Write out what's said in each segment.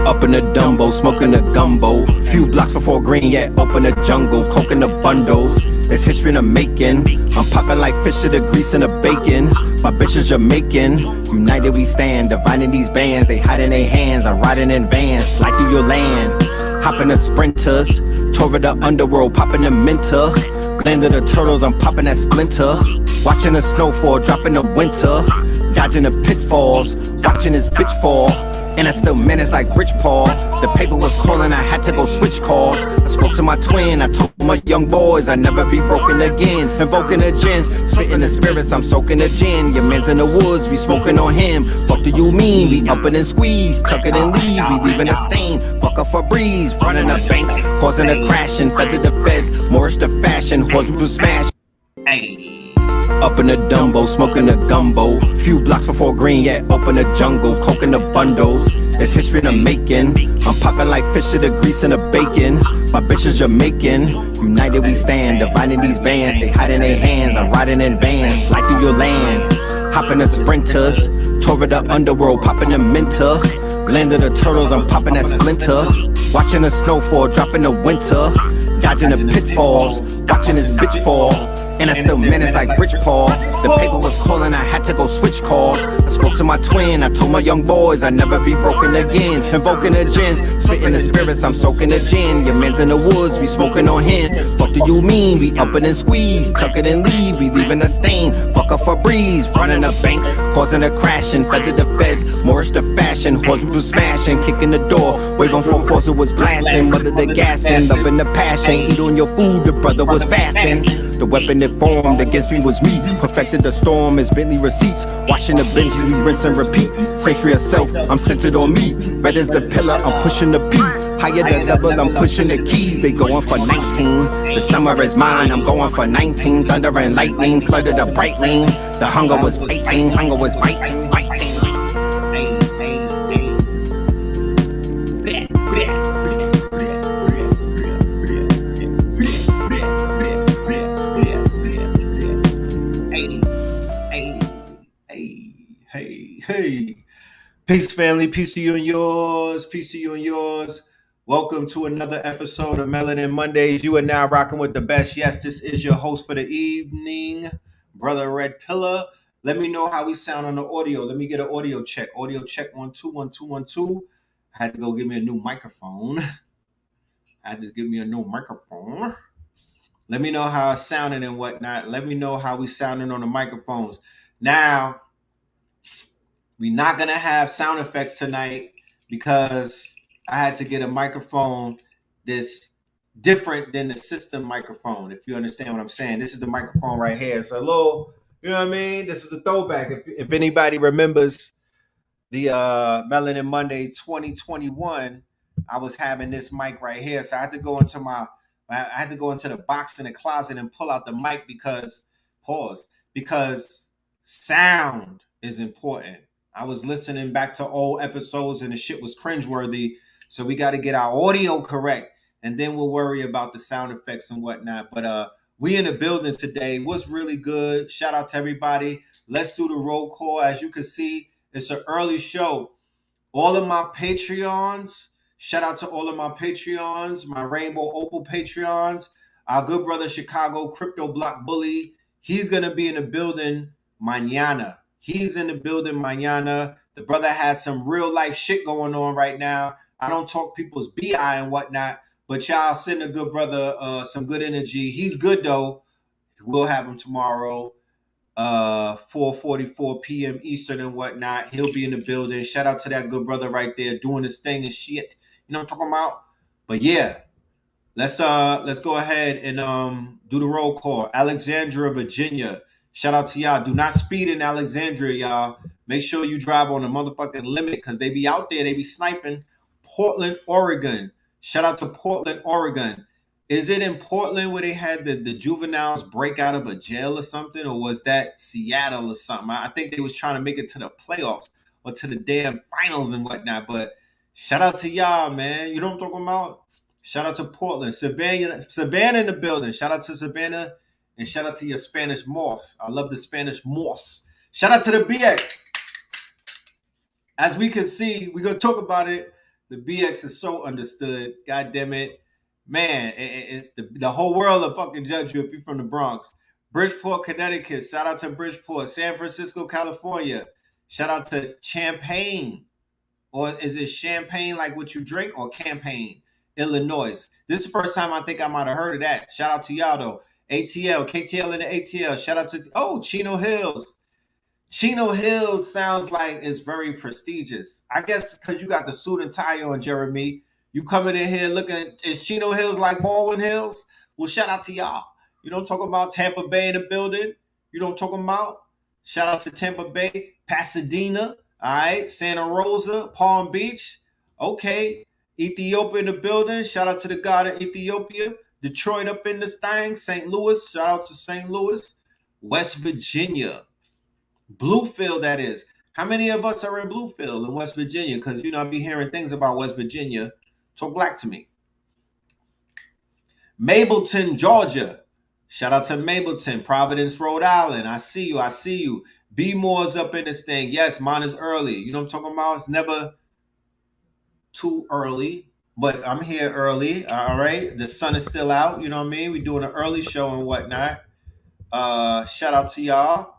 Up in the Dumbo, smoking a gumbo. Few blocks before green, yet up in the jungle, coconut bundles. It's history in the making. I'm popping like fish to the grease and the bacon. My bitch is Jamaican. United we stand, dividing these bands. They hide in their hands. I'm riding in vans, slide through your land. Hopping the sprinters, tore the underworld, popping the minter. Land of the turtles, I'm popping that splinter. Watching the snowfall, dropping the winter. Dodging the pitfalls, watching this bitch fall. And I still managed like Rich Paul. The paper was calling, I had to go switch calls. I spoke to my twin, I told my young boys I'd never be broken again. Invoking the gins, spitting the spirits, I'm soaking the gin. Your man's in the woods, we smoking on him. Fuck do you mean? We up and squeeze, tuck it and leave, we leaving a stain. Fuck up for breeze, running the banks, causing a crash and feather the feds. Morris the fashion, horse will smash. Ayy. Up in the Dumbo, smoking a gumbo. Few blocks before green, yet up in the jungle, coconut bundles. It's history in the making. I'm popping like fish to the grease and the bacon. My bitch is Jamaican. United we stand, dividing these bands. They hide in their hands. I'm riding in vans, slide through your land. Hopping the sprinters, tore the underworld, popping the minter. Land of the turtles, I'm popping that splinter. Watching the snowfall, dropping the winter. Dodging the pitfalls, watching this bitch fall. And I still managed like Rich Paul. The paper was calling, I had to go switch calls. I spoke to my twin, I told my young boys I'd never be broken again. Invoking the gins, spitting the spirits, I'm soaking the gin. Your man's in the woods, we smoking on him. Fuck do you mean? We up and squeeze, tuck it and leave, we leaving a stain. Fuck up for breeze, running the banks, causing a crash and feather the feds. Morris the fashion, horse was smashing, kicking the door. Waving for force, it was blasting. Mother the gassing, loving the passion. Eat on your food, the brother was fasting. The weapon that formed against me was me. Perfected the storm as Bentley receipts. Washing the benches, we rinse and repeat. Century of self, I'm centered on me. Red as the pillar, I'm pushing the piece. Higher the level, I'm pushing the keys. They going for 19. The summer is mine, I'm going for 19. Thunder and lightning flooded the bright lane. The hunger was biting, hunger was biting, biting. Hey, peace family, peace to you and yours, peace to you and yours. Welcome to another episode of Melanin Mondays. You are now rocking with the best. Yes, this is your host for the evening, Brother Red Pillar. Let me know how we sound on the audio. Let me get an audio check. Audio check 1 2 1 2 1 2. I had to go get me a new microphone. Let me know how it's sounding and whatnot. Let me know how we sounding on the microphones. Now, we're not going to have sound effects tonight because I had to get a microphone that's different than the system microphone, if you understand what I'm saying. This is the microphone right here. It's a little, you know what I mean? This is a throwback. If anybody remembers the Melanin Monday 2021, I was having this mic right here. So I had to go into the box in the closet and pull out the mic because sound is important. I was listening back to old episodes and the shit was cringeworthy. So we got to get our audio correct and then we'll worry about the sound effects and whatnot. But we in the building today. What's really good? Shout out to everybody. Let's do the roll call. As you can see, it's an early show. All of my Patreons, shout out to all of my Patreons, my Rainbow Opal Patreons, our good brother Chicago Crypto Block Bully. He's going to be in the building mañana. He's in the building mañana. The brother has some real life shit going on right now. I don't talk people's BI and whatnot, but y'all send a good brother some good energy. He's good though. We'll have him tomorrow, 4:44 p.m. Eastern and whatnot. He'll be in the building. Shout out to that good brother right there doing his thing and shit. You know what I'm talking about? But yeah, let's go ahead and do the roll call. Alexandria, Virginia. Shout out to y'all. Do not speed in Alexandria, y'all. Make sure you drive on the motherfucking limit because they be out there. They be sniping. Portland, Oregon. Shout out to Portland, Oregon. Is it in Portland where they had the juveniles break out of a jail or something? Or was that Seattle or something? I think they was trying to make it to the playoffs or to the damn finals and whatnot. But shout out to y'all, man. You know what I'm talking about? Shout out to Portland. Savannah in the building. Shout out to Savannah. And shout out to your Spanish Moss. I love the Spanish Moss. Shout out to the BX. As we can see, we're going to talk about it. The BX is so understood. God damn it. Man, it's the whole world will fucking judge you if you're from the Bronx. Bridgeport, Connecticut. Shout out to Bridgeport. San Francisco, California. Shout out to Champaign. Or is it champagne like what you drink or campaign? Illinois. This is the first time I think I might have heard of that. Shout out to y'all though. ATL, KTL in the ATL. Shout out to Chino Hills. Chino Hills sounds like it's very prestigious. I guess because you got the suit and tie on, Jeremy. You coming in here looking, is Chino Hills like Baldwin Hills? Well, shout out to y'all. You know what I'm talking about? Tampa Bay in the building. You know what I'm talking about? Shout out to Tampa Bay, Pasadena, all right, Santa Rosa, Palm Beach. Okay. Ethiopia in the building. Shout out to the God of Ethiopia. Detroit up in this thing. St. Louis. Shout out to St. Louis. West Virginia. Bluefield, that is. How many of us are in Bluefield in West Virginia? Because, I be hearing things about West Virginia. Talk black to me. Mableton, Georgia. Shout out to Mableton. Providence, Rhode Island. I see you. B Moore's up in this thing. Yes, mine is early. You know what I'm talking about? It's never too early, but I'm here early. All right. The sun is still out. You know what I mean? We're doing an early show and whatnot. Shout out to y'all.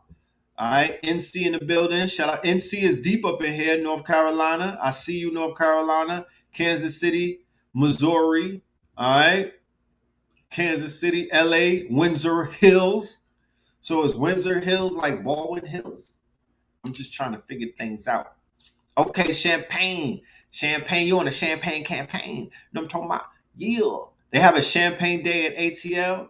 All right, NC in the building. Shout out. NC is deep up in here, North Carolina. I see you, North Carolina. Kansas City, Missouri. All right. Kansas City, LA, Windsor Hills. So is Windsor Hills like Baldwin Hills? I'm just trying to figure things out. Okay, Champagne. You on a Champagne campaign. You know what I'm talking about? Yeah. They have a Champagne Day at ATL.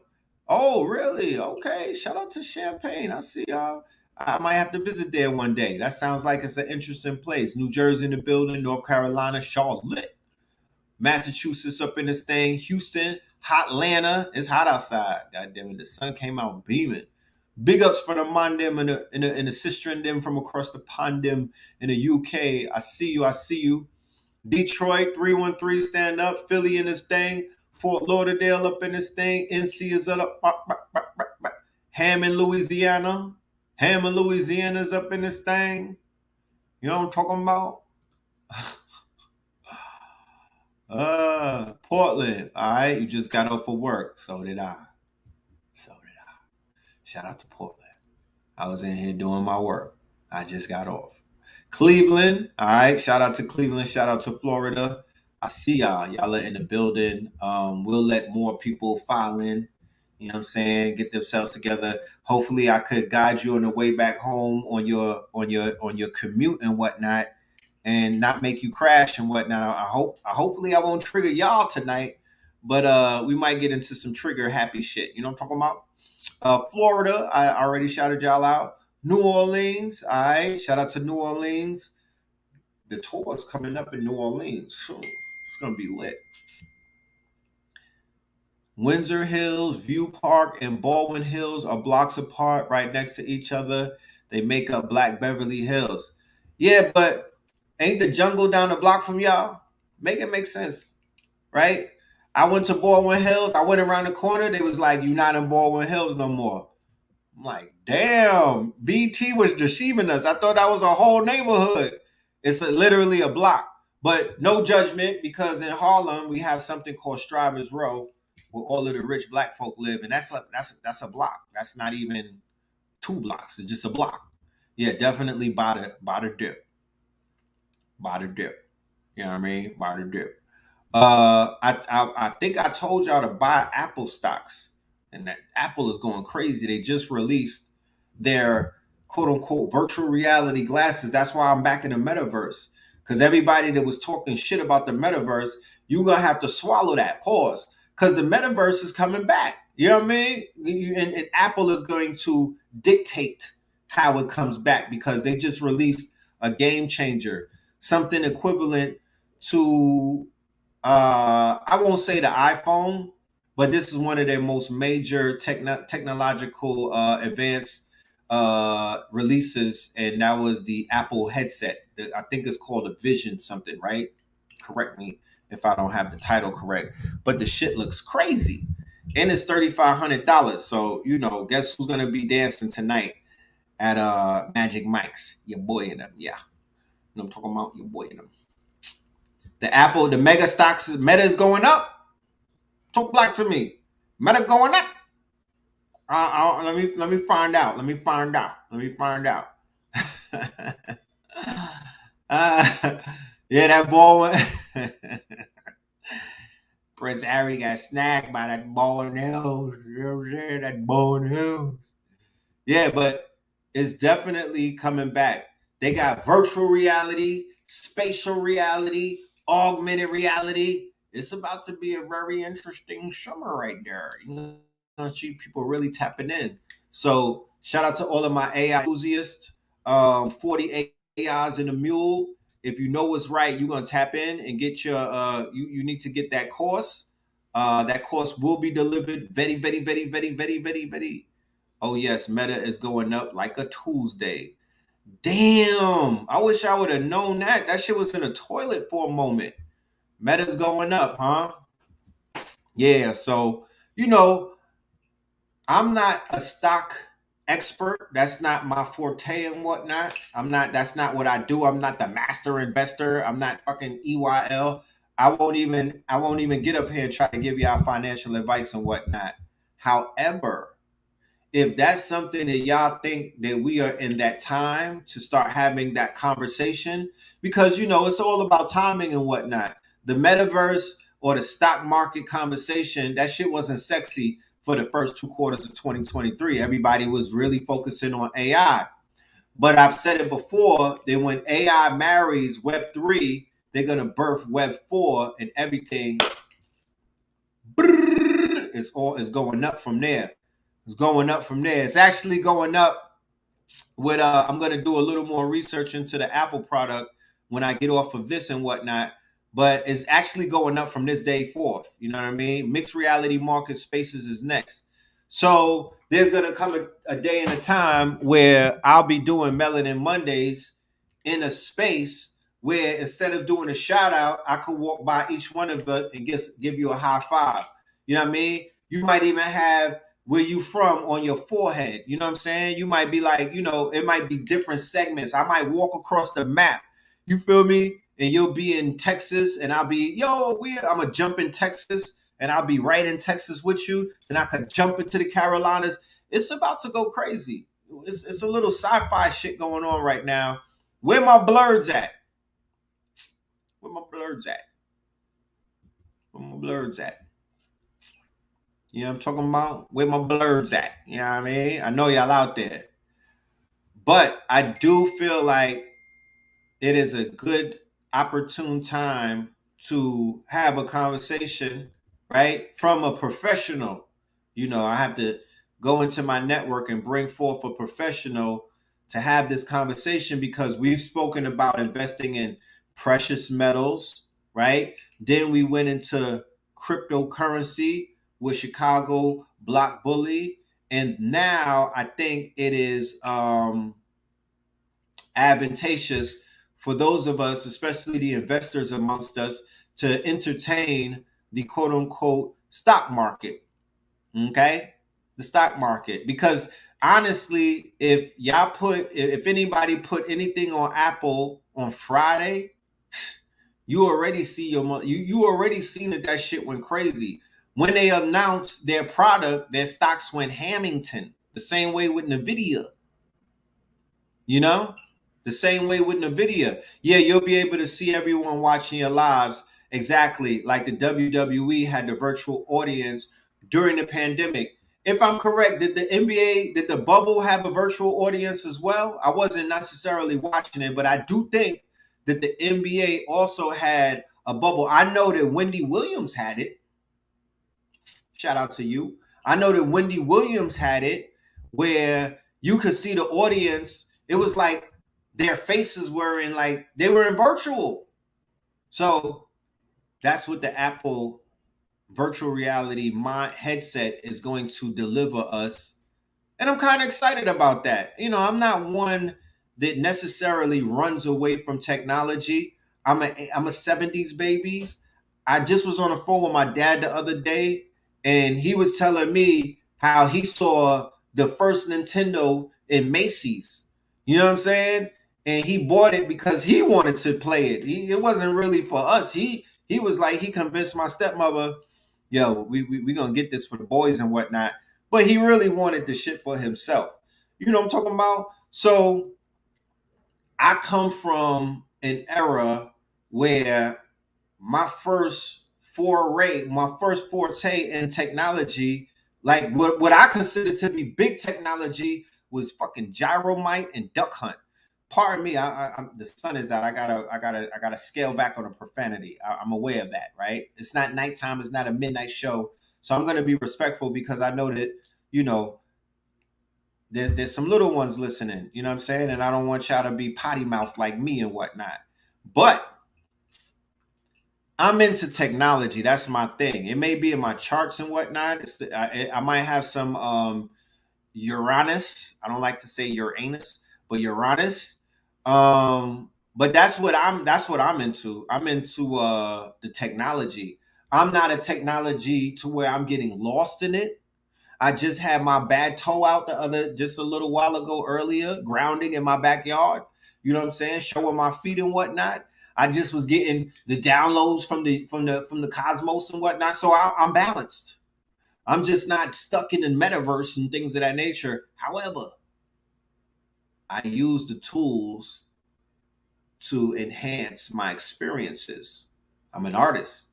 Oh, really? Okay. Shout out to Champagne. I see y'all. I might have to visit there one day. That sounds like it's an interesting place. New Jersey in the building, North Carolina, Charlotte, Massachusetts up in this thing, Houston, hot Atlanta. It's hot outside. God damn it, the sun came out beaming. Big ups for the Mondem and the sister and them from across the pond them in the UK. I see you. Detroit 313 stand up. Philly in this thing. Fort Lauderdale up in this thing. NC is up. Hammond, Louisiana. Louisiana's up in this thing. You know what I'm talking about? Portland. All right, you just got off for work. So did I. Shout out to Portland. I was in here doing my work. I just got off. Cleveland. All right, shout out to Cleveland. Shout out to Florida. I see y'all. Y'all are in the building. We'll let more people file in. You know what I'm saying? Get themselves together. Hopefully, I could guide you on the way back home on your commute and whatnot, and not make you crash and whatnot. Hopefully I won't trigger y'all tonight, but we might get into some trigger happy shit. You know what I'm talking about? Florida, I already shouted y'all out. New Orleans, all right. Shout out to New Orleans. The tour is coming up in New Orleans. It's gonna be lit. Windsor Hills, View Park, and Baldwin Hills are blocks apart, right next to each other. They make up Black Beverly Hills. Yeah, but ain't the jungle down the block from y'all? Make it make sense, right? I went to Baldwin Hills. I went around the corner. They was like, "You're not in Baldwin Hills no more." I'm like, damn, BT was deceiving us. I thought that was a whole neighborhood. It's literally a block. But no judgment, because in Harlem we have something called Strivers Row, where all of the rich black folk live, and that's a block. That's not even 2 blocks. It's just a block. Yeah, definitely by the dip. You know what I mean? By the dip. I think I told y'all to buy Apple stocks, and that Apple is going crazy. They just released their quote unquote virtual reality glasses. That's why I'm back in the metaverse, because everybody that was talking shit about the metaverse, you're gonna have to swallow that. Pause, because the metaverse is coming back. You know what I mean? And Apple is going to dictate how it comes back, because they just released a game changer, something equivalent to I won't say the iPhone, but this is one of their most major technological advanced releases, and that was the Apple headset. I think it's called a Vision something, right? Correct me if I don't have the title correct, but the shit looks crazy, and it's $3,500. So guess who's gonna be dancing tonight at Magic Mike's? Your boy in them, yeah. You know what I'm talking about? Your boy in them. the mega stocks, Meta is going up. Talk black to me. Meta going up. Let me find out. Let me find out. Let me find out. Yeah, that ball went. Prince Harry got snagged by that ball in the hills. You know what I'm saying? That ball in the hills. Yeah, but it's definitely coming back. They got virtual reality, spatial reality, augmented reality. It's about to be a very interesting summer right there. You know, see people really tapping in. So shout out to all of my AI enthusiasts. 40 AIs in the mule. If you know what's right, you're gonna tap in and get your you need to get that course. That course will be delivered very. Oh yes, Meta is going up like a Tuesday. Damn, I wish I would have known that. That shit was in a toilet for a moment. Meta's going up, huh? Yeah, so you know, I'm not a stock expert. That's not my forte and whatnot. That's not what I do. I'm not the master investor. I'm not fucking EYL. I won't even get up here and try to give y'all financial advice and whatnot. However, if that's something that y'all think that we are in that time to start having that conversation, because you know it's all about timing and whatnot. The metaverse or the stock market conversation, that shit wasn't sexy for the first 2 quarters of 2023. Everybody was really focusing on AI. But I've said it before that when AI marries Web3, they're gonna birth Web4 and everything is going up from there. It's going up from there. It's actually going up with I'm gonna do a little more research into the Apple product when I get off of this and whatnot. But it's actually going up from this day forth. You know what I mean? Mixed reality market spaces is next. So there's gonna come a day and a time where I'll be doing Melanin Mondays in a space where instead of doing a shout out, I could walk by each one of them and give you a high five. You know what I mean? You might even have where you from on your forehead. You know what I'm saying? You might be like, you know, it might be different segments. I might walk across the map. You feel me? And you'll be in Texas and I'll be, I'm gonna jump in Texas and I'll be right in Texas with you. Then I could jump into the Carolinas. It's about to go crazy. It's a little sci-fi shit going on right now. Where my blurs at? Where my blurs at? Where my blurs at? You know what I'm talking about? Where my blurs at? You know what I mean? I know y'all out there. But I do feel like it is a good opportune time to have a conversation, right? From a professional. You know, I have to go into my network and bring forth a professional to have this conversation because we've spoken about investing in precious metals, right? Then we went into cryptocurrency with Chicago Block Bully. And now I think it is advantageous for those of us, especially the investors amongst us, to entertain the quote unquote stock market. Okay? The stock market. Because honestly, if anybody put anything on Apple on Friday, you already see you already seen that shit went crazy. When they announced their product, their stocks went Hamilton. The same way with Nvidia. You know? The same way with NVIDIA. Yeah, you'll be able to see everyone watching your lives exactly like the WWE had the virtual audience during the pandemic. If I'm correct, did the NBA, did the bubble have a virtual audience as well? I wasn't necessarily watching it, but I do think that the NBA also had a bubble. I know that Wendy Williams had it. Shout out to you. I know that Wendy Williams had it where you could see the audience. It was like their faces were in they were in virtual. So that's what the Apple virtual reality headset is going to deliver us. And I'm kind of excited about that. You know, I'm not one that necessarily runs away from technology. I'm a 70s baby. I just was on the phone with my dad the other day, and he was telling me how he saw the first Nintendo in Macy's. You know what I'm saying? and he bought it because he wanted to play it. It wasn't really for us. He was like, he convinced my stepmother, yo, we gonna get this for the boys and whatnot. But he really wanted the shit for himself. You know what I'm talking about? So I come from an era where my first my first forte in technology, like what I consider to be big technology, was fucking Gyromite and Duck Hunt. Pardon me, the sun is out. I gotta scale back on the profanity. I'm aware of that, right? It's not nighttime. It's not a midnight show, so I'm gonna be respectful because I know that, you know, there's some little ones listening. You know what I'm saying? And I don't want y'all to be potty mouth like me and whatnot. But I'm into technology. That's my thing. It may be in my charts and whatnot. I might have some Uranus. I don't like to say Uranus, but Uranus. But that's what I'm into. I'm into the technology. I'm not a technology to where I'm getting lost in it. I just had my bad toe out just a little while ago earlier, grounding in my backyard. You know what I'm saying? Showing my feet and whatnot. I just was getting the downloads from the cosmos and whatnot. So I'm balanced. I'm just not stuck in the metaverse and things of that nature. However, I use the tools to enhance my experiences. I'm an artist.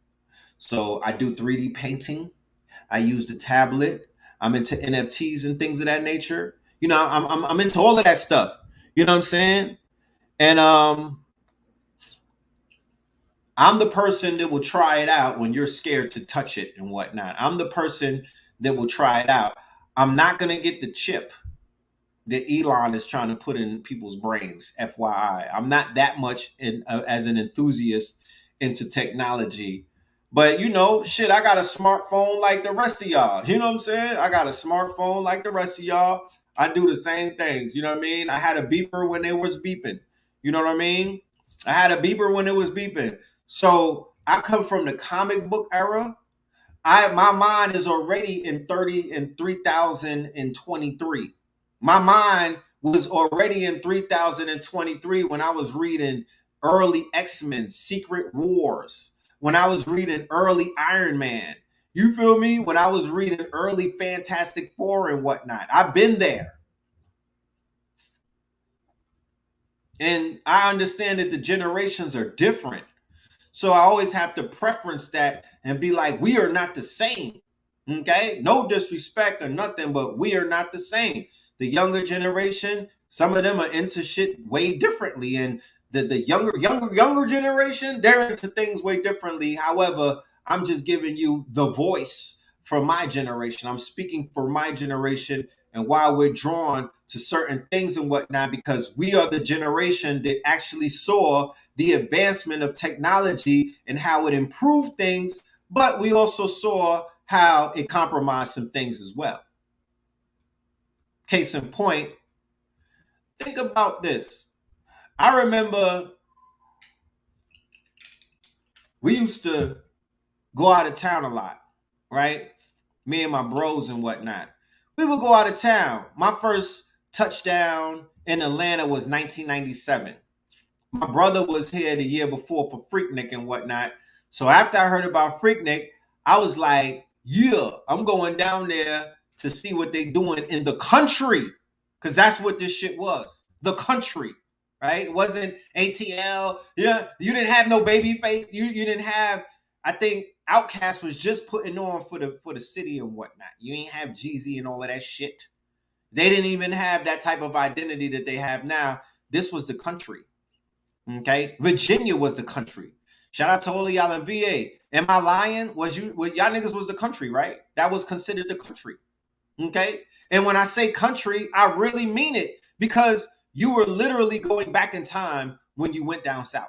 So I do 3D painting. I use the tablet. I'm into NFTs and things of that nature. You know, I'm into all of that stuff. You know what I'm saying? And I'm the person that will try it out when you're scared to touch it and whatnot. I'm the person that will try it out. I'm not gonna get the chip that Elon is trying to put in people's brains. FYI, I'm not that much as an enthusiast into technology. But you know, shit, I got a smartphone like the rest of y'all. You know what I'm saying? I got a smartphone like the rest of y'all. I do the same things. You know what I mean? I had a beeper when it was beeping. You know what I mean? I had a beeper when it was beeping. So I come from the comic book era. My mind is already in 3023. My mind was already in 3023 when I was reading early X-Men, Secret Wars, when I was reading early Iron Man. You feel me? When I was reading early Fantastic Four and whatnot. I've been there. And I understand that the generations are different. So I always have to preference that and be like, we are not the same. Okay? No disrespect or nothing, but we are not the same. The younger generation, some of them are into shit way differently. And the younger generation, they're into things way differently. However, I'm just giving you the voice for my generation. I'm speaking for my generation and why we're drawn to certain things and whatnot, because we are the generation that actually saw the advancement of technology and how it improved things, but we also saw how it compromised some things as well. Case in point, think about this. I remember we used to go out of town a lot, right? Me and my bros and whatnot. We would go out of town. My first touchdown in Atlanta was 1997. My brother was here the year before for Freaknik and whatnot. So after I heard about Freaknik, I was like, yeah, I'm going down there to see what they doing in the country. Because that's what this shit was. The country. Right? It wasn't ATL. Yeah, you didn't have no baby face. You didn't have, I think Outkast was just putting on for the city and whatnot. You ain't have Jeezy and all of that shit. They didn't even have that type of identity that they have now. This was the country. Okay, Virginia was the country. Shout out to all of y'all in VA. Am I lying? Y'all niggas was the country, right? That was considered the country. Okay, and when I say country, I really mean it, because you were literally going back in time when you went down south.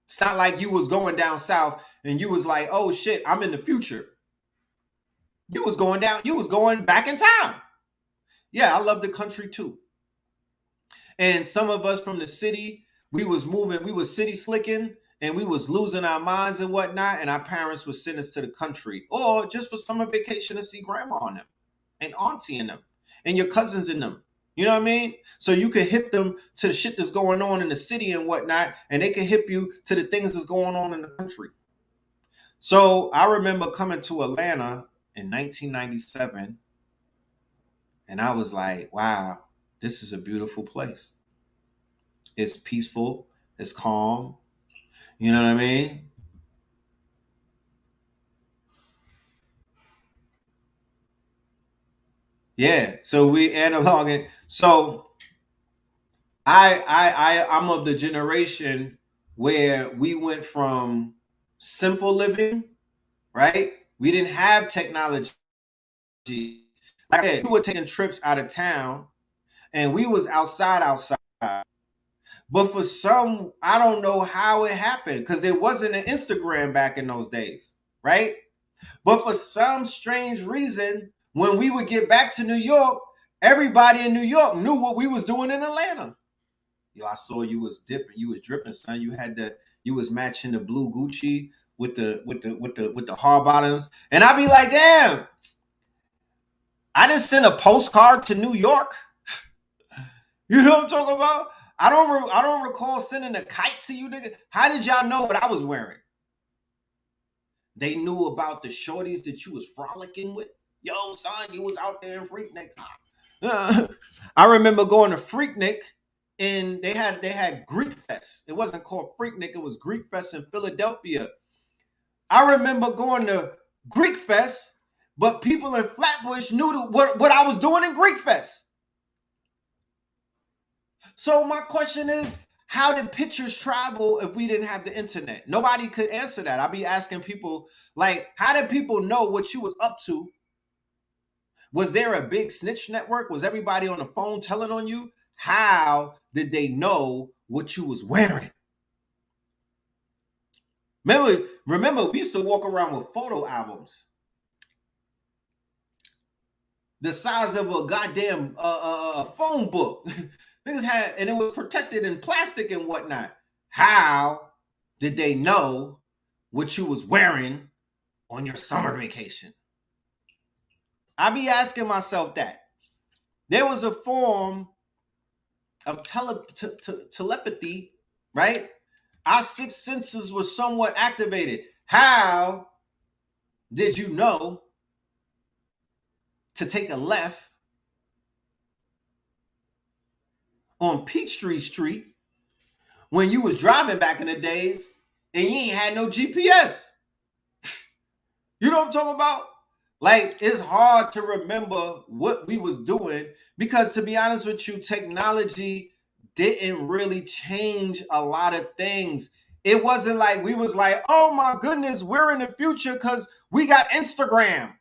It's not like you was going down south and you was like, oh shit, I'm in the future. You was going back in time. Yeah, I love the country too. And some of us from the city, we was moving, we was city slicking, and we was losing our minds and whatnot, and our parents would send us to the country, or just for summer vacation to see grandma and them, and auntie and them, and your cousins and them. You know what I mean? So you can hip them to the shit that's going on in the city and whatnot, and they can hip you to the things that's going on in the country. So I remember coming to Atlanta in 1997, and I was like, wow, this is a beautiful place. It's peaceful, it's calm. You know what I mean? Yeah. So we analoging. So I'm of the generation where we went from simple living, right? We didn't have technology. Like I said, we were taking trips out of town and we was outside. But for some, I don't know how it happened because there wasn't an Instagram back in those days, right? But for some strange reason, when we would get back to New York, everybody in New York knew what we was doing in Atlanta. Yo, I saw you was dipping, you was dripping, son. You was matching the blue Gucci with the hard bottoms, and I be like, damn, I didn't send a postcard to New York. You know what I'm talking about? I don't recall sending a kite to you, nigga. How did y'all know what I was wearing? They knew about the shorties that you was frolicking with. Yo, son, you was out there in Freaknik. I remember going to Freaknik, and they had Greek Fest. It wasn't called Freaknik, it was Greek Fest in Philadelphia. I remember going to Greek Fest, but people in Flatbush knew what I was doing in Greek Fest. So my question is, how did pictures travel if we didn't have the internet? Nobody could answer that. I'll be asking people, like, how did people know what you was up to? Was there a big snitch network? Was everybody on the phone telling on you? How did they know what you was wearing? Remember, we used to walk around with photo albums the size of a goddamn phone book. Niggas had, and it was protected in plastic and whatnot. How did they know what you was wearing on your summer vacation? I be asking myself that. There was a form of telepathy, right? Our six senses were somewhat activated. How did you know to take a left on Peachtree Street when you was driving back in the days and you ain't had no GPS? You know what I'm talking about? Like, it's hard to remember what we was doing because, to be honest with you, technology didn't really change a lot of things. It wasn't like we was like, oh my goodness, we're in the future because we got Instagram.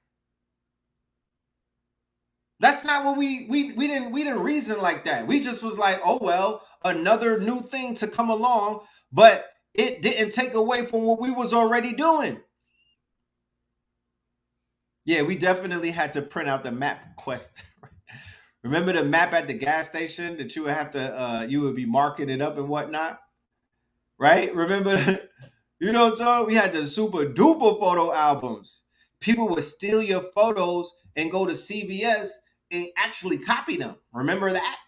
That's not what we didn't reason like that. We just was like, oh well, another new thing to come along, but it didn't take away from what we was already doing. Yeah, we definitely had to print out the map quest. Remember the map at the gas station that you would have to you would be marking it up and whatnot, right? Remember, you know what I'm talking? We had the super duper photo albums. People would steal your photos and go to CVS and actually copy them. Remember that?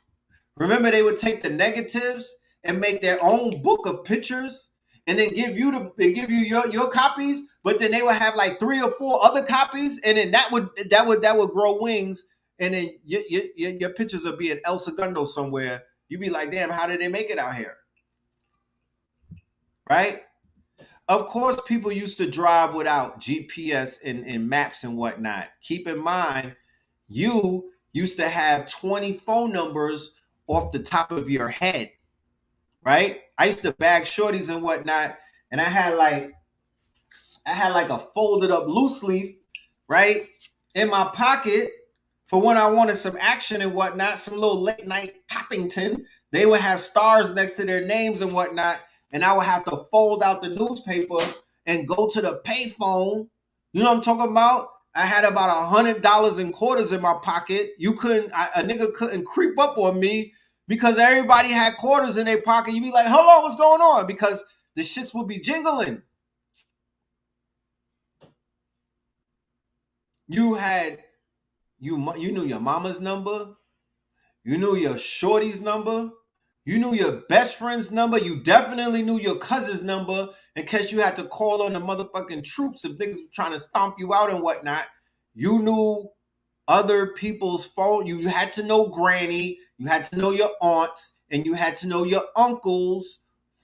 Remember they would take the negatives and make their own book of pictures and then give you your copies, but then they would have like 3 or 4 other copies, and then that would grow wings, and then your pictures would be in El Segundo somewhere. You'd be like, damn, how did they make it out here? Right? Of course, people used to drive without GPS and maps and whatnot. Keep in mind, you used to have 20 phone numbers off the top of your head, right? I used to bag shorties and whatnot, and I had like a folded up loose leaf, right, in my pocket for when I wanted some action and whatnot, some little late night Toppington. They would have stars next to their names and whatnot, and I would have to fold out the newspaper and go to the payphone. You know what I'm talking about? I had about $100 in quarters in my pocket. A nigga couldn't creep up on me because everybody had quarters in their pocket. You'd be like, "Hello, what's going on?" Because the shits would be jingling. You knew your mama's number, You knew your shorty's number. You knew your best friend's number. You definitely knew your cousin's number in case you had to call on the motherfucking troops if niggas were trying to stomp you out and whatnot. You knew other people's phone. You had to know granny. You had to know your aunts. And you had to know your uncle's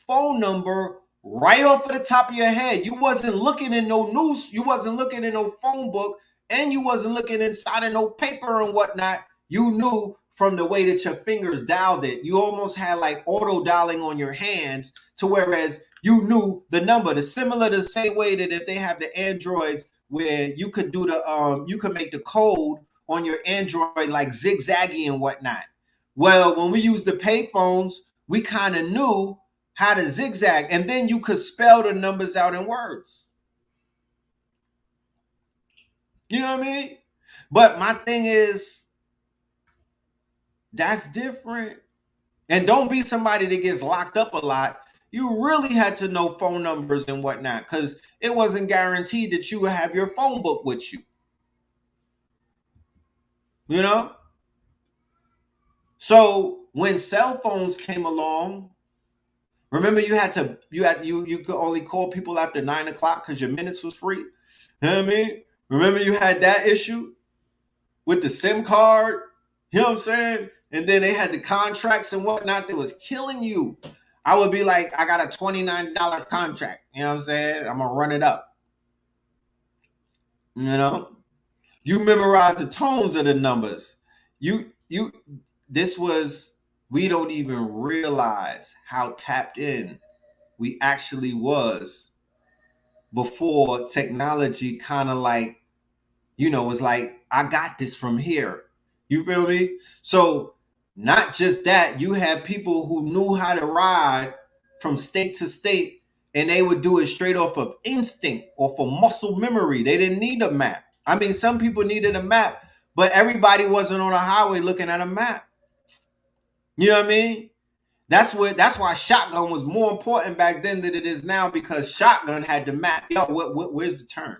phone number right off of the top of your head. You wasn't looking in no news. You wasn't looking in no phone book. And you wasn't looking inside of no paper and whatnot. You knew from the way that your fingers dialed it. You almost had like auto dialing on your hands to whereas you knew the number. The similar the same way that if they have the Androids where you could do the you could make the code on your Android like zigzaggy and whatnot. Well, when we used the payphones, we kind of knew how to zigzag, and then you could spell the numbers out in words. You know what I mean? But my thing is, that's different. And don't be somebody that gets locked up a lot. You really had to know phone numbers and whatnot because it wasn't guaranteed that you would have your phone book with you. You know? So when cell phones came along, remember you could only call people after 9 o'clock because your minutes was free. You know what I mean? Remember you had that issue with the SIM card? You know what I'm saying? And then they had the contracts and whatnot that was killing you. I would be like, I got a $29 contract. You know what I'm saying? I'm gonna run it up. You know? You memorize the tones of the numbers. We don't even realize how tapped in we actually was before technology kind of like, was like, I got this from here. You feel me? So not just that, you had people who knew how to ride from state to state and they would do it straight off of instinct or for muscle memory. They didn't need a map. I mean, some people needed a map, but everybody wasn't on a highway looking at a map. You know what I mean? That's why shotgun was more important back then than it is now because shotgun had the map. Yo, where's the turn?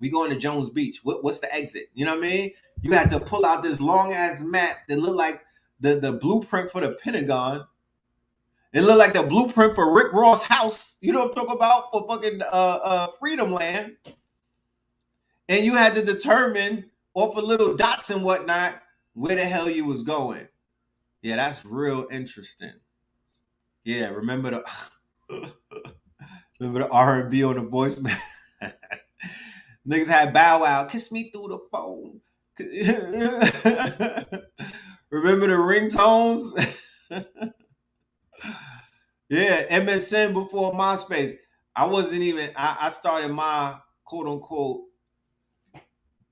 We going to Jones Beach. What's the exit? You know what I mean? You had to pull out this long ass map that looked like the blueprint for the Pentagon. It looked like the blueprint for Rick Ross' house. You know what I'm talking about for fucking Freedom Land. And you had to determine off of little dots and whatnot where the hell you was going. Yeah, that's real interesting. Yeah, remember the R&B on the voicemail. Niggas had Bow Wow, kiss me through the phone. Remember the ringtones? Yeah, MSN before MySpace. I started my quote unquote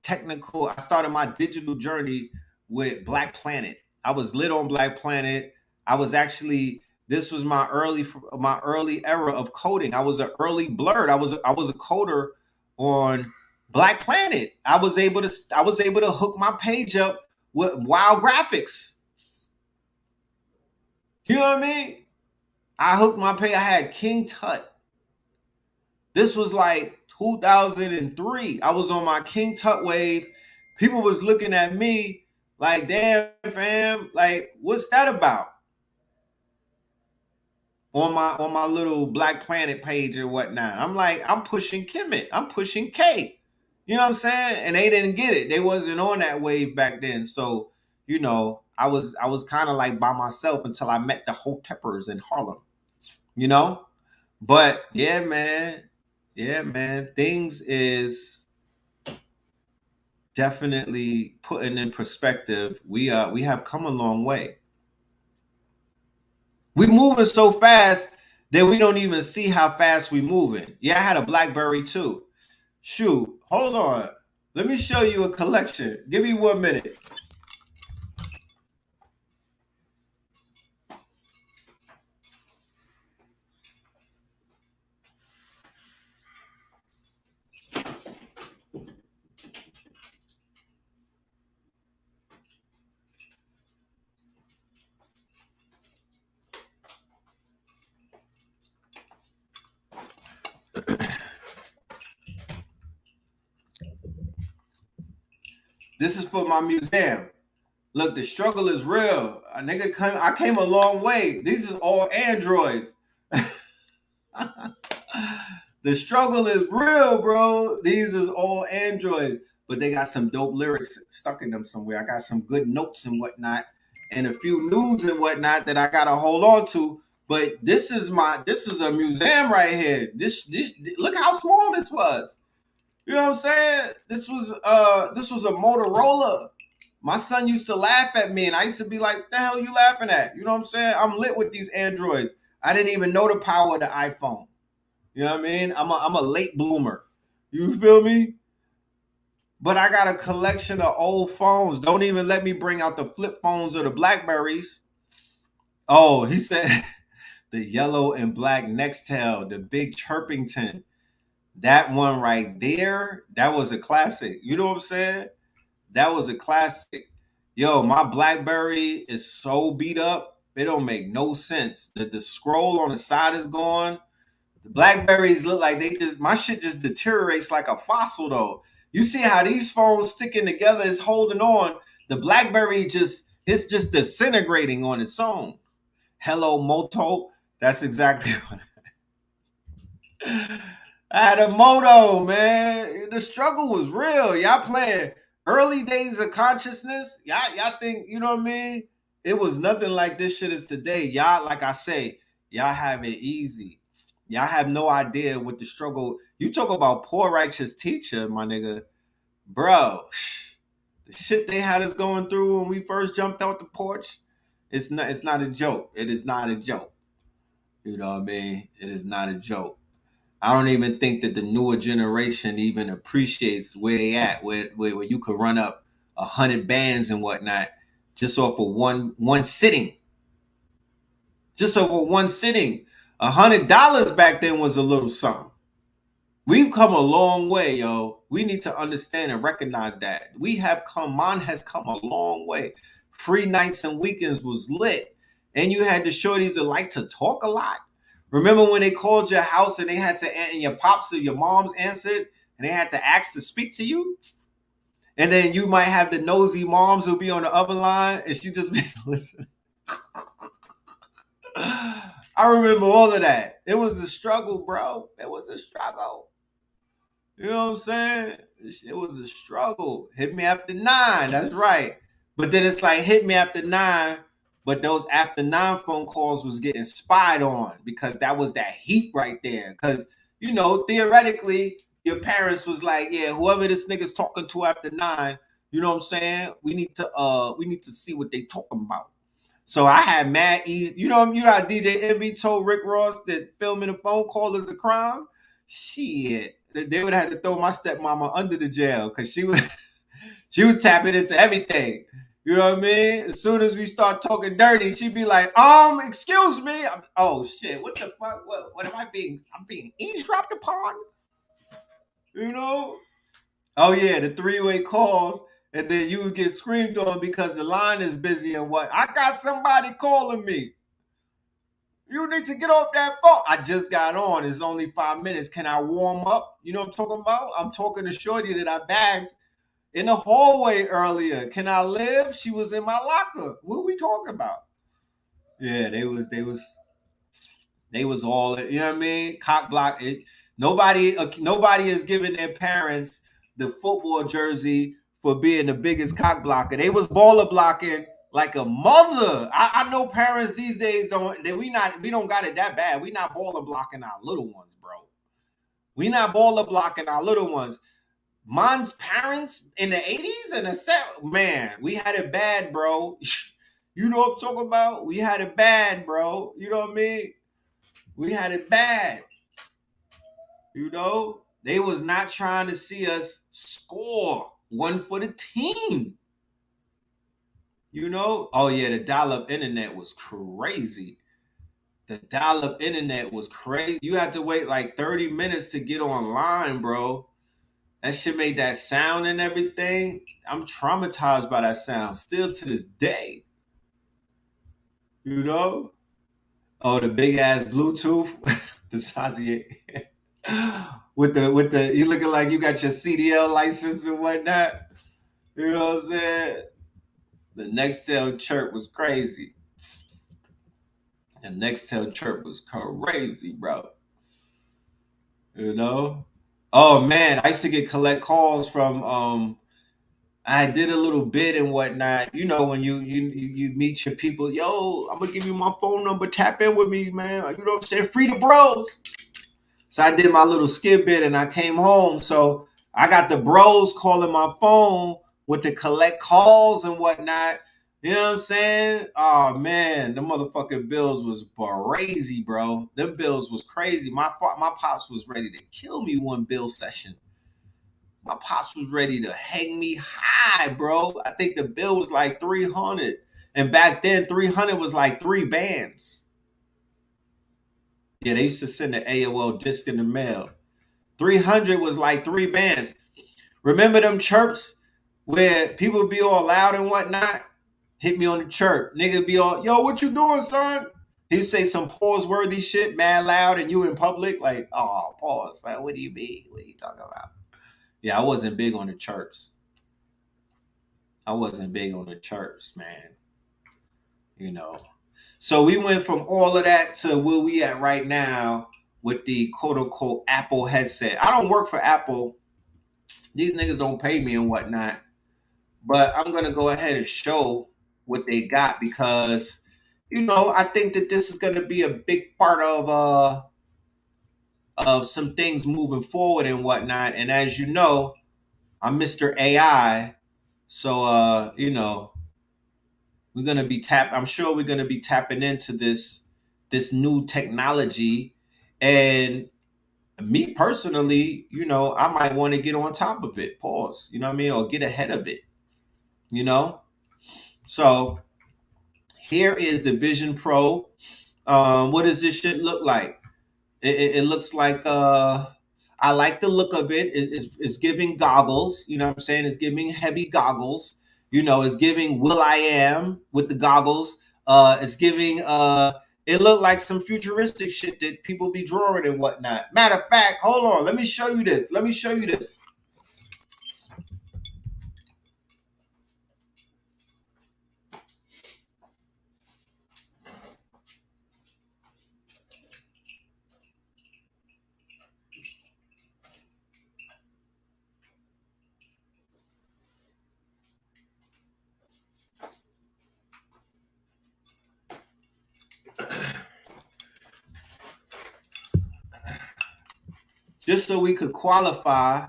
I started my digital journey with Black Planet. I was lit on Black Planet. This was my early era of coding. I was an early blurred. I was a coder on Black Planet. I was able to hook my page up with wild graphics. You know what I mean? I hooked my page. I had King Tut. This was like 2003. I was on my King Tut wave. People was looking at me like, damn, fam, like, what's that about? On my little Black Planet page or whatnot. I'm like, I'm pushing Kemet. I'm pushing K. You know what I'm saying? And they didn't get it. They wasn't on that wave back then. So, I was kind of like by myself until I met the Hoteppers in Harlem. You know? But yeah, man. Yeah, man. Things is definitely putting in perspective. We have come a long way. We moving so fast that we don't even see how fast we moving. Yeah, I had a BlackBerry too. Shoot, hold on. Let me show you a collection. Give me 1 minute. This is for my museum. Look, the struggle is real. I came a long way. These is all Androids. The struggle is real, bro. These is all Androids, but they got some dope lyrics stuck in them somewhere. I got some good notes and whatnot, and a few nudes and whatnot that I gotta hold on to. But this is a museum right here. This look how small this was. You know what I'm saying? This was a Motorola. My son used to laugh at me, and I used to be like, "What the hell you laughing at?" You know what I'm saying? I'm lit with these Androids. I didn't even know the power of the iPhone. You know what I mean? I'm a late bloomer. You feel me? But I got a collection of old phones. Don't even let me bring out the flip phones or the Blackberries. Oh, he said the yellow and black Nextel, the big Chirpington. That one right there, that was a classic. You know what I'm saying? That was a classic. Yo, my BlackBerry is so beat up, it don't make no sense. The scroll on the side is gone. The Blackberries look like my shit just deteriorates like a fossil though. You see how these phones sticking together is holding on. The BlackBerry it's just disintegrating on its own. Hello Moto. That's exactly what I had a moto, man. The struggle was real. Y'all playing early days of consciousness. Y'all think, you know what I mean? It was nothing like this shit is today. Y'all, like I say, y'all have it easy. Y'all have no idea what the struggle. You talk about poor righteous teacher, my nigga. Bro, the shit they had us going through when we first jumped out the porch, it's not a joke. It is not a joke. You know what I mean? It is not a joke. I don't even think that the newer generation even appreciates where they at, where you could run up 100 bands and whatnot just off of one sitting. Just over one sitting. $100 back then was a little something. We've come a long way, yo. We need to understand and recognize that. Mine has come a long way. Free nights and weekends was lit. And you had the shorties that like to talk a lot. Remember when they called your house and they had to, and your pops or your moms answered and they had to ask to speak to you? And then you might have the nosy moms who'll be on the other line and she just be listening. I remember all of that. It was a struggle, bro. It was a struggle. You know what I'm saying? It was a struggle. Hit me after 9. That's right. But then it's like hit me after 9. But those after 9 phone calls was getting spied on because that was that heat right there. Because, theoretically, your parents was like, yeah, whoever this nigga's talking to after 9, you know what I'm saying? We need to see what they talking about. So I had mad ease. You know how DJ Envy told Rick Ross that filming a phone call is a crime? Shit. They would have to throw my stepmama under the jail because she was tapping into everything. You know what I mean? As soon as we start talking dirty, she'd be like, excuse me. Oh shit, what the fuck? What am I being? I'm being eavesdropped upon? You know? Oh yeah, the 3-way calls, and then you would get screamed on because the line is busy and what? I got somebody calling me. You need to get off that phone. I just got on. It's only 5 minutes. Can I warm up? You know what I'm talking about? I'm talking to Shorty that I bagged in the hallway earlier. Can I live? She was in my locker. What are we talking about? Yeah, they was all, you know what I mean? Cock block. Nobody is giving their parents the football jersey for being the biggest cock blocker. They was baller blocking like a mother. I know parents these days we don't got it that bad. We not baller blocking our little ones, bro. We not baller blocking our little ones. Mine's parents in the 80s and man, we had it bad, bro. You know what I'm talking about? We had it bad, bro. You know what I mean? We had it bad. They was not trying to see us score one for the team. Oh yeah, the dial-up internet was crazy. The dial-up internet was crazy. You had to wait like 30 minutes to get online, bro. That shit made that sound and everything. I'm traumatized by that sound still to this day. Oh, the big ass Bluetooth, the size of your with the you looking like you got your CDL license and whatnot. You know what I'm saying? The Nextel chirp was crazy. The Nextel chirp was crazy, bro. You know? Oh man, I used to collect calls from I did a little bit and whatnot. You know, when you meet your people, yo, I'm gonna give you my phone number, tap in with me, man. You know what I'm saying? Free the bros. So I did my little skip bit and I came home. So I got the bros calling my phone with the collect calls and whatnot. You know what I'm saying? Oh man, the motherfucking bills was crazy, bro. Them bills was crazy. My pops was ready to kill me one bill session. My pops was ready to hang me high, bro. I think the bill was like 300. And back then, 300 was like 3 bands. Yeah, they used to send an AOL disc in the mail. 300 was like 3 bands. Remember them chirps where people be all loud and whatnot? Hit me on the chirp. Niggas be all, yo, what you doing, son? He'd say some pause-worthy shit, mad loud, and you in public, like, oh, pause. Like, what do you mean? What are you talking about? Yeah, I wasn't big on the chirps. I wasn't big on the chirps, man. You know. So we went from all of that to where we at right now with the quote-unquote Apple headset. I don't work for Apple. These niggas don't pay me and whatnot. But I'm gonna go ahead and show what they got because, you know, I think that this is gonna be a big part of some things moving forward and whatnot. And as you know, I'm Mr. AI, so you know, I'm sure we're gonna be tapping into this new technology. And me personally, you know, I might want to get on top of it. Pause. You know what I mean? Or get ahead of it. You know? So here is the Vision Pro. What does this shit look like? It looks like I like the look of it. It's giving goggles, you know what I'm saying? It's giving heavy goggles. You know, it's giving Will I Am with the goggles. It's giving it looked like some futuristic shit that people be drawing and whatnot. Matter of fact, hold on, let me show you this. Let me show you this. Just so we could qualify,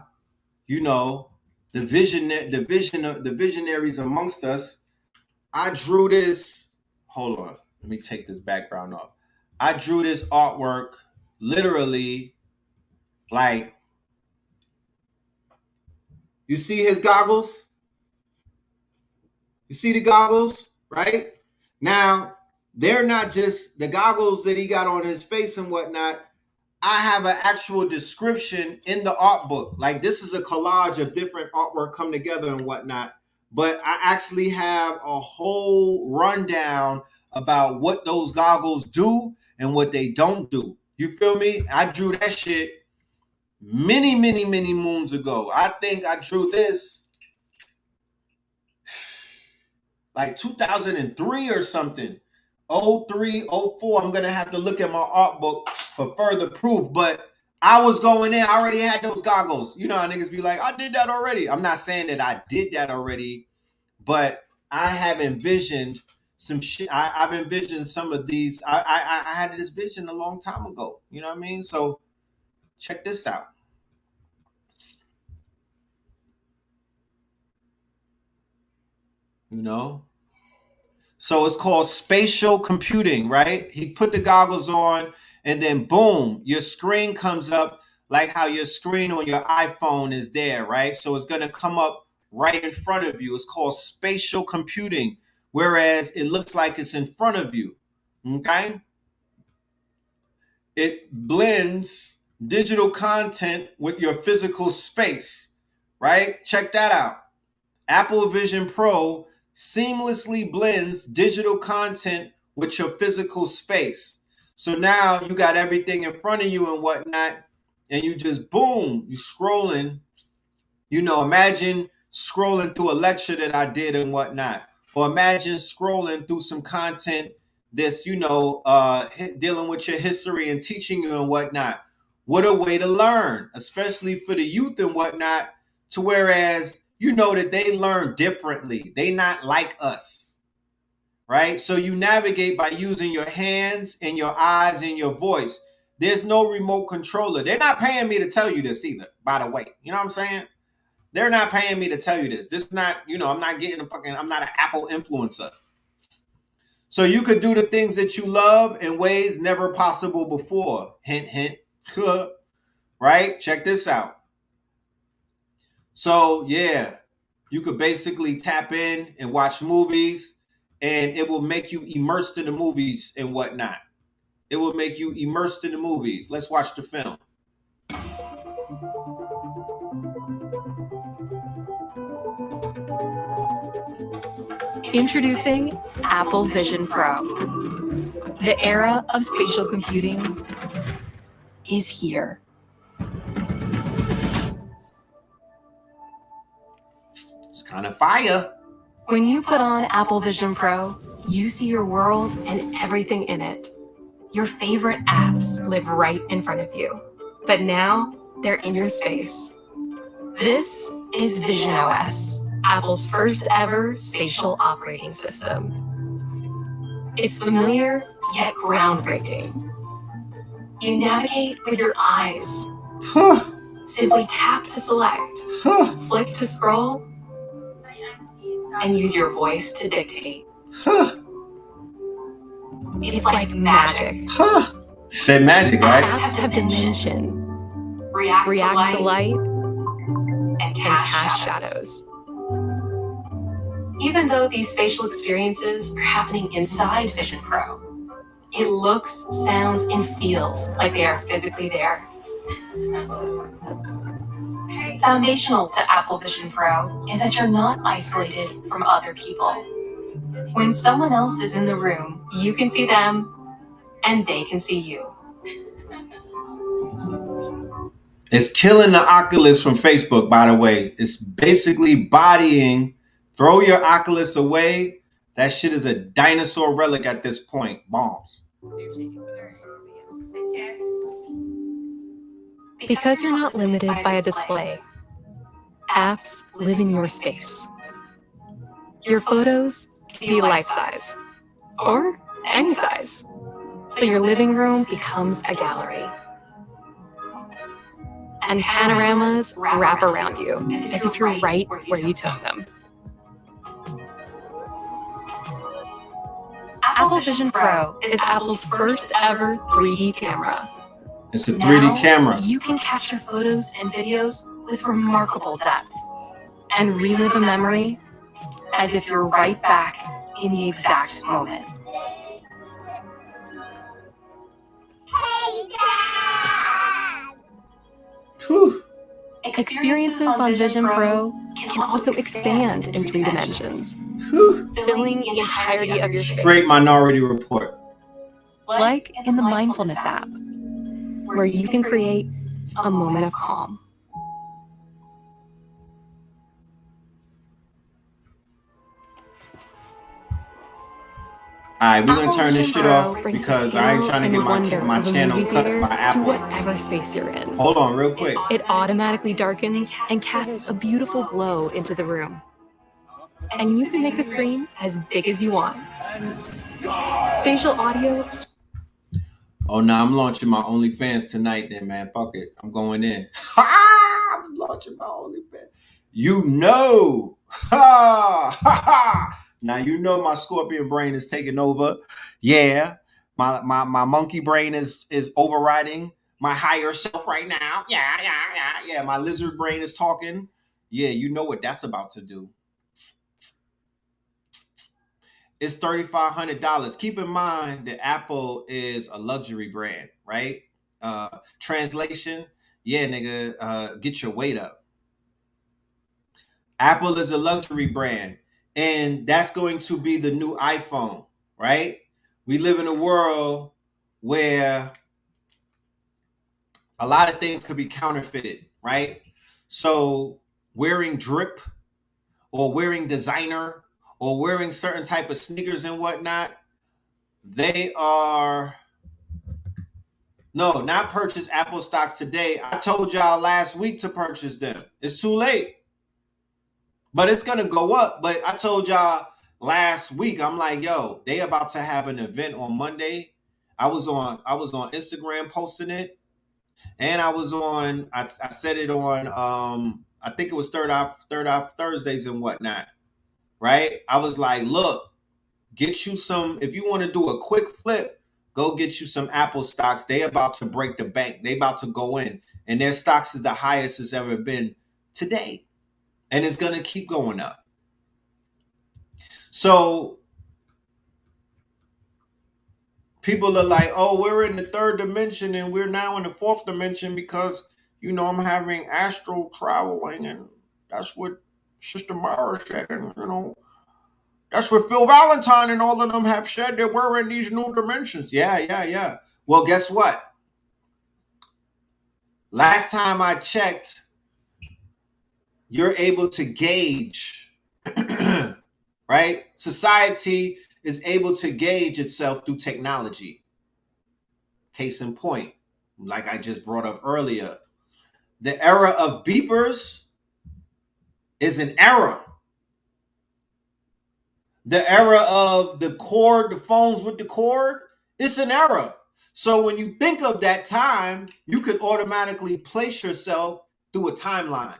you know, the visionaries amongst us. I drew this. Hold on. Let me take this background off. I drew this artwork literally like, you see his goggles? You see the goggles, right? Now, they're not just the goggles that he got on his face and whatnot. I have an actual description in the art book. Like, this is a collage of different artwork come together and whatnot. But I actually have a whole rundown about what those goggles do and what they don't do. You feel me? I drew that shit many moons ago. I think I drew this like 2003 or something. 03, 04. I'm gonna have to look at my art book for further proof. But I was going in, I already had those goggles. You know how niggas be like, I did that already. I'm not saying that I did that already, but I have envisioned some shit. I've envisioned some of these. I had this vision a long time ago. You know what I mean? So check this out. You know? So it's called spatial computing, right? He put the goggles on and then boom, your screen comes up like how your screen on your iPhone is there, right? So it's going to come up right in front of you. It's called spatial computing, whereas it looks like it's in front of you. Okay? It blends digital content with your physical space, right? Check that out. Apple Vision Pro seamlessly blends digital content with your physical space. So now you got everything in front of you and whatnot, and you just boom, you scrolling. You know, imagine scrolling through a lecture that I did and whatnot. Or imagine scrolling through some content that's, dealing with your history and teaching you and whatnot. What a way to learn, especially for the youth and whatnot, to whereas you know that they learn differently. They not like us, right? So you navigate by using your hands and your eyes and your voice. There's no remote controller. They're not paying me to tell you this either, by the way. You know what I'm saying? They're not paying me to tell you this. This is not, I'm not getting I'm not an Apple influencer. So you could do the things that you love in ways never possible before. Hint, hint. Right? Check this out. So yeah, you could basically tap in and watch movies, and it will make you immersed in the movies and whatnot. It will make you immersed in the movies. Let's watch the film. Introducing Apple Vision Pro. The era of spatial computing is here. It's kind of fire. When you put on Apple Vision Pro, you see your world and everything in it. Your favorite apps live right in front of you, but now they're in your space. This is Vision OS, Apple's first ever spatial operating system. It's familiar, yet groundbreaking. You navigate with your eyes. Simply tap to select, flick to scroll, and use your voice to dictate. It's like magic. You said magic, right? Apps have dimension, react to light, and cast shadows. Even though these spatial experiences are happening inside Vision Pro, it looks, sounds, and feels like they are physically there. Foundational to Apple Vision Pro is that you're not isolated from other people. When someone else is in the room, you can see them, and they can see you. It's killing the Oculus from Facebook, by the way. It's basically bodying. Throw your Oculus away. That shit is a dinosaur relic at this point. Bombs. Because you're not limited by a display, apps live in your space. Your photos can be life-size, or any size. So your living room becomes a gallery. And panoramas wrap around you as if you're right where you took them. Apple Vision Pro is Apple's first ever 3D camera. It's a 3D camera. You can capture photos and videos with remarkable depth and relive a memory as if you're right back in the exact moment. Hey, Dad! Whew. Experiences on Vision Pro can also expand in 3 dimensions, Whew. filling the entirety of your space. Straight Minority Report. Like in the Mindfulness app, where you can create a moment of calm. All right, we're going to turn this Vision shit Pro off brings because I ain't skill trying to get and my wonder my of a channel movie cut theater by to Apple. whatever space you're in. Hold on real quick. It automatically darkens and casts a beautiful glow into the room. And you can make the screen as big as you want. Spatial audio. Oh, no, I'm launching my OnlyFans tonight then, man. Fuck it. I'm going in. Ha! I'm launching my OnlyFans. You know. Ha! Ha! Ha! Now, you know my scorpion brain is taking over. Yeah. My monkey brain is overriding my higher self right now. Yeah. My lizard brain is talking. Yeah, you know what that's about to do. It's $3,500. Keep in mind that Apple is a luxury brand, right? Translation, yeah, nigga, get your weight up. Apple is a luxury brand, and that's going to be the new iPhone, right? We live in a world where a lot of things could be counterfeited, right? So wearing drip or wearing designer or wearing certain type of sneakers and whatnot, they are no, not purchase Apple stocks today. I told y'all last week to purchase them. It's too late. But it's gonna go up. But I told y'all last week, I'm like, yo, they about to have an event on Monday. I was on Instagram posting it, and I said it on I think it was third off Thursdays and whatnot. Right? I was like, look, get you some, if you want to do a quick flip, go get you some Apple stocks. They about to break the bank. They about to go in, and their stocks is the highest it's ever been today. And it's going to keep going up. So people are like, oh, we're in the third dimension and we're now in the fourth dimension because, I'm having astral traveling, and that's what Sister Mara said. And, that's what Phil Valentine and all of them have said, that we're in these new dimensions. Yeah. Well, guess what? Last time I checked, you're able to gauge, right? Society is able to gauge itself through technology. Case in point, like I just brought up earlier, the era of beepers is an era. The era of the cord, the phones with the cord, it's an era. So when you think of that time, you could automatically place yourself through a timeline.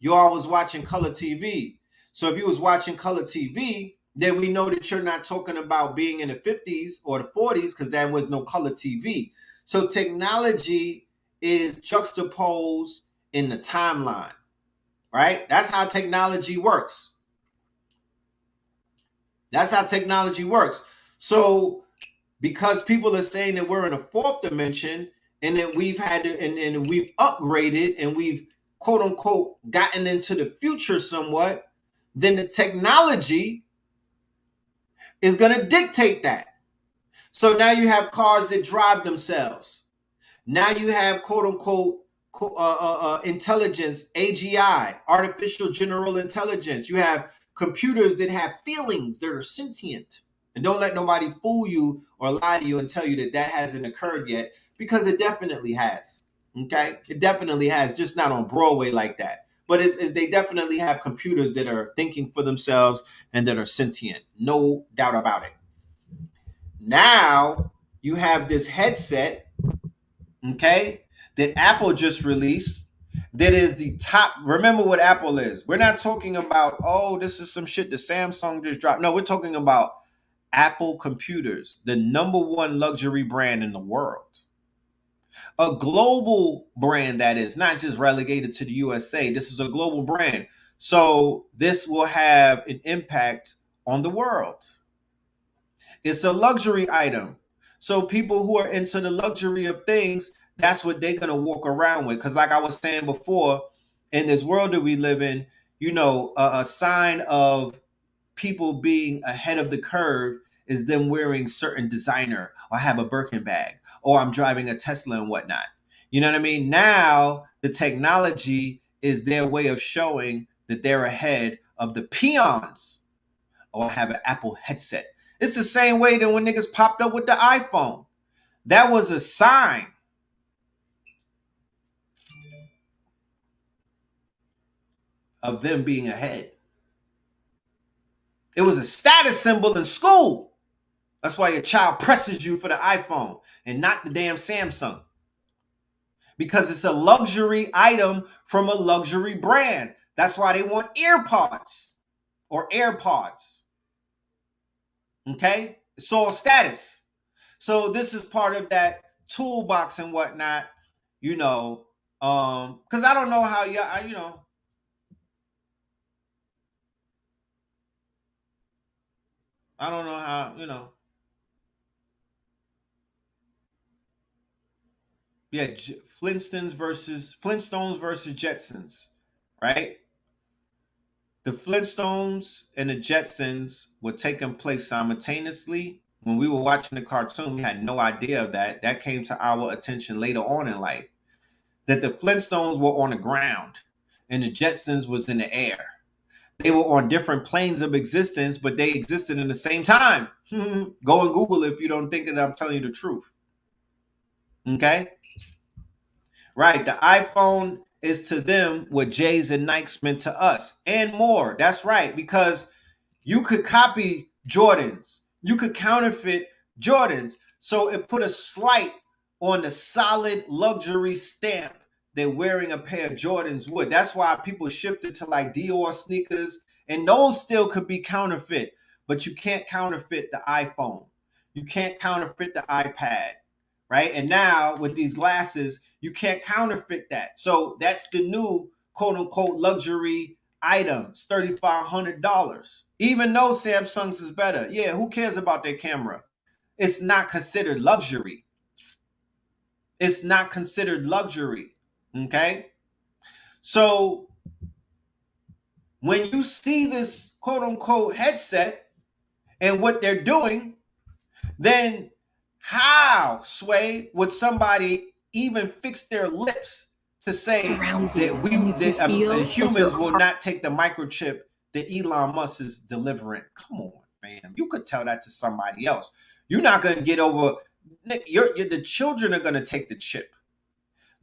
You all was watching color TV. So if you was watching color TV, then we know that you're not talking about being in the 50s or the 40s, because there was no color TV. So technology is juxtaposed in the timeline, right? That's how technology works. So because people are saying that we're in a fourth dimension, and that we've had to, and we've upgraded, and we've quote unquote gotten into the future somewhat, then the technology is going to dictate that. So now you have cars that drive themselves. Now you have quote unquote intelligence, AGI, artificial general intelligence. You have computers that have feelings, that are sentient. And don't let nobody fool you or lie to you and tell you that that hasn't occurred yet, because it definitely has. Okay? It definitely has, just not on Broadway like that. But they definitely have computers that are thinking for themselves and that are sentient. No doubt about it. Now you have this headset, okay, that Apple just released, that is the top. Remember what Apple is. We're not talking about, oh, this is some shit that Samsung just dropped. No, we're talking about Apple computers, the #1 luxury brand in the world. A global brand that is not just relegated to the USA. This is a global brand. So this will have an impact on the world. It's a luxury item. So people who are into the luxury of things, that's what they're going to walk around with. Because like I was saying before, in this world that we live in, a sign of people being ahead of the curve is them wearing certain designer, or have a Birkin bag, or I'm driving a Tesla and whatnot. You know what I mean? Now the technology is their way of showing that they're ahead of the peons, or have an Apple headset. It's the same way that when niggas popped up with the iPhone. That was a sign of them being ahead. It was a status symbol in school. That's why your child presses you for the iPhone and not the damn Samsung. Because it's a luxury item from a luxury brand. That's why they want earpods or AirPods. Okay? It's all status. So this is part of that toolbox and whatnot, because I don't know how I don't know how, yeah, Flintstones versus Jetsons, right? The Flintstones and the Jetsons were taking place simultaneously. When we were watching the cartoon, we had no idea of that. That came to our attention later on in life. That the Flintstones were on the ground and the Jetsons was in the air. they were on different planes of existence, but they existed in the same time. Go and Google if you don't think that I'm telling you the truth. Okay? Right. The iPhone is to them what J's and Nikes meant to us and more. That's right. Because you could copy Jordans. You could counterfeit Jordans. So it put a slight on the solid luxury stamp that wearing a pair of Jordans would. That's why people shifted to like Dior sneakers, and those still could be counterfeit, but you can't counterfeit the iPhone. You can't counterfeit the iPad, right? And now with these glasses, you can't counterfeit that. So that's the new quote unquote luxury items, $3,500. Even though Samsung's is better. Yeah, who cares about their camera? It's not considered luxury. It's not considered luxury. Okay? So when you see this quote unquote headset and what they're doing, then how, Sway, would somebody even fix their lips to say that humans will not take the microchip that Elon Musk is delivering? Come on, fam. You could tell that to somebody else. You're not going to get over. The children are going to take the chip.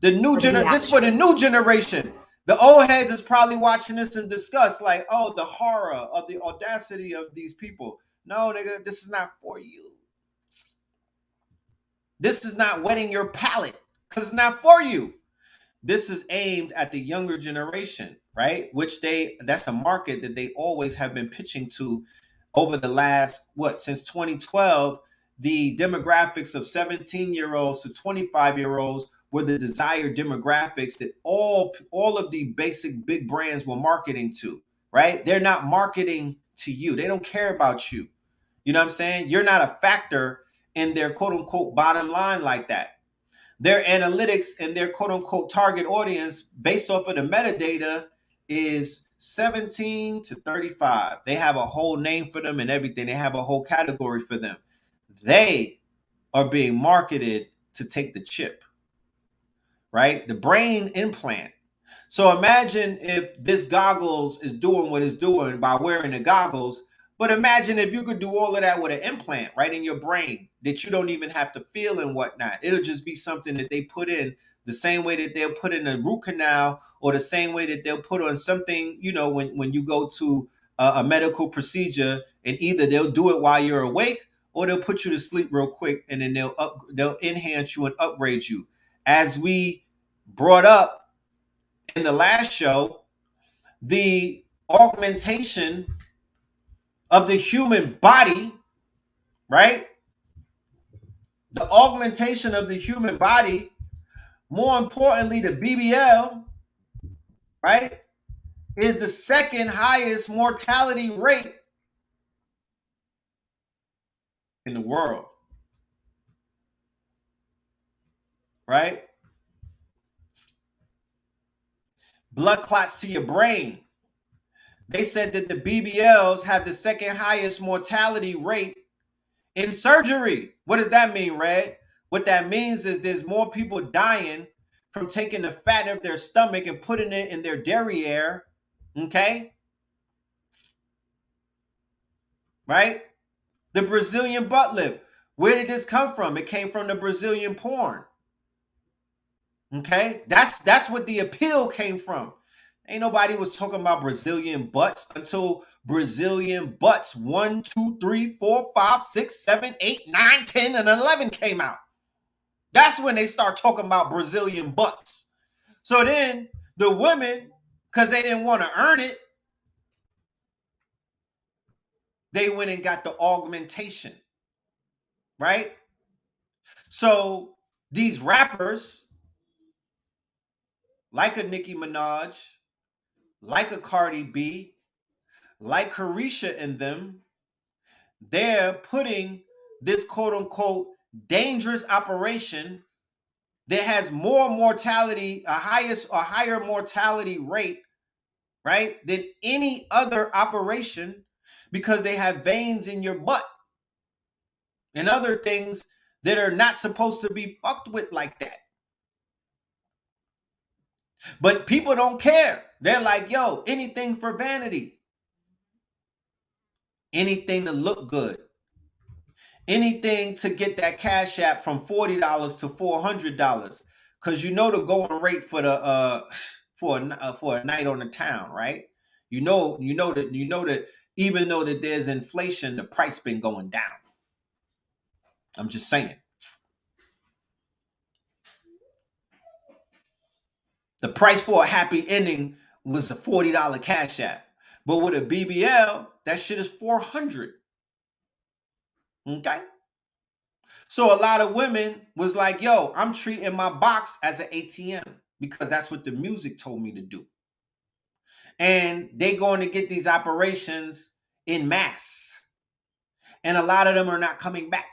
The new this for the new generation. The old heads is probably watching this and discuss like, oh, the horror of the audacity of these people. No, nigga, this is not for you. This is not wetting your palate because it's not for you. This is aimed at the younger generation, right? Which that's a market that they always have been pitching to over the last, since 2012, the demographics of 17-year-olds to 25-year-olds were the desired demographics that all of the basic big brands were marketing to, right? They're not marketing to you. They don't care about you. You know what I'm saying? You're not a factor in their quote unquote bottom line like that. Their analytics and their quote unquote target audience based off of the metadata is 17 to 35. They have a whole name for them and everything. They have a whole category for them. They are being marketed to take the chip, right? The brain implant. So imagine if this goggles is doing what it's doing by wearing the goggles. But imagine if you could do all of that with an implant right in your brain that you don't even have to feel and whatnot. It'll just be something that they put in the same way that they'll put in a root canal or the same way that they'll put on something, when you go to a medical procedure, and either they'll do it while you're awake or they'll put you to sleep real quick and then they'll enhance you and upgrade you. As we brought up in the last show, the augmentation of the human body, right? The augmentation of the human body, more importantly, the BBL, right, is the second highest mortality rate in the world, right? Blood clots to your brain. They said that the BBLs have the second highest mortality rate in surgery. What does that mean, Red? What that means is there's more people dying from taking the fat of their stomach and putting it in their derriere, okay? Right? The Brazilian butt lift. Where did this come from? It came from the Brazilian porn. Okay? That's what the appeal came from. Ain't nobody was talking about Brazilian butts until Brazilian butts 1, 2, 3, 4, 5, 6, 7, 8, 9, 10, and 11 came out. That's when they start talking about Brazilian butts. So then the women, because they didn't want to earn it, they went and got the augmentation, right? So these rappers, like a Nicki Minaj, like a Cardi B, like Carisha and them, they're putting this quote unquote dangerous operation that has more mortality, a higher mortality rate, right, than any other operation, because they have veins in your butt and other things that are not supposed to be fucked with like that. But people don't care. They're like, yo, anything for vanity. Anything to look good. Anything to get that cash app from $40 to $400. Because you know the going rate for the for a night on the town, right? You know that even though that there's inflation, the price been going down. I'm just saying. The price for a happy ending was a $40 cash app. But with a BBL, that shit is $400. Okay? So a lot of women was like, yo, I'm treating my box as an ATM because that's what the music told me to do. And they going to get these operations in mass. And a lot of them are not coming back.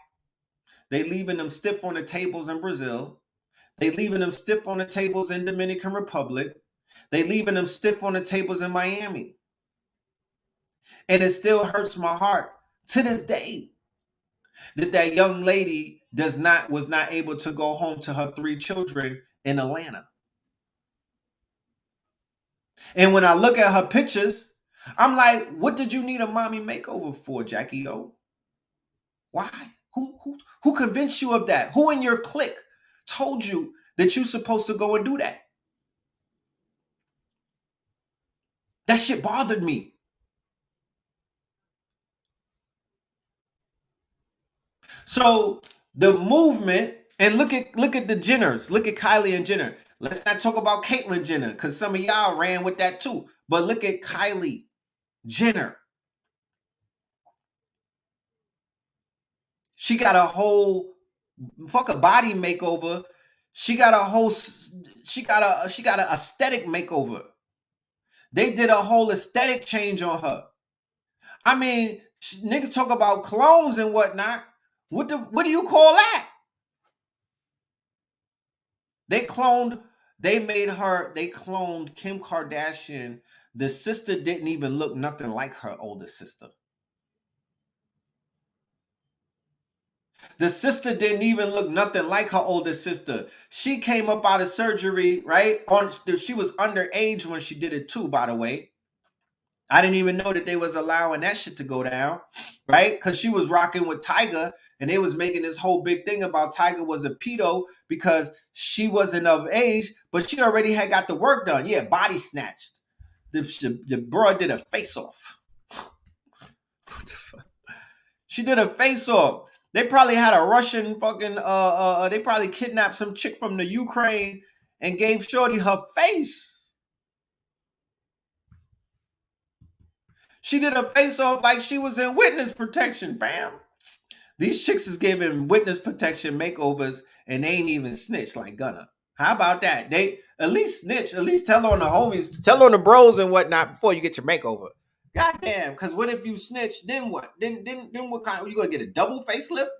They leaving them stiff on the tables in Brazil. They leaving them stiff on the tables in Dominican Republic. They leaving them stiff on the tables in Miami. And it still hurts my heart to this day that young lady was not able to go home to her 3 children in Atlanta. And when I look at her pictures, I'm like, what did you need a mommy makeover for, Jackie O? Why? Who convinced you of that? Who in your clique told you that you're supposed to go and do that? That shit bothered me. So the movement, and look at the Jenners, look at Kylie and Jenner. Let's not talk about Caitlyn Jenner, because some of y'all ran with that too. But look at Kylie Jenner. She got a whole body makeover. She got a aesthetic makeover. They did a whole aesthetic change on her. I mean, niggas talk about clones and whatnot. What do you call that? They cloned Kim Kardashian. The sister didn't even look nothing like her older sister. The sister didn't even look nothing like her older sister. She came up out of surgery, right? She was underage when she did it too, by the way. I didn't even know that they was allowing that shit to go down, right? Because she was rocking with Tyga, and they was making this whole big thing about Tyga was a pedo because she wasn't of age, but she already had got the work done. Yeah, body snatched. The bro did a face-off. She did a face-off. They probably had a Russian fucking, they probably kidnapped some chick from the Ukraine and gave Shorty her face. She did a face-off like she was in witness protection, fam. These chicks is giving witness protection makeovers and they ain't even snitch like Gunna. How about that? They at least snitch, at least tell on the homies, tell on the bros and whatnot before you get your makeover. Goddamn, because what if you snitch? Then what? Then what kind of, you gonna get a double facelift?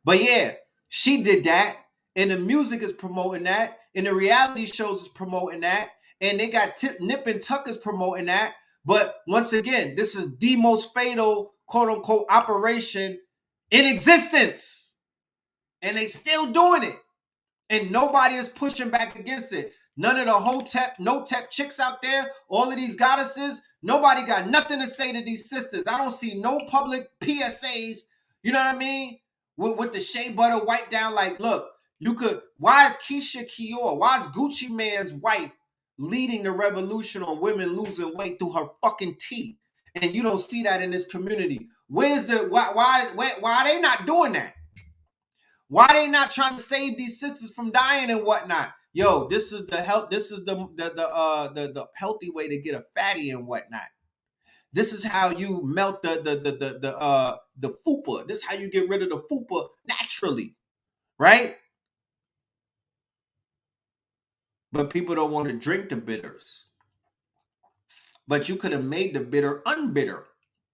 But yeah, she did that, and the music is promoting that, and the reality shows is promoting that, and they got Nip and Tuck is promoting that. But once again, this is the most fatal, quote unquote, operation in existence, and they still doing it, and nobody is pushing back against it. None of the Hotep, no-tep chicks out there, all of these goddesses, nobody got nothing to say to these sisters. I don't see no public PSAs, you know what I mean? With the shea butter wiped down, like, look, you could, why is Keisha Kior, why is Gucci Man's wife leading the revolution on women losing weight through her fucking tea? And you don't see that in this community. Why are they not doing that? Why are they not trying to save these sisters from dying and whatnot? Yo, this is the healthy way to get a fatty and whatnot. This is how you melt the fupa. This is how you get rid of the fupa naturally, right? But people don't want to drink the bitters. But you could have made the bitter unbitter,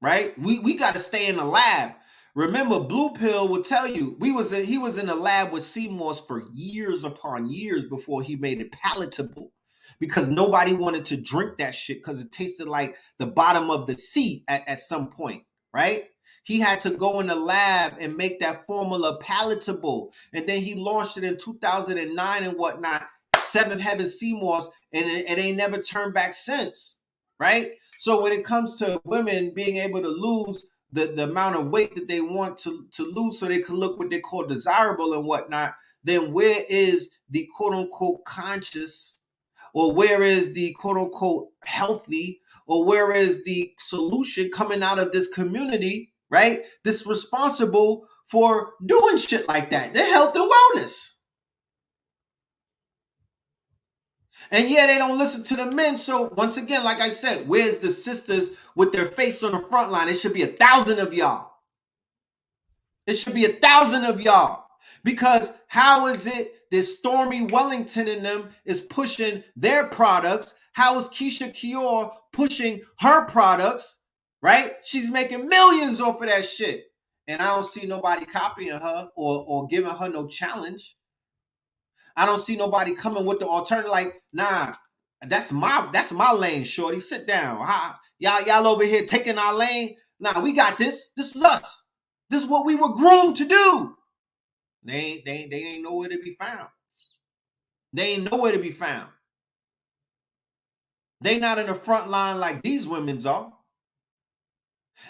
right? We got to stay in the lab. Remember, Blue Pill will tell you he was in the lab with sea moss for years upon years before he made it palatable, because nobody wanted to drink that shit because it tasted like the bottom of the sea at some point, right? He had to go in the lab and make that formula palatable, and then he launched it in 2009 and whatnot. Seventh Heaven sea moss, and it ain't never turned back since. right? So when it comes to women being able to lose the amount of weight that they want to lose so they can look what they call desirable and whatnot, then where is the quote unquote conscious, or where is the quote unquote healthy, or where is the solution coming out of this community, right? This responsible for doing shit like that, the health and wellness. And yeah, they don't listen to the men. So once again, like I said, where's the sisters with their face on the front line? It should be 1,000 of y'all. It should be 1,000 of y'all. Because how is it that Stormy Wellington and them is pushing their products? How is Keisha Kior pushing her products? Right? She's making millions off of that shit. And I don't see nobody copying her or giving her no challenge. I don't see nobody coming with the alternative. Like, nah, that's my lane, shorty. Sit down. Y'all over here taking our lane. Nah, we got this. This is us. This is what we were groomed to do. They ain't nowhere to be found. They ain't nowhere to be found. They not in the front line like these women's are.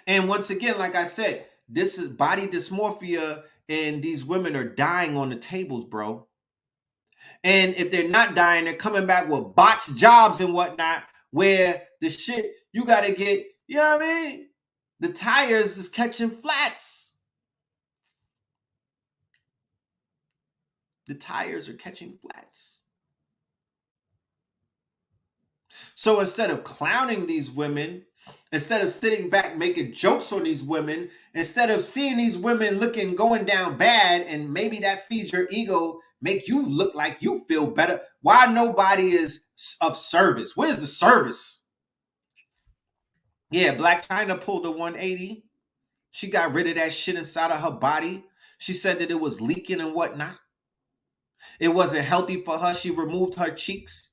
And once again, like I said, this is body dysmorphia, and these women are dying on the tables, bro. And if they're not dying, they're coming back with botched jobs and whatnot, where the shit you gotta get, you know what I mean? The tires is catching flats. The tires are catching flats. So instead of clowning these women, instead of sitting back making jokes on these women, instead of seeing these women going down bad, and maybe that feeds your ego, make you look like you feel better. Why nobody is of service? Where's the service? Yeah, Black China pulled a 180. She got rid of that shit inside of her body. She said that it was leaking and whatnot. It wasn't healthy for her. She removed her cheeks.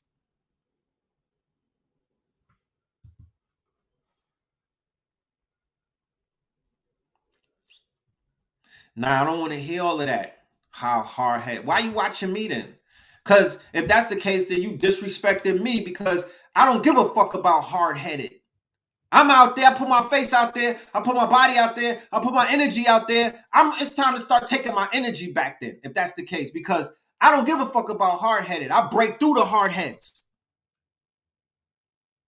Nah, I don't want to hear all of that. How hard-headed. Why you watching me then? Because if that's the case, then you disrespecting me, because I don't give a fuck about hard-headed. I'm out there. I put my face out there. I put my body out there. I put my energy out there. It's time to start taking my energy back then, if that's the case, because I don't give a fuck about hard-headed. I break through the hard heads.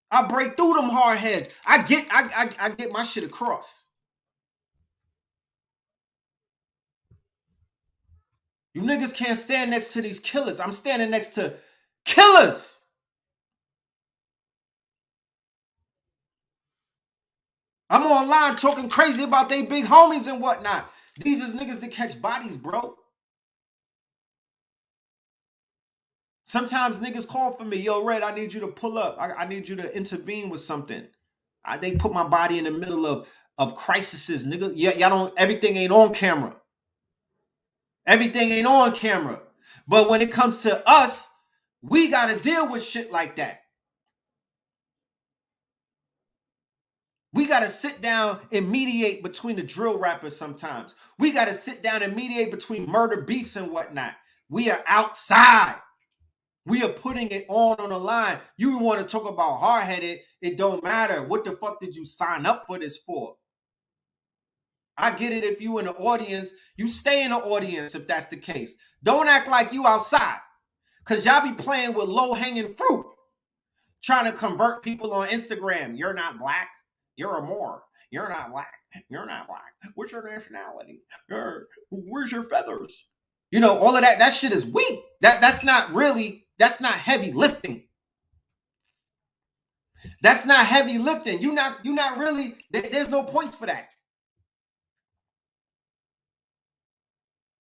I break through them hard heads. I get my shit across. You niggas can't stand next to these killers. I'm standing next to killers. I'm online talking crazy about they big homies and whatnot. These is niggas that catch bodies, bro. Sometimes niggas call for me. Yo, Red, I need you to pull up. I need you to intervene with something. They put my body in the middle of crises, nigga. Yeah, y'all don't, everything ain't on camera. Everything ain't on camera. But when it comes to us, we got to deal with shit like that. We got to sit down and mediate between the drill rappers sometimes. We got to sit down and mediate between murder beefs and whatnot. We are outside. We are putting it on the line. You want to talk about hard-headed, it don't matter. What the fuck did you sign up for this for? I get it if you in the audience, you stay in the audience if that's the case. Don't act like you outside, because y'all be playing with low-hanging fruit, trying to convert people on Instagram. You're not black. You're a Moor. You're not black. You're not black. What's your nationality? Where's your feathers? You know, all of that shit is weak. That's not heavy lifting. That's not heavy lifting. You're not really, there's no points for that.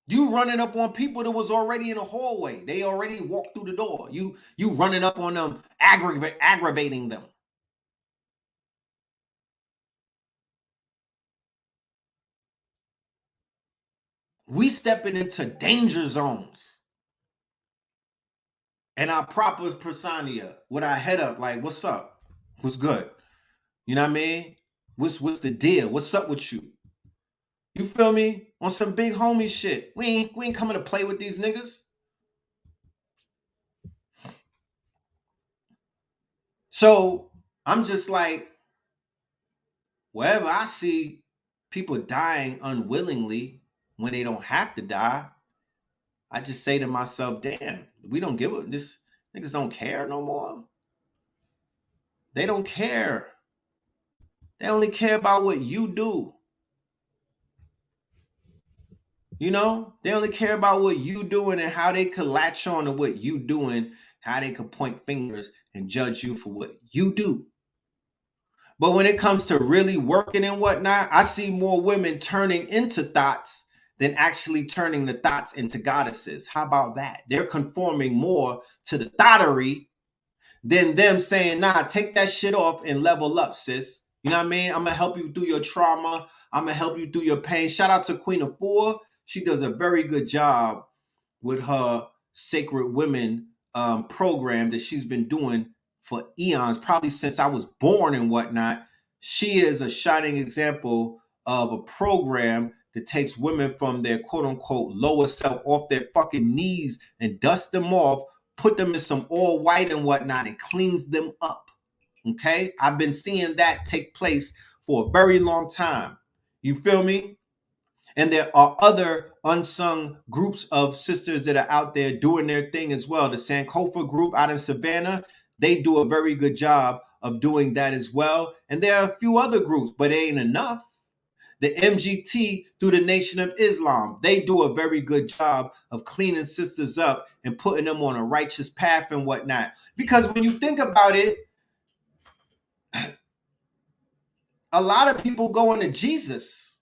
You running up on people that was already in the hallway. They already walked through the door. You running up on them, aggravating them. We stepping into danger zones. And our proper persona with our head up, like, what's up? What's good? You know what I mean? What's the deal? What's up with you? You feel me? On some big homie shit. We ain't coming to play with these niggas. So I'm just like, wherever I see people dying unwillingly when they don't have to die, I just say to myself, damn, we don't give a this niggas don't care no more. They don't care. They only care about what you do. You know, they only care about what you doing and how they could latch on to what you doing, how they could point fingers and judge you for what you do. But when it comes to really working and whatnot, I see more women turning into thoughts than actually turning the thoughts into goddesses. How about that? They're conforming more to the thottery than them saying, nah, take that shit off and level up, sis. You know what I mean? I'm gonna help you through your trauma. I'm gonna help you through your pain. Shout out to Queen of Four. She does a very good job with her Sacred Women program that she's been doing for eons, probably since I was born and whatnot. She is a shining example of a program that takes women from their quote unquote lower self off their fucking knees and dust them off, put them in some all white and whatnot, and cleans them up. Okay? I've been seeing that take place for a very long time. You feel me? And there are other unsung groups of sisters that are out there doing their thing as well. The Sankofa group out in Savannah, they do a very good job of doing that as well. And there are a few other groups, but it ain't enough. The MGT through the Nation of Islam, they do a very good job of cleaning sisters up and putting them on a righteous path and whatnot. Because when you think about it, a lot of people going to Jesus,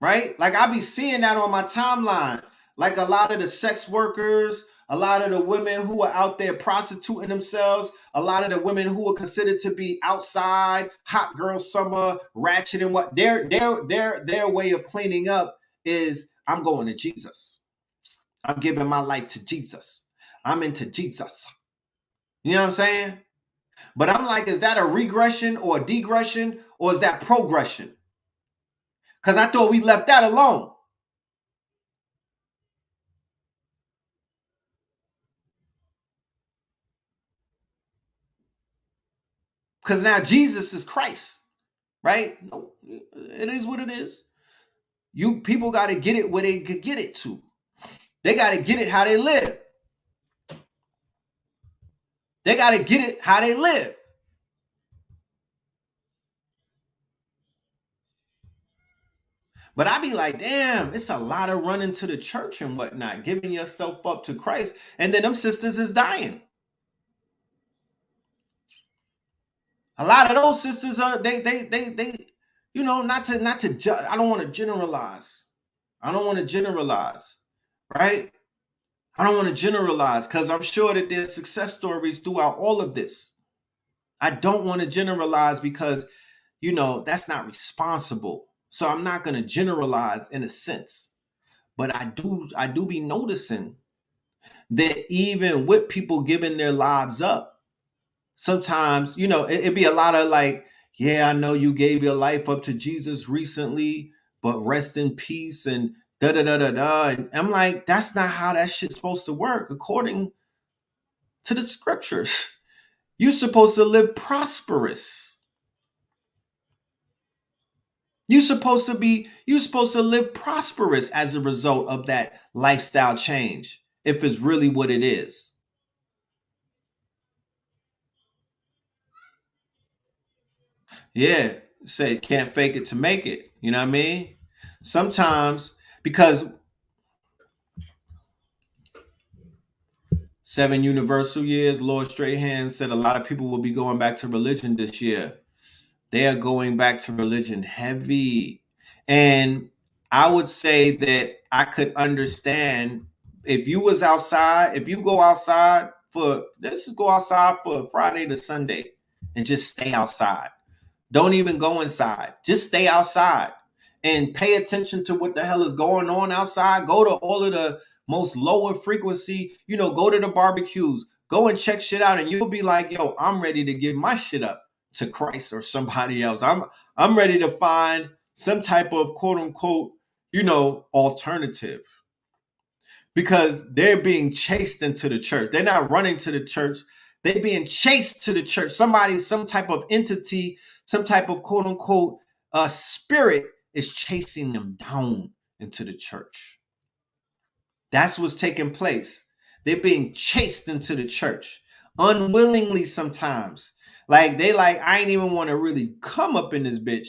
right? Like I be seeing that on my timeline. Like a lot of the sex workers, a lot of the women who are out there prostituting themselves, a lot of the women who are considered to be outside, hot girl summer, ratchet and what their way of cleaning up is I'm going to Jesus. I'm giving my life to Jesus. I'm into Jesus. You know what I'm saying? But I'm like, is that a regression or a degression or is that progression? Because I thought we left that alone. Because now Jesus is Christ, right? No, it is what it is. You people got to get it where they could get it to. They got to get it how they live. They got to get it how they live. But I be like, damn, it's a lot of running to the church and whatnot, giving yourself up to Christ, and then them sisters is dying. A lot of those sisters are they you know, not to judge. I don't want to generalize. I don't want to generalize, right? I don't want to generalize because I'm sure that there's success stories throughout all of this. I don't want to generalize because, you know, that's not responsible. So I'm not going to generalize in a sense. But I do be noticing that even with people giving their lives up, sometimes, you know, it'd be a lot of like, yeah, I know you gave your life up to Jesus recently, but rest in peace and da da da da da. And I'm like, that's not how that shit's supposed to work according to the scriptures. You're supposed to live prosperous. You're supposed to live prosperous as a result of that lifestyle change, if it's really what it is. Yeah, say can't fake it to make it. You know what I mean? Sometimes because 7 universal years, Lord Strahan said a lot of people will be going back to religion this year. They are going back to religion heavy. And I would say that I could understand if you was outside, if you go outside for, let's just go outside for Friday to Sunday and just stay outside. Don't even go inside. Just stay outside and pay attention to what the hell is going on outside. Go to all of the most lower frequency, you know, go to the barbecues, go and check shit out, and you'll be like, yo, I'm ready to give my shit up to Christ or somebody else. I'm ready to find some type of quote unquote, you know, alternative. Because they're being chased into the church. They're not running to the church. They're being chased to the church. Somebody, some type of entity, some type of quote unquote spirit is chasing them down into the church. That's what's taking place. They're being chased into the church unwillingly sometimes. Like they like, I ain't even want to really come up in this bitch,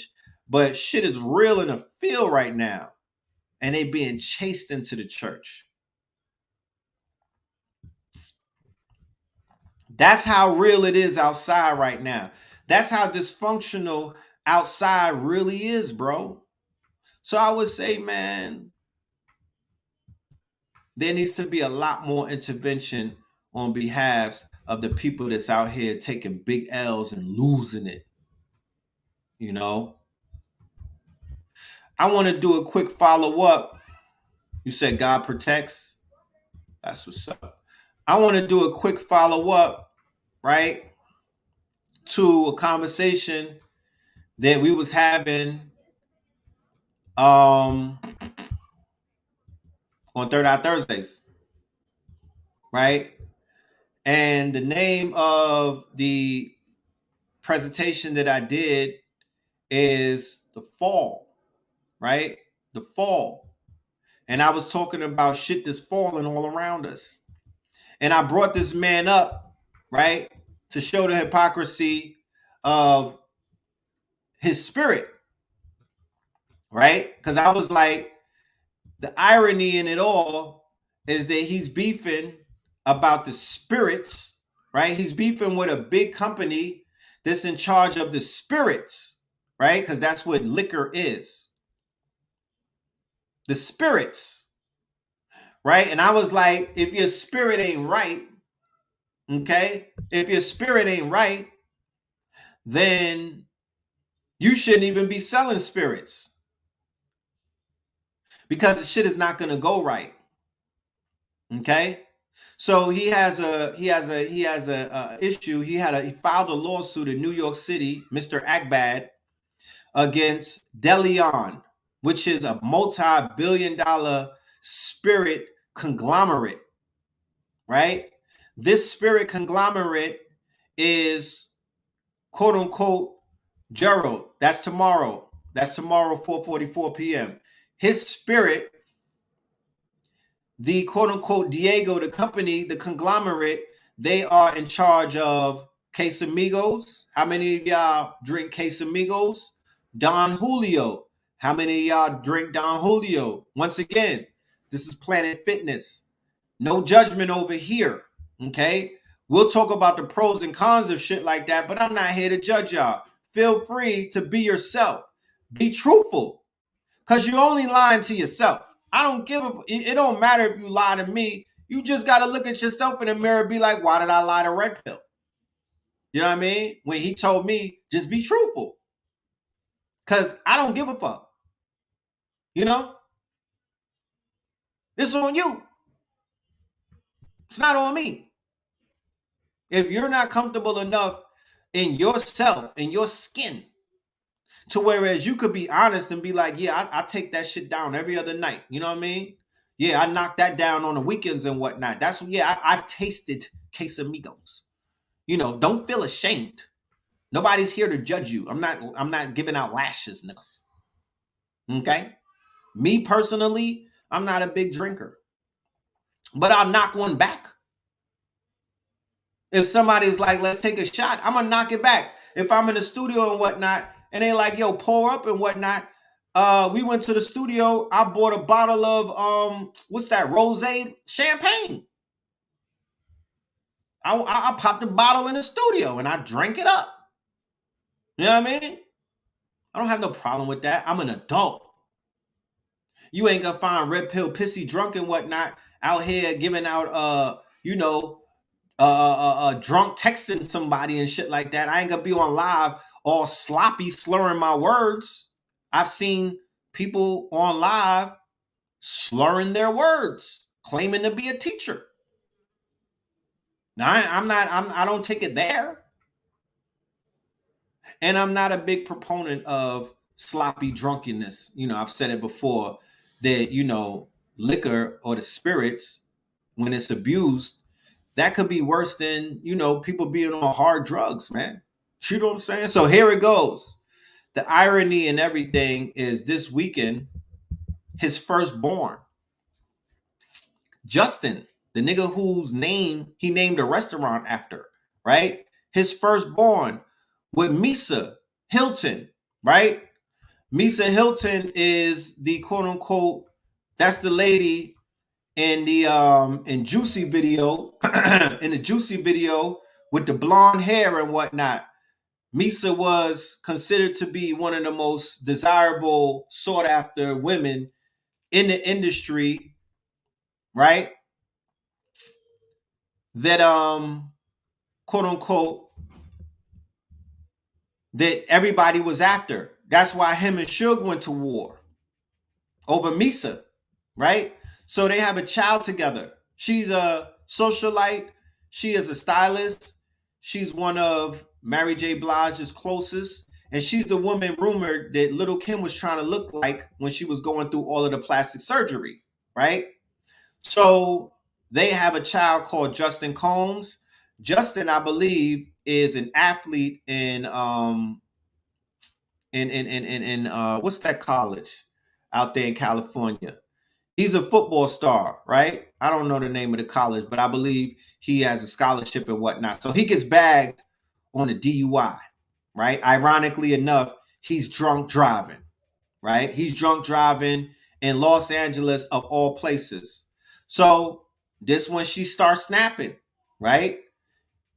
but shit is real in the field right now. And they being chased into the church. That's how real it is outside right now. That's how dysfunctional outside really is, bro. So I would say, man, there needs to be a lot more intervention on behalf of the people that's out here taking big L's and losing it. You know, I want to do a quick follow-up. You said God protects. That's what's up. I want to do a quick follow-up, right, to a conversation that we was having on Third Eye Thursdays, right? And the name of the presentation that I did is The Fall, right? The Fall. And I was talking about shit that's falling all around us. And I brought this man up, right, to show the hypocrisy of his spirit, right? Because I was like, the irony in it all is that he's beefing about the spirits, right? He's beefing with a big company that's in charge of the spirits, right? Because that's what liquor is. The spirits, right? And I was like, if your spirit ain't right, okay? If your spirit ain't right, then you shouldn't even be selling spirits because the shit is not going to go right. Okay? So he has a issue. He filed a lawsuit in New York City, Mr. Akbad, against DeLeon, which is a multi-billion-dollar spirit conglomerate, right? This spirit conglomerate is quote unquote Gerald. That's tomorrow. That's tomorrow, 4:44 p.m. His spirit, the quote unquote Diego, the company, the conglomerate, they are in charge of Casamigos. How many of y'all drink Casamigos? Don Julio. How many of y'all drink Don Julio? Once again, this is Planet Fitness. No judgment over here. Okay. We'll talk about the pros and cons of shit like that, but I'm not here to judge y'all. Feel free to be yourself. Be truthful. Because you're only lying to yourself. I don't give a... It don't matter if you lie to me. You just got to look at yourself in the mirror and be like, why did I lie to Red Pill? You know what I mean? When he told me, just be truthful. Because I don't give a fuck. You know? It's on you. It's not on me. If you're not comfortable enough in yourself, in your skin, to whereas you could be honest and be like, yeah, I take that shit down every other night. You know what I mean? Yeah, I knock that down on the weekends and whatnot. That's, yeah, I've tasted Casamigos. You know, don't feel ashamed. Nobody's here to judge you. I'm not giving out lashes, niggas. Okay? Me personally, I'm not a big drinker. But I'll knock one back. If somebody's like, let's take a shot, I'm gonna knock it back. If I'm in the studio and whatnot, and they like, yo, pour up and whatnot. We went to the studio. I bought a bottle of what's that? Rosé champagne. I popped a bottle in the studio and I drank it up. You know what I mean? I don't have no problem with that. I'm an adult. You ain't gonna find Red Pill pissy drunk and whatnot out here giving out drunk texting somebody and shit like that. I ain't gonna be on live all sloppy slurring my words. I've seen people on live slurring their words, claiming to be a teacher. Now I don't take it there. And I'm not a big proponent of sloppy drunkenness. You know, I've said it before that, you know, liquor or the spirits, when it's abused, that could be worse than, people being on hard drugs, man. You know what I'm saying? So here it goes. The irony and everything is this weekend, his firstborn, Justin, the nigga whose name he named a restaurant after, right? His firstborn with Misa Hilton, right? Misa Hilton is the quote unquote, that's the lady in the in Juicy video, in the Juicy video with the blonde hair and whatnot. Misa was considered to be one of the most desirable, sought after women in the industry, right? That quote unquote that everybody was after. That's why him and Suge went to war over Misa, right? So they have a child together. She's a socialite. She is a stylist. She's one of Mary J. Blige's closest. And she's the woman rumored that Little Kim was trying to look like when she was going through all of the plastic surgery, right? So they have a child called Justin Combs. Justin, I believe, is an athlete in what's that college out there in California? He's a football star, right? I don't know the name of the college, but I believe he has a scholarship and whatnot. So he gets bagged on a DUI, right? Ironically enough, he's drunk driving, right? He's drunk driving in Los Angeles of all places. So this when she starts snapping, right?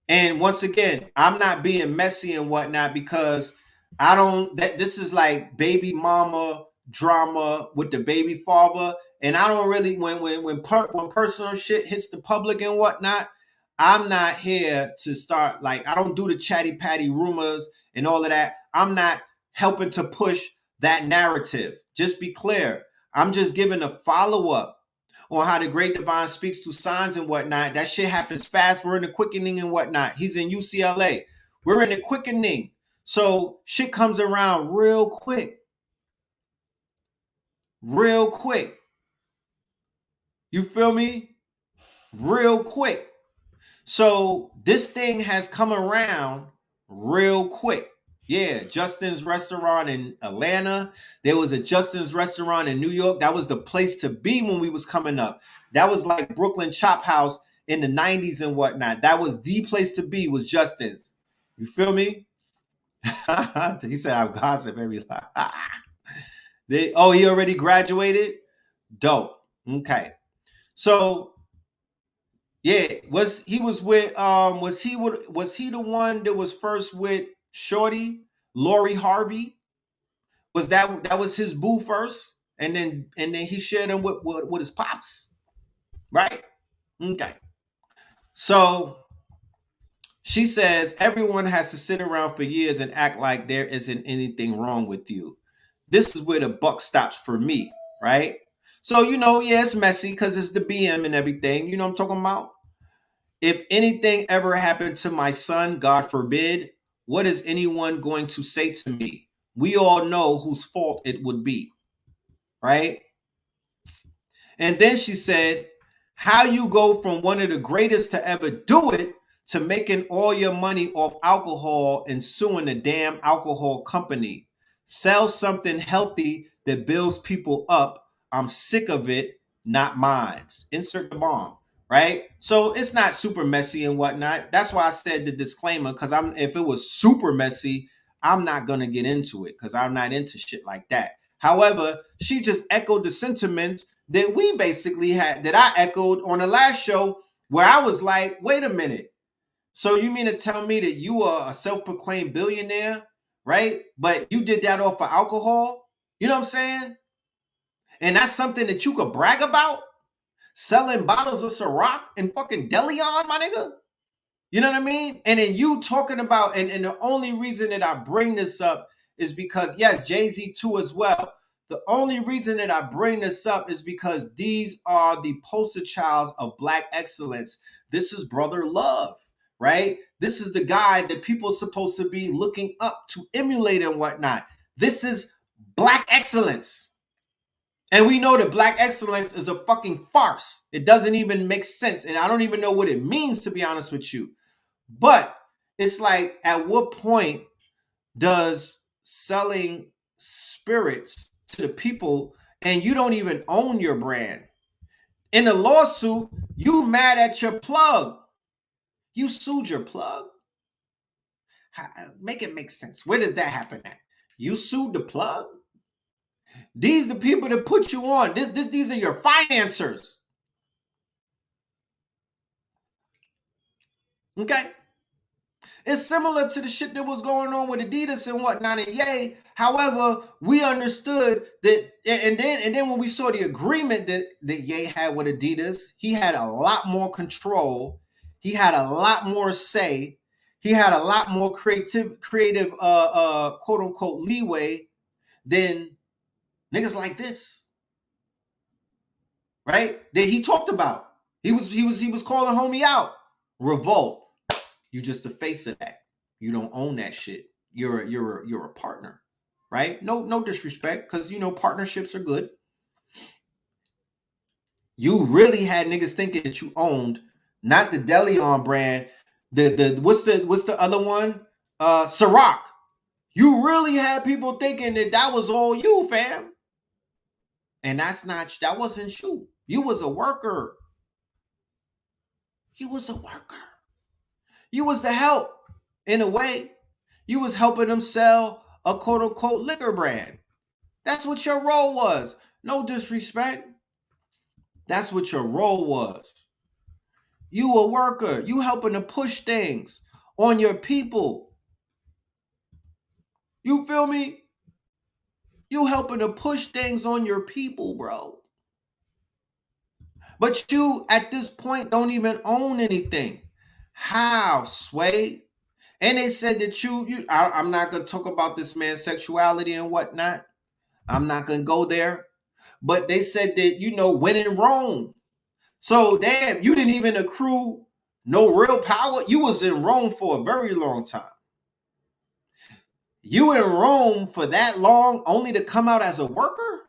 And once again, I'm not being messy and whatnot because I don't, that this is like baby mama drama with the baby father. And I don't really, when personal shit hits the public and whatnot, I'm not here to start, like, I don't do the chatty patty rumors and all of that. I'm not helping to push that narrative. Just be clear. I'm just giving a follow-up on how the great divine speaks to signs and whatnot. That shit happens fast. We're in the quickening and whatnot. He's in UCLA. We're in the quickening. So shit comes around real quick. Real quick. You feel me? Real quick. So this thing has come around real quick. Yeah, Justin's restaurant in Atlanta. There was a Justin's restaurant in New York. That was the place to be when we was coming up. That was like Brooklyn Chop House in the 90s and whatnot. That was the place to be, was Justin's. You feel me? He said, I'm gossip every lie. He already graduated? Dope. Okay. So yeah, was he the one that was first with Shorty, Lori Harvey? Was that was his boo first? And then he shared him with his pops, right? Okay. So she says everyone has to sit around for years and act like there isn't anything wrong with you. This is where the buck stops for me, right? So, yeah, it's messy because it's the BM and everything. You know what I'm talking about? If anything ever happened to my son, God forbid, what is anyone going to say to me? We all know whose fault it would be, right? And then she said, how you go from one of the greatest to ever do it to making all your money off alcohol and suing a damn alcohol company. Sell something healthy that builds people up. I'm sick of it, not mine. Insert the bomb, right? So it's not super messy and whatnot. That's why I said the disclaimer, because if it was super messy, I'm not gonna get into it because I'm not into shit like that. However, she just echoed the sentiments that we basically had, that I echoed on the last show, where I was like, wait a minute. So you mean to tell me that you are a self-proclaimed billionaire, right? But you did that off of alcohol? You know what I'm saying? And that's something that you could brag about? Selling bottles of Ciroc and fucking Deleon, my nigga? You know what I mean? And then you talking about, and the only reason that I bring this up is because, yes, Jay-Z too as well. The only reason that I bring this up is because these are the poster childs of Black excellence. This is Brother Love, right? This is the guy that people are supposed to be looking up to emulate and whatnot. This is Black excellence. And we know that black excellence is a fucking farce. It doesn't even make sense. And I don't even know what it means, to be honest with you. But it's like, at what point does selling spirits to the people and you don't even own your brand? In the lawsuit, you mad at your plug. You sued your plug. Make it make sense. Where does that happen at? You sued the plug? These the people that put you on. These are your financiers. Okay? It's similar to the shit that was going on with Adidas and whatnot and Ye. However, we understood that, and then when we saw the agreement that Ye had with Adidas, he had a lot more control. He had a lot more say. He had a lot more creative quote unquote leeway than niggas like this, right? That he talked about. He was calling homie out. Revolt. You just the face of that. You don't own that shit. You're a partner, right? No disrespect, because partnerships are good. You really had niggas thinking that you owned not the Deleon brand, the what's the other one? Ciroc. You really had people thinking that was all you, fam. And that wasn't you. You was a worker. You was a worker. You was the help in a way. You was helping them sell a quote unquote liquor brand. That's what your role was. No disrespect. That's what your role was. You a worker. You helping to push things on your people. You feel me? You helping to push things on your people, bro. But you, at this point, don't even own anything. How, Sway? And they said that I'm not going to talk about this man's sexuality and whatnot. I'm not going to go there. But they said that, when in Rome. So, damn, you didn't even accrue no real power. You was in Rome for a very long time. You in Rome for that long only to come out as a worker?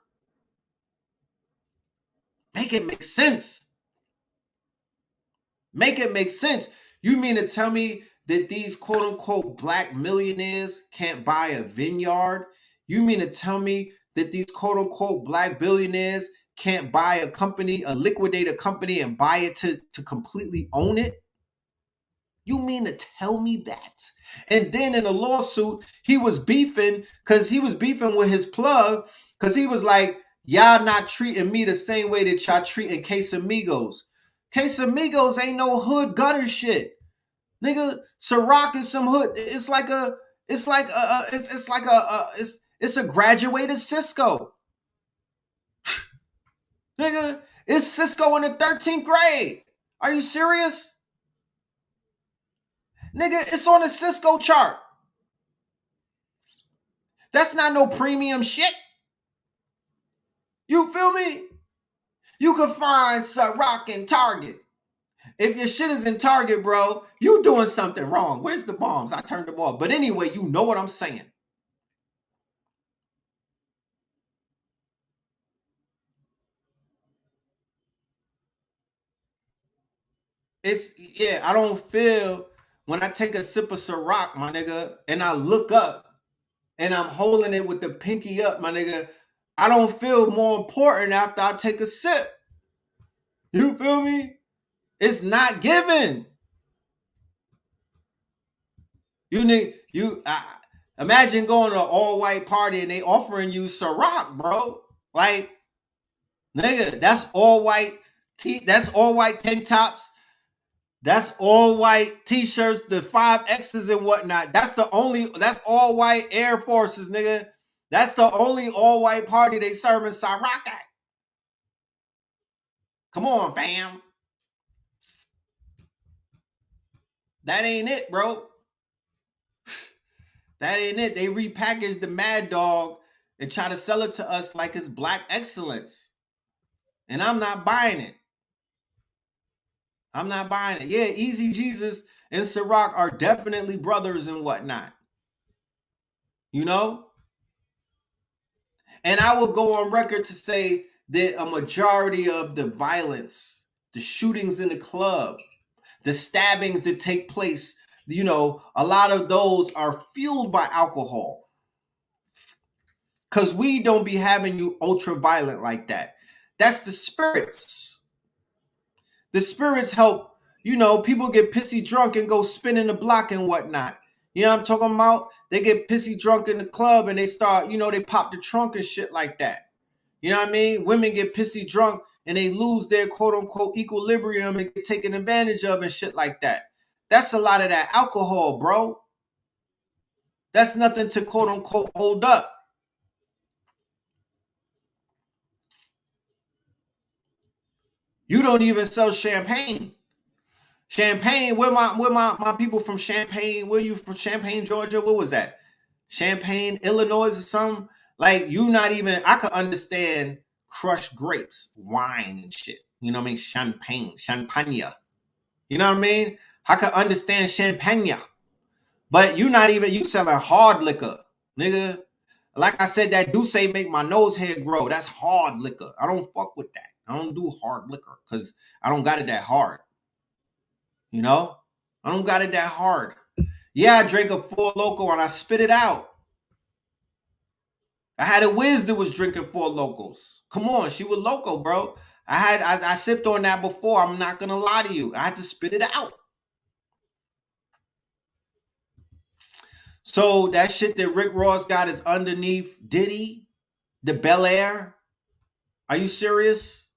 Make it make sense. Make it make sense. You mean to tell me that these quote unquote black millionaires can't buy a vineyard? You mean to tell me that these quote unquote black billionaires can't buy a company, liquidate a company and buy it to completely own it? You mean to tell me that? And then in a lawsuit, he was beefing with his plug, because he was like, y'all not treating me the same way that y'all treating Casamigos. Casamigos ain't no hood gutter shit. Nigga, Ciroc is some hood. It's a graduated Cisco. Nigga, it's Cisco in the 13th grade. Are you serious? Nigga, it's on the Cisco chart. That's not no premium shit. You feel me? You can find Ciroc in Target. If your shit is in Target, bro, you doing something wrong. Where's the bombs? I turned them off. But anyway, you know what I'm saying. I don't feel, when I take a sip of Ciroc, my nigga, and I look up and I'm holding it with the pinky up, my nigga, I don't feel more important after I take a sip. You feel me? It's not given. Imagine going to an all-white party and they offering you Ciroc, bro. Like, nigga, that's all white tank tops. That's all white t-shirts, the 5X's and whatnot. That's all white Air Forces, nigga. That's the only all white party they serving Ciroc at. Come on, fam. That ain't it, bro. That ain't it. They repackaged the Mad Dog and try to sell it to us like it's black excellence. And I'm not buying it. I'm not buying it. Yeah, Easy Jesus and Ciroc are definitely brothers and whatnot. You know? And I will go on record to say a majority of the violence, the shootings in the club, the stabbings that take place, you know, a lot of those are fueled by alcohol. Because we don't be having you ultra violent like that. That's the spirits. The spirits help, you know, people get pissy drunk and go spinning the block and whatnot. You know what I'm talking about? They get pissy drunk in the club and they start, you know, they pop the trunk and shit like that. You know what I mean? Women get pissy drunk and they lose their quote unquote equilibrium and get taken advantage of and shit like that. That's a lot of that alcohol, bro. That's nothing to quote unquote hold up. You don't even sell champagne. Champagne, where my people from Champagne? Where you from? Champagne, Georgia? What was that? Champagne, Illinois, or something? Like, you not even, I could understand crushed grapes, wine and shit. You know what I mean? Champagne. You know what I mean? I could understand champagne. But you not even, you selling hard liquor, nigga. Like I said, that Douce make my nose hair grow. That's hard liquor. I don't fuck with that. I don't do hard liquor because I don't got it that hard. You know? I don't got it that hard. Yeah, I drank a Four Loko and I spit it out. I had a whiz that was drinking Four Locos. Come on, she was loco, bro. I sipped on that before. I'm not gonna lie to you. I had to spit it out. So that shit that Rick Ross got is underneath Diddy, the Bel Air. Are you serious?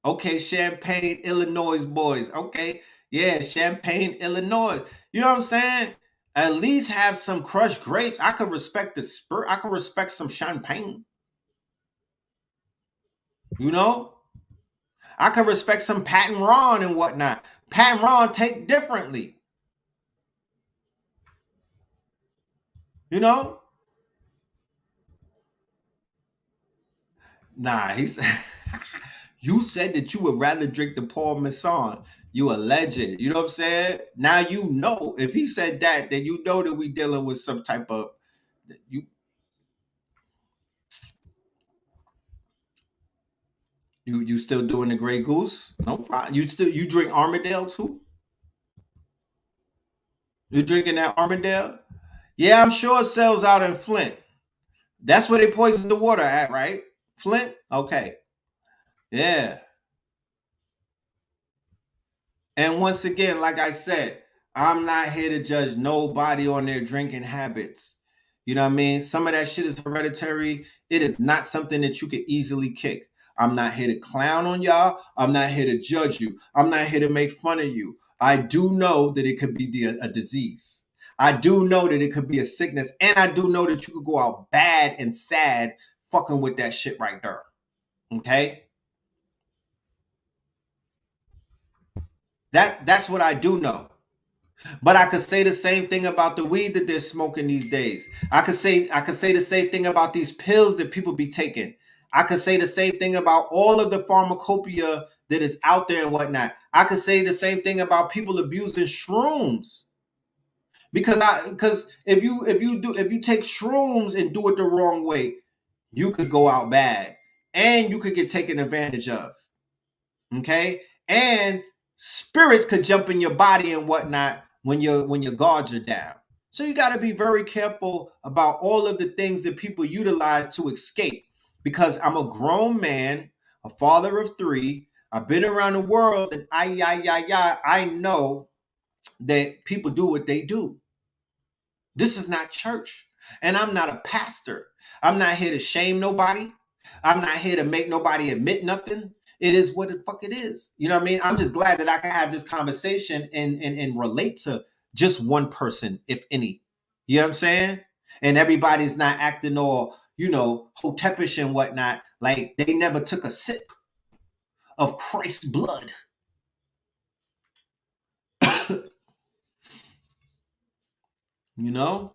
Okay, Champagne, Illinois boys. Okay, yeah, Champagne, Illinois. You know what I'm saying? At least have some crushed grapes. I could respect the spirit. I could respect some champagne. You know? I could respect some Pat and Ron and whatnot. Pat and Ron take differently. You know? Nah, he said you said that you would rather drink the Paul Masson. You a legend. You know what I'm saying? Now you know. If he said that, then you know that we dealing with some type of you still doing the Grey Goose? No problem. You drink Armadale too? You drinking that Armadale? Yeah, I'm sure it sells out in Flint. That's where they poison the water at, right? Flint? Okay. Yeah. And once again, like I said, I'm not here to judge nobody on their drinking habits. You know what I mean? Some of that shit is hereditary. It is not something that you can easily kick. I'm not here to clown on y'all. I'm not here to judge you. I'm not here to make fun of you. I do know that it could be a disease. I do know that it could be a sickness. And I do know that you could go out bad and sad fucking with that shit right there. Okay? That's what I do know. But I could say the same thing about the weed that they're smoking these days. I could say the same thing about these pills that people be taking. I could say the same thing about all of the pharmacopoeia that is out there and whatnot. I could say the same thing about people abusing shrooms. Because if you take shrooms and do it the wrong way, you could go out bad and you could get taken advantage of. Okay? And spirits could jump in your body and whatnot when your guards are down. So you got to be very careful about all of the things that people utilize to escape. Because I'm a grown man, a father of three. I've been around the world, and I know that people do what they do. This is not church, and I'm not a pastor. I'm not here to shame nobody. I'm not here to make nobody admit nothing. It is what the fuck it is. You know what I mean? I'm just glad that I can have this conversation and relate to just one person, if any. You know what I'm saying? And everybody's not acting all, you know, hotepish and whatnot, like they never took a sip of Christ's blood. You know?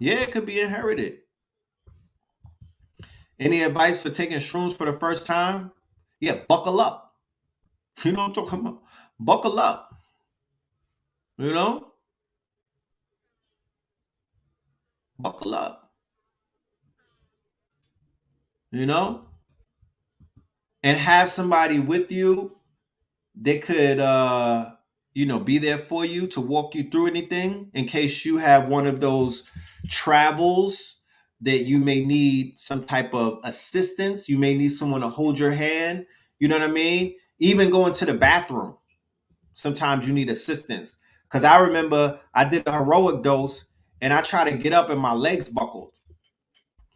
Yeah, it could be inherited. Any advice for taking shrooms for the first time? Yeah, buckle up. You know what I'm talking about? Buckle up. You know? Buckle up. you know, and have somebody with you that could, be there for you to walk you through anything in case you have one of those travels that you may need some type of assistance. You may need someone to hold your hand. You know what I mean? Even going to the bathroom, sometimes you need assistance. Because I remember I did the heroic dose and I tried to get up and my legs buckled.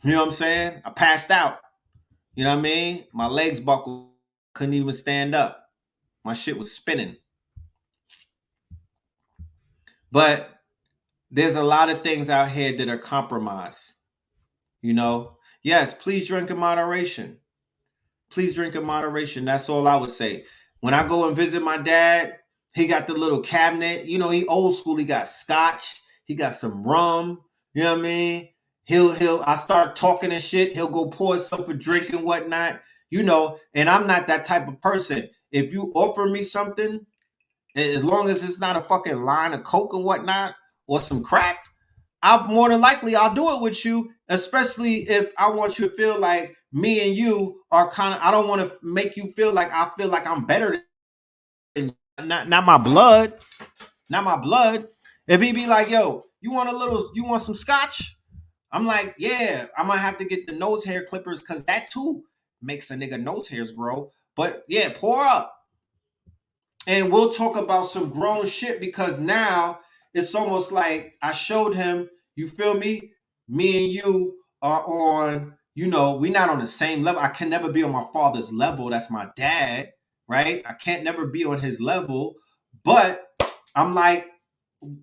You know what I'm saying? I passed out. You know what I mean? My legs buckled. Couldn't even stand up. My shit was spinning. But there's a lot of things out here that are compromised. You know? Yes, please drink in moderation. Please drink in moderation. That's all I would say. When I go and visit my dad, he got the little cabinet. You know, he old school. He got scotch. He got some rum. You know what I mean? I start talking and shit. He'll go pour himself a drink and whatnot. You know, and I'm not that type of person. If you offer me something, as long as it's not a fucking line of coke and whatnot or some crack, I'll more than likely I'll do it with you, especially if I want you to feel like me and you are kind of. I don't want to make you feel like I feel like I'm better than not my blood, not my blood. If he be like, yo, you want some scotch? I'm like, yeah, I'm gonna have to get the nose hair clippers because that too makes a nigga nose hairs grow. But yeah, pour up. And we'll talk about some grown shit because now it's almost like I showed him, you feel me? Me and you are on, we're not on the same level. I can never be on my father's level. That's my dad, right? I can't never be on his level. But I'm like,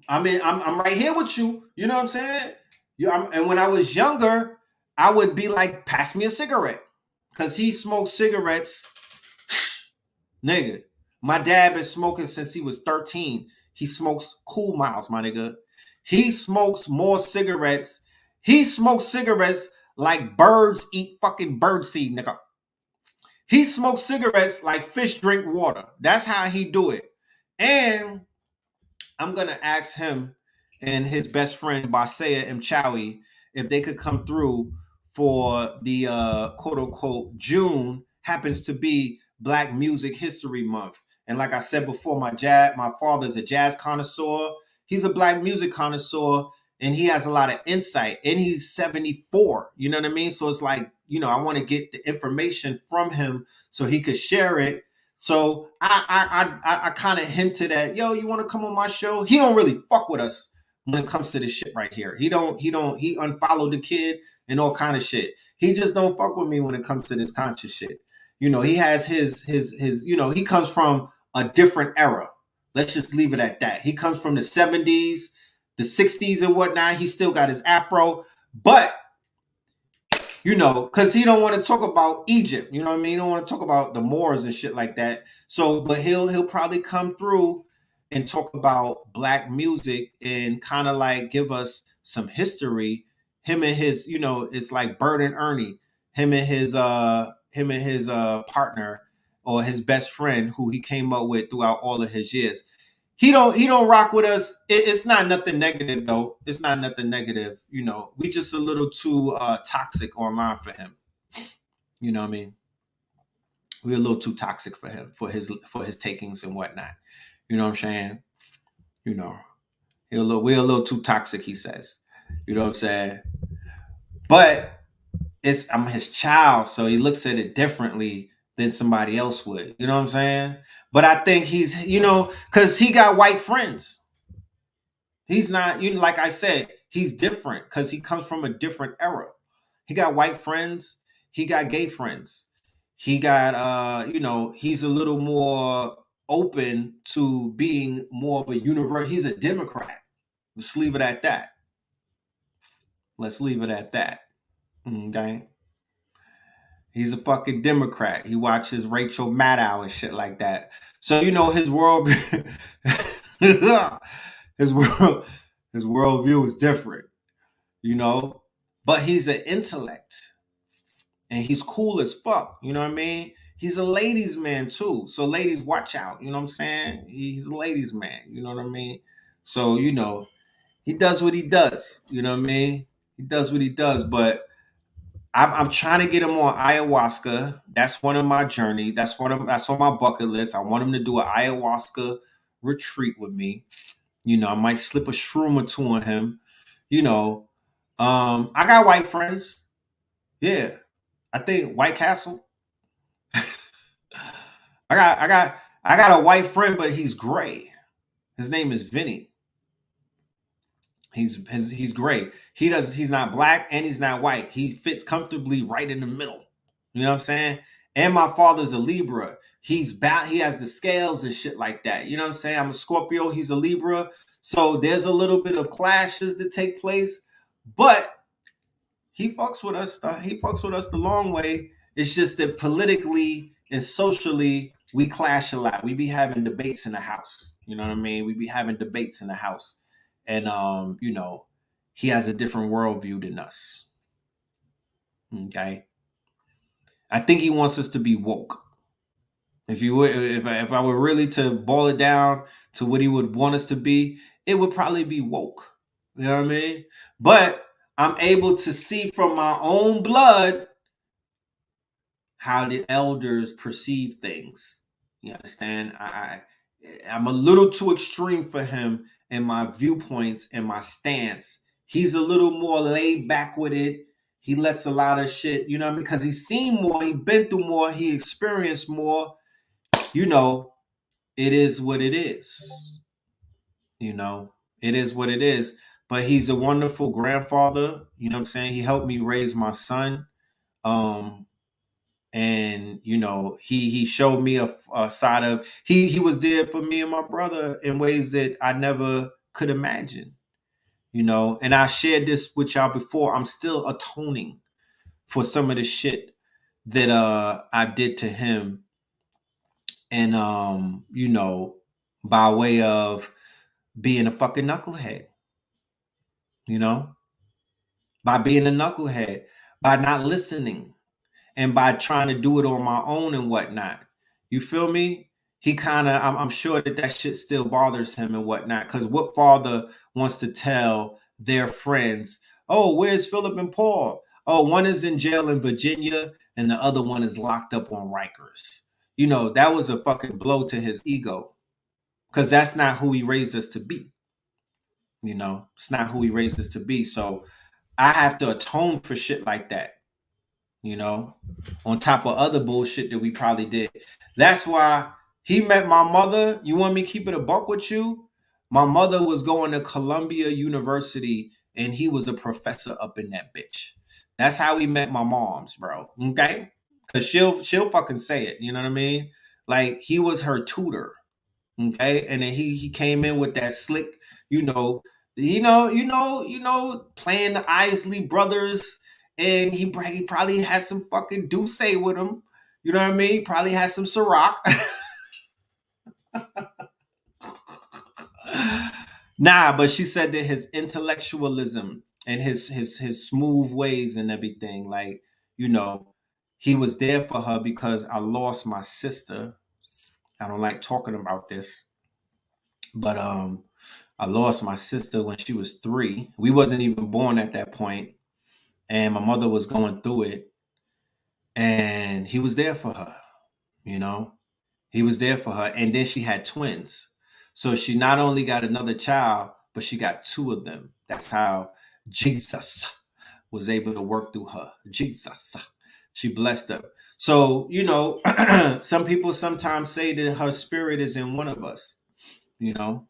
I'm right here with you. You know what I'm saying? And when I was younger, I would be like, pass me a cigarette. Because he smoked cigarettes. Nigga, my dad been smoking since he was 13. He smokes Cool Miles, my nigga. He smokes more cigarettes. He smokes cigarettes like birds eat fucking birdseed, nigga. He smokes cigarettes like fish drink water. That's how he do it. And I'm gonna ask him and his best friend Basea Mchawi if they could come through for the quote unquote June happens to be Black Music History Month. And like I said before, my father's a jazz connoisseur. He's a black music connoisseur, and he has a lot of insight. And he's 74. You know what I mean? So it's like, I want to get the information from him so he could share it. So I kind of hinted at, yo, you want to come on my show? He don't really fuck with us when it comes to this shit right here. He unfollowed the kid and all kind of shit. He just don't fuck with me when it comes to this conscious shit. He has his he comes from a different era. Let's just leave it at that. He comes from the 70s, the 60s and whatnot. He still got his afro, but because he don't want to talk about Egypt. You know what I mean? He don't want to talk about the Moors and shit like that. So, but he'll probably come through and talk about black music and kind of like give us some history. Him and his, it's like Bert and Ernie. Him and his partner or his best friend who he came up with throughout all of his years. He don't rock with us. It's not nothing negative though. It's not nothing negative. We just a little too toxic online for him. You know what I mean? We're a little too toxic for him for his takings and whatnot. You know what I'm saying? We're a little too toxic. He says. You know what I'm saying? But I'm his child, so he looks at it differently than somebody else would. You know what I'm saying? But I think he's, because he got white friends. He's not, like I said, he's different because he comes from a different era. He got white friends. He got gay friends. He got, he's a little more open to being more of a universe. He's a Democrat. Let's leave it at that. Okay. He's a fucking Democrat. He watches Rachel Maddow and shit like that. So his world, his worldview is different, But he's an intellect, and he's cool as fuck. You know what I mean? He's a ladies' man too. So ladies, watch out. You know what I'm saying? He's a ladies' man. You know what I mean? So he does what he does. You know what I mean? He does what he does, but I'm trying to get him on ayahuasca. That's one of my journey. That's on my bucket list. I want him to do an ayahuasca retreat with me. You know, I might slip a shroom or two on him. You know, I got white friends. Yeah, I think White Castle. I got a white friend, but he's gray. His name is Vinny. He's gray. He's not black and he's not white. He fits comfortably right in the middle. You know what I'm saying? And my father's a Libra. He has the scales and shit like that. You know what I'm saying? I'm a Scorpio, he's a Libra. So there's a little bit of clashes that take place, but he fucks with us. He fucks with us the long way. It's just that politically and socially, we clash a lot. We be having debates in the house. You know what I mean? We be having debates in the house, and you know, he has a different worldview than us. Okay, I think he wants us to be woke. If I were really to boil it down to what he would want us to be, it would probably be woke. You know what I mean? But I'm able to see from my own blood how the elders perceive things. You understand? I'm a little too extreme for him in my viewpoints and my stance. He's a little more laid back with it. He lets a lot of shit, you know what I mean? Because he's seen more, he's been through more, he experienced more. You know, it is what it is. You know, it is what it is. But he's a wonderful grandfather. You know what I'm saying? He helped me raise my son. And you know, he showed me a side of he was there for me and my brother in ways that I never could imagine. You know, and I shared this with y'all before. I'm still atoning for some of the shit that I did to him, and you know, by way of being a fucking knucklehead, you know, by being a knucklehead, by not listening, and by trying to do it on my own and whatnot. You feel me? He kind of, I'm sure that shit still bothers him and whatnot. Because what father wants to tell their friends, oh, where's Philip and Paul? Oh, one is in jail in Virginia and the other one is locked up on Rikers. You know, that was a fucking blow to his ego. Because that's not who he raised us to be. You know, it's not who he raised us to be. So I have to atone for shit like that. You know, on top of other bullshit that we probably did. That's why he met my mother. You want me to keep it a buck with you? My mother was going to Columbia University and he was a professor up in that bitch. That's how we met my moms, bro. Okay? Cause she'll fucking say it. You know what I mean? Like he was her tutor. Okay, and then he came in with that slick, you know, playing the Isley brothers, and he probably had some fucking Douce with him. You know what I mean? He probably had some Ciroc. Nah, but she said that his intellectualism and his smooth ways and everything, like, you know, he was there for her because I lost my sister. I don't like talking about this, but I lost my sister when she was 3. We wasn't even born at that point, and my mother was going through it, and he was there for her. You know, he was there for her, and then she had twins, so she not only got another child, but she got 2 of them. That's how Jesus was able to work through her. Jesus, she blessed her. So you know, some people sometimes say that her spirit is in one of us. You know,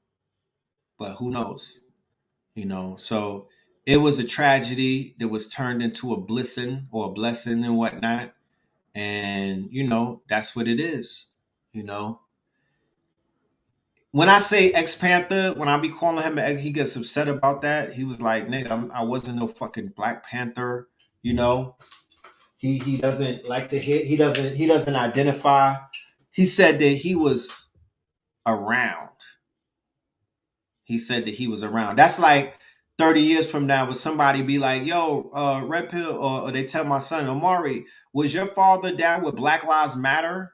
but who knows? You know, so it was a tragedy that was turned into a blessing and whatnot. And you know, that's what it is. You know, when I say Ex Panther, when I be calling him, he gets upset about that. He was like, "Nigga, I wasn't no fucking Black Panther." You know, he doesn't like to hit. He doesn't identify. He said that he was around. He said that he was around. That's like 30 years from now, would somebody be like, yo, Red Pill, or they tell my son, Omari, was your father down with Black Lives Matter?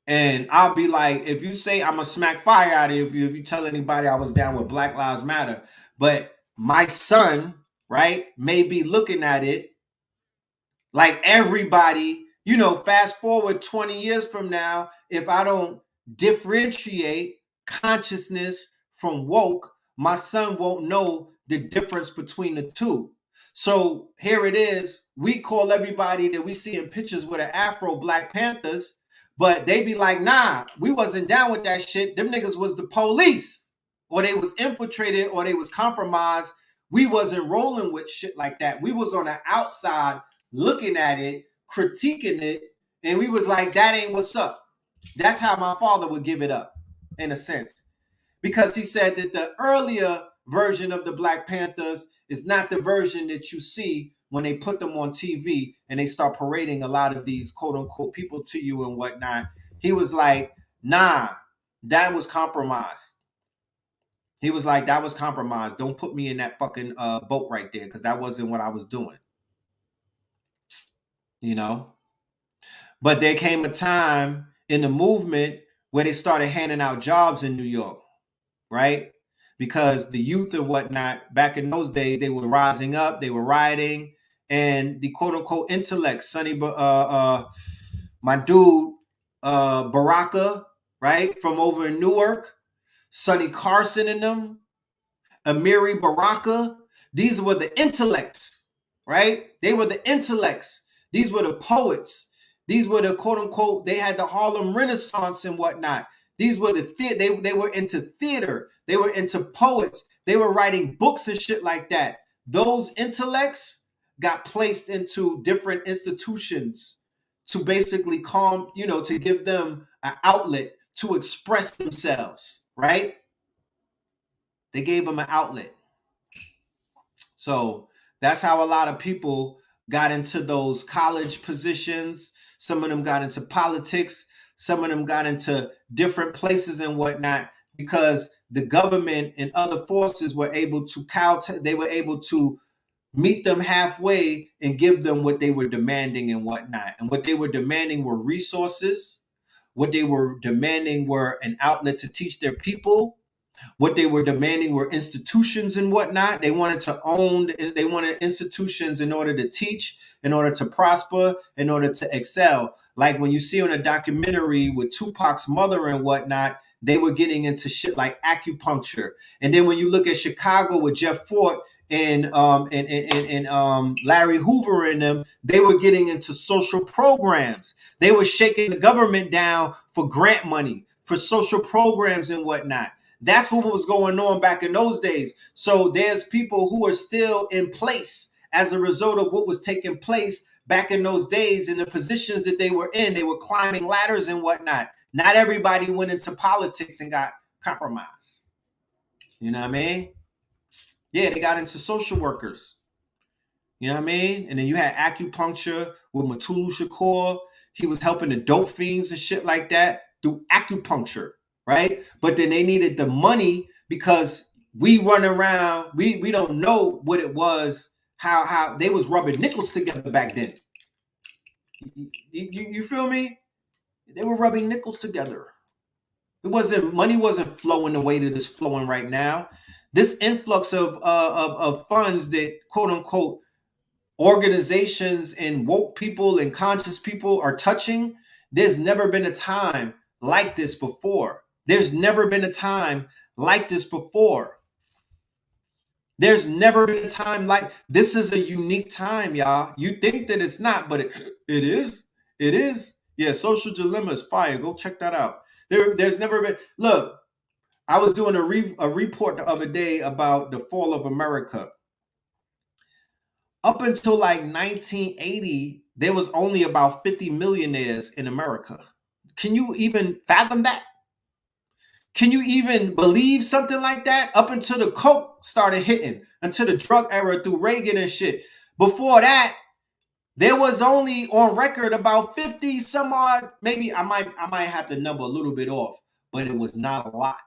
And I'll be like, if you say I'm gonna smack fire out of you, if you tell anybody I was down with Black Lives Matter, but my son, right, may be looking at it like everybody, you know, fast forward 20 years from now, if I don't differentiate consciousness from woke, my son won't know the difference between the two. So here it is. We call everybody that we see in pictures with an afro Black Panthers, but they be like, nah, we wasn't down with that shit. Them niggas was the police, or they was infiltrated, or they was compromised. We wasn't rolling with shit like that. We was on the outside looking at it, critiquing it, and we was like, that ain't what's up. That's how my father would give it up, in a sense. Because he said that the earlier version of the Black Panthers is not the version that you see when they put them on TV and they start parading a lot of these quote unquote people to you and whatnot. He was like, nah, that was compromised. He was like, that was compromised. Don't put me in that fucking boat right there, because that wasn't what I was doing. You know? But there came a time in the movement where they started handing out jobs in New York, right? Because the youth and whatnot, back in those days, they were rising up, they were rioting, and the quote unquote intellect, my dude, Baraka, right? From over in Newark, Sonny Carson and them, Amiri Baraka, these were the intellects, right? They were the intellects. These were the poets. These were the quote unquote, they had the Harlem Renaissance and whatnot. These were they were into theater. They were into poets. They were writing books and shit like that. Those intellects got placed into different institutions to basically to give them an outlet to express themselves, right? They gave them an outlet. So that's how a lot of people got into those college positions. Some of them got into politics. Some of them got into different places and whatnot, because the government and other forces were able to meet them halfway and give them what they were demanding and whatnot. And what they were demanding were resources. What they were demanding were an outlet to teach their people. What they were demanding were institutions and whatnot. They wanted institutions in order to teach, in order to prosper, in order to excel. Like when you see on a documentary with Tupac's mother and whatnot, they were getting into shit like acupuncture. And then when you look at Chicago with Jeff Fort and Larry Hoover and them, they were getting into social programs. They were shaking the government down for grant money, for social programs and whatnot. That's what was going on back in those days. So there's people who are still in place as a result of what was taking place back in those days in the positions that they were in. They were climbing ladders and whatnot. Not everybody went into politics and got compromised. You know what I mean? Yeah, they got into social workers. You know what I mean? And then you had acupuncture with Mutulu Shakur. He was helping the dope fiends and shit like that through acupuncture. Right? But then they needed the money because we run around, we don't know what it was, how they was rubbing nickels together back then. You feel me? They were rubbing nickels together. Money wasn't flowing the way that it's flowing right now. This influx of funds that quote unquote organizations and woke people and conscious people are touching, there's never been a time like this before. There's never been a time like this before. There's never been a time like this. Is a unique time, y'all. You think that it's not, but it is. It is. Yeah, Social Dilemma is fire. Go check that out. There's never been. Look, I was doing a report the other day about the fall of America. Up until like 1980, there was only about 50 millionaires in America. Can you even fathom that? Can you even believe something like that? Up until the coke started hitting, until the drug era through Reagan and shit. Before that, there was only on record about 50 some odd. Maybe I might have the number a little bit off, but it was not a lot.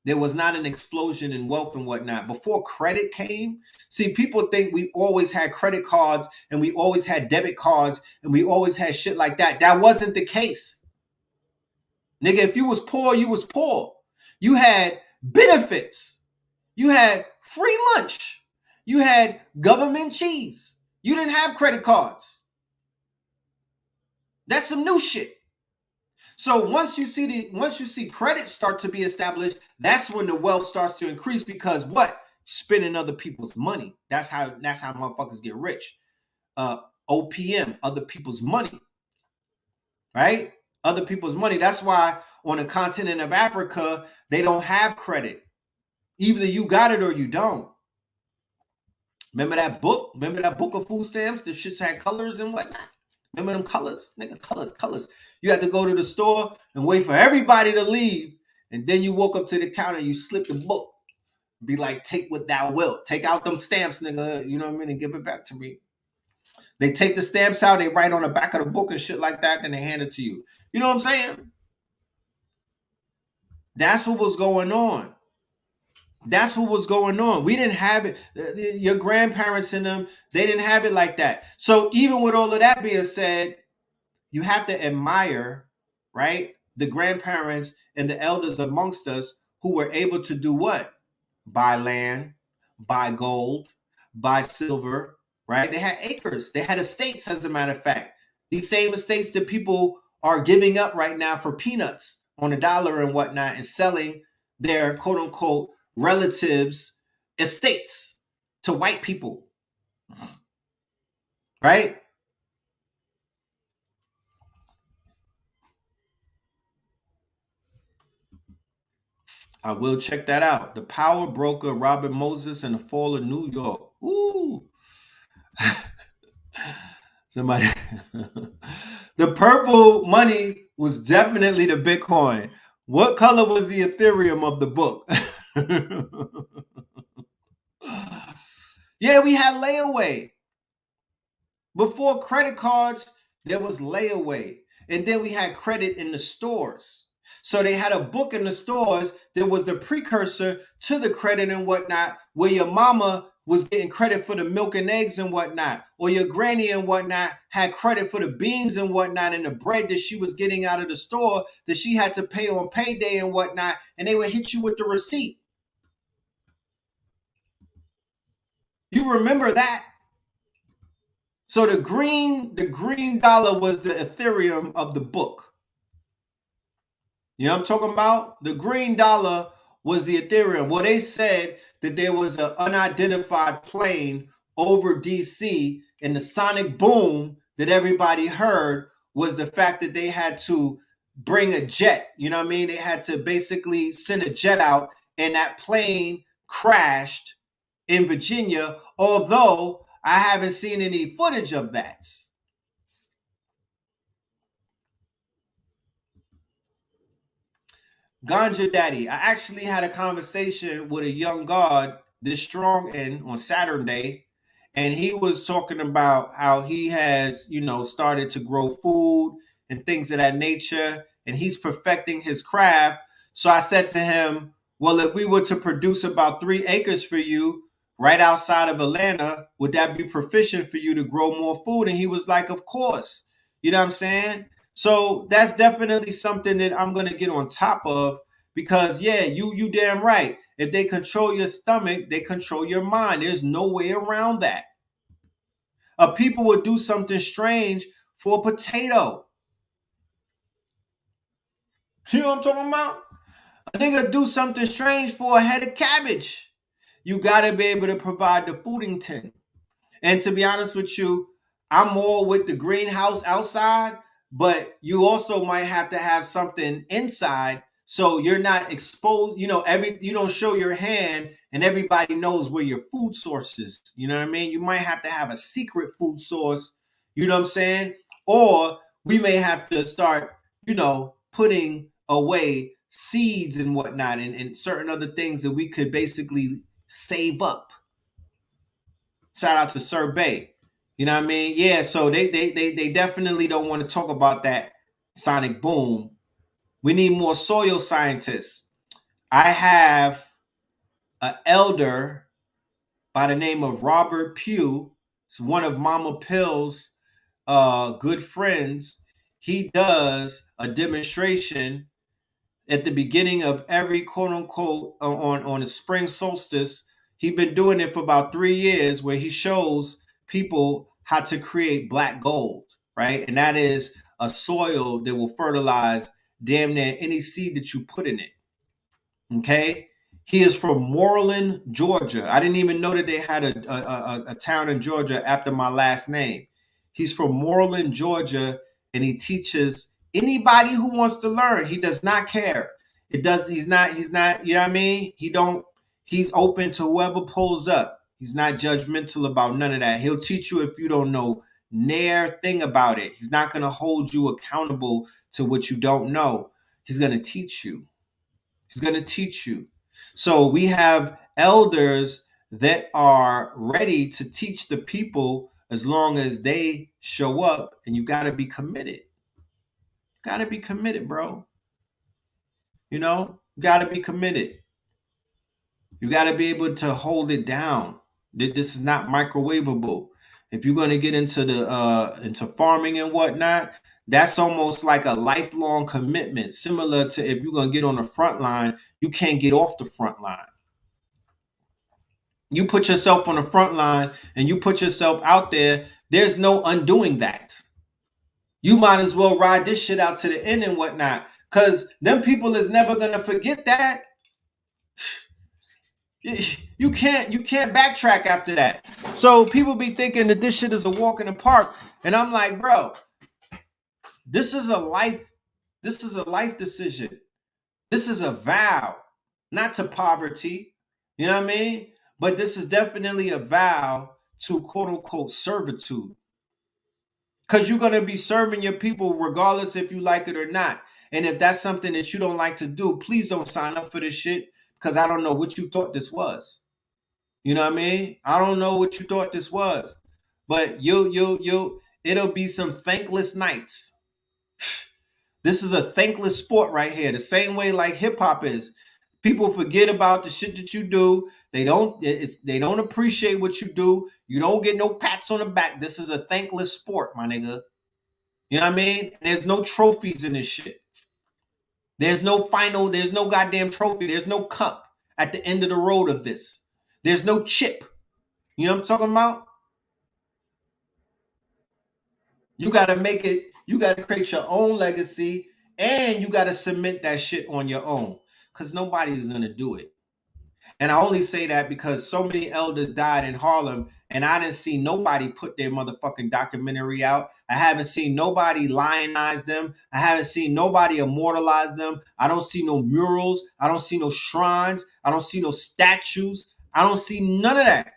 There was not an explosion in wealth and whatnot. Before credit came, see, people think we always had credit cards and we always had debit cards and we always had shit like that. That wasn't the case. Nigga, if you was poor, you was poor. You had benefits. You had free lunch. You had government cheese. You didn't have credit cards. That's some new shit. So once you see credit start to be established, that's when the wealth starts to increase, because what? Spending other people's money. That's how motherfuckers get rich. OPM, other people's money. Right? Other people's money. That's why on the continent of Africa, they don't have credit. Either you got it or you don't. Remember that book? Remember that book of food stamps? The shits had colors and whatnot. Remember them colors? Nigga, colors. You had to go to the store and wait for everybody to leave. And then you walk up to the counter and you slip the book. Be like, take what thou wilt. Take out them stamps, nigga. You know what I mean? And give it back to me. They take the stamps out, they write on the back of the book and shit like that, then they hand it to you. You know what I'm saying? That's what was going on. That's what was going on. We didn't have it. Your grandparents and them, they didn't have it like that. So even with all of that being said, you have to admire, right, the grandparents and the elders amongst us who were able to do what? Buy land, buy gold, buy silver, right? They had acres. They had estates, as a matter of fact. These same estates that people are giving up right now for peanuts on $1 and whatnot, and selling their quote unquote relatives' estates to white people, right? I will check that out. The Power Broker, Robert Moses, and the Fall of New York. Ooh. Somebody. The purple money was definitely the Bitcoin. What color was the Ethereum of the book? Yeah, we had layaway. Before credit cards, there was layaway. And then we had credit in the stores. So they had a book in the stores that was the precursor to the credit and whatnot, where your mama was getting credit for the milk and eggs and whatnot, or your granny and whatnot had credit for the beans and whatnot and the bread that she was getting out of the store that she had to pay on payday and whatnot, and they would hit you with the receipt. You remember that? So the green dollar was the Ethereum of the book. You know what I'm talking about? The green dollar was the Ethereum. Well, they said that there was an unidentified plane over DC, and the sonic boom that everybody heard was the fact that they had to bring a jet. You know what I mean? They had to basically send a jet out, and that plane crashed in Virginia, although I haven't seen any footage of that. Ganja Daddy. I actually had a conversation with a young god this strong in on Saturday, and he was talking about how he has, started to grow food and things of that nature, and he's perfecting his craft. So I said to him, well, if we were to produce about 3 acres for you right outside of Atlanta, would that be proficient for you to grow more food? And he was like, of course. You know what I'm saying? So that's definitely something that I'm going to get on top of, because yeah, you damn right. If they control your stomach, they control your mind. There's no way around that. People would do something strange for a potato. You know what I'm talking about? A nigga do something strange for a head of cabbage. You got to be able to provide the foodington. And to be honest with you, I'm more with the greenhouse outside, but you also might have to have something inside so you're not exposed. You don't show your hand and everybody knows where your food source is. You know what I mean? You might have to have a secret food source. You know what I'm saying? Or we may have to start, putting away seeds and whatnot, and certain other things that we could basically save up. Shout out to Sir Bay. You know what I mean? Yeah, so they definitely don't want to talk about that sonic boom. We need more soil scientists. I have an elder by the name of Robert Pugh. It's one of Mama Pill's good friends. He does a demonstration at the beginning of every quote unquote on the spring solstice. He's been doing it for about 3 years, where he shows people how to create black gold, right? And that is a soil that will fertilize damn near any seed that you put in it. Okay. He is from Moreland, Georgia. I didn't even know that they had a town in Georgia after my last name. He's from Moreland, Georgia, and he teaches anybody who wants to learn. He does not care. He's not, you know what I mean? He's open to whoever pulls up. He's not judgmental about none of that. He'll teach you if you don't know near thing about it. He's not going to hold you accountable to what you don't know. He's going to teach you. He's going to teach you. So we have elders that are ready to teach the people as long as they show up, and you got to be committed. Got to be committed, bro. You know, you got to be committed. You got to be able to hold it down. This is not microwavable. If you're going to get into farming and whatnot, that's almost like a lifelong commitment. Similar to if you're going to get on the front line, you can't get off the front line. You put yourself on the front line and you put yourself out there, there's no undoing that. You might as well ride this shit out to the end and whatnot, because them people is never going to forget that. You can't backtrack after that. So people be thinking that this shit is a walk in the park, and I'm like, bro, this is a life decision. This is a vow, not to poverty. You know what I mean? But this is definitely a vow to quote unquote servitude. Because you're going to be serving your people regardless if you like it or not. And if that's something that you don't like to do, please don't sign up for this shit, because I don't know what you thought this was. You know what I mean? I don't know what you thought this was. But it'll be some thankless nights. This is a thankless sport right here. The same way like hip hop is. People forget about the shit that you do. They don't appreciate what you do. You don't get no pats on the back. This is a thankless sport, my nigga. You know what I mean? There's no trophies in this shit. There's no goddamn trophy. There's no cup at the end of the road of this. There's no chip. You know what I'm talking about? You got to make it. You got to create your own legacy, and you got to submit that shit on your own, because nobody is going to do it. And I only say that because so many elders died in Harlem, and I didn't see nobody put their motherfucking documentary out. I haven't seen nobody lionize them. I haven't seen nobody immortalize them. I don't see no murals. I don't see no shrines. I don't see no statues. I don't see none of that.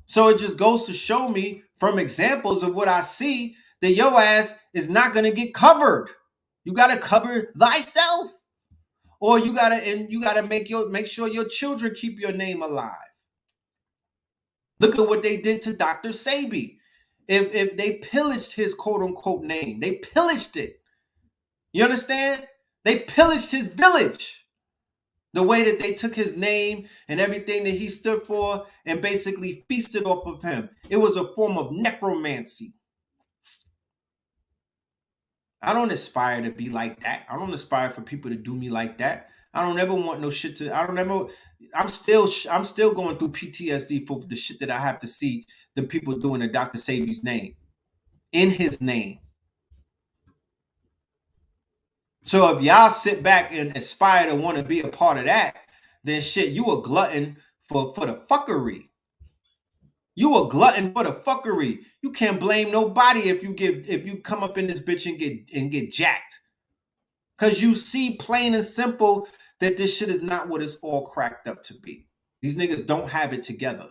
So it just goes to show me from examples of what I see that your ass is not going to get covered. You got to cover thyself. Or you gotta make sure your children keep your name alive. Look at what they did to Dr. Sebi. If they pillaged his quote unquote name, they pillaged it. You understand? They pillaged his village. The way that they took his name and everything that he stood for and basically feasted off of him. It was a form of necromancy. I don't aspire to be like that. I don't aspire for people to do me like that. I don't ever want no shit to. I'm still going through PTSD for the shit that I have to see the people doing in Dr. Sebi's name, in his name. So if y'all sit back and aspire to want to be a part of that, then shit, you a glutton for the fuckery. You a glutton for the fuckery. You can't blame nobody if you come up in this bitch and get jacked. Cause you see plain and simple that this shit is not what it's all cracked up to be. These niggas don't have it together.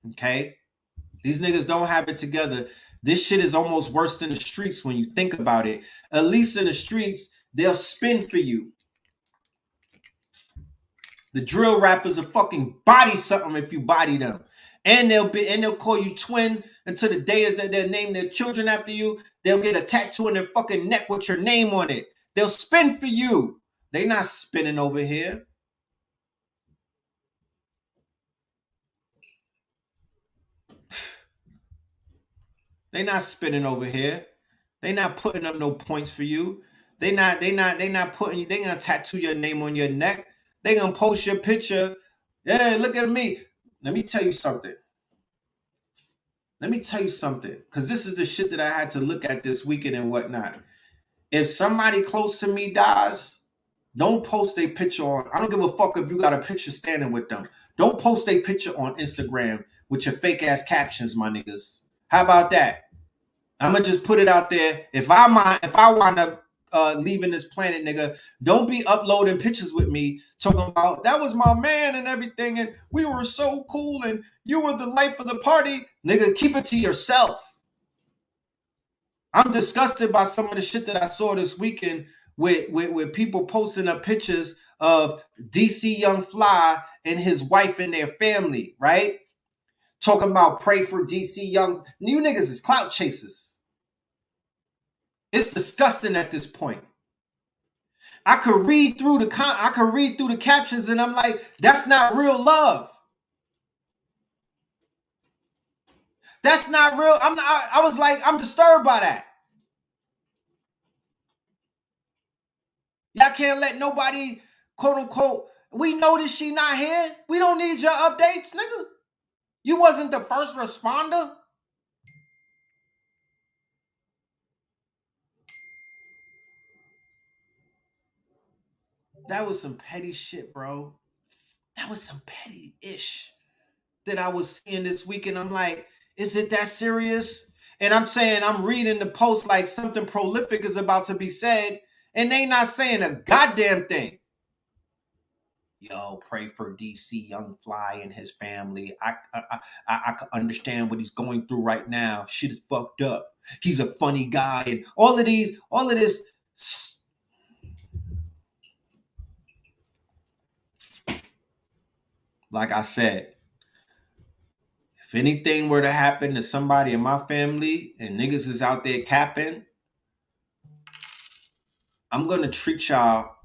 Okay? These niggas don't have it together. This shit is almost worse than the streets when you think about it. At least in the streets, they'll spin for you. The drill rappers will fucking body something if you body them. And they'll call you twin until the day is that they'll name their children after you. They'll get a tattoo on their fucking neck with your name on it. They'll spin for you. They not spinning over here. They not spinning over here. They not putting up no points for you. They not putting you, they gonna tattoo your name on your neck. They gonna post your picture. Yeah, look at me. Let me tell you something. Because this is the shit that I had to look at this weekend and whatnot. If somebody close to me dies, don't post a picture on. I don't give a fuck if you got a picture standing with them. Don't post a picture on Instagram with your fake ass captions, my niggas. How about that? I'm gonna just put it out there. If I wind up leaving this planet, nigga, don't be uploading pictures with me talking about that was my man and everything, and we were so cool, and you were the life of the party, nigga. Keep it to yourself. I'm disgusted by some of the shit that I saw this weekend with people posting up pictures of DC Young Fly and his wife and their family, right? Talking about pray for DC Young. You niggas is clout chasers. It's disgusting at this point. I could read through the captions and I'm like, that's not real love. That's not real. I was like, I'm disturbed by that. Y'all can't let nobody, quote unquote, we notice she not here. We don't need your updates, nigga. You wasn't the first responder. That was some petty shit, bro. That was some petty-ish that I was seeing this weekend. I'm like, is it that serious? And I'm saying, I'm reading the post like something prolific is about to be said, and they not saying a goddamn thing. Yo, pray for DC Young Fly and his family. I can understand what he's going through right now. Shit is fucked up. He's a funny guy, and all of this. Like I said, if anything were to happen to somebody in my family and niggas is out there capping, I'm gonna treat y'all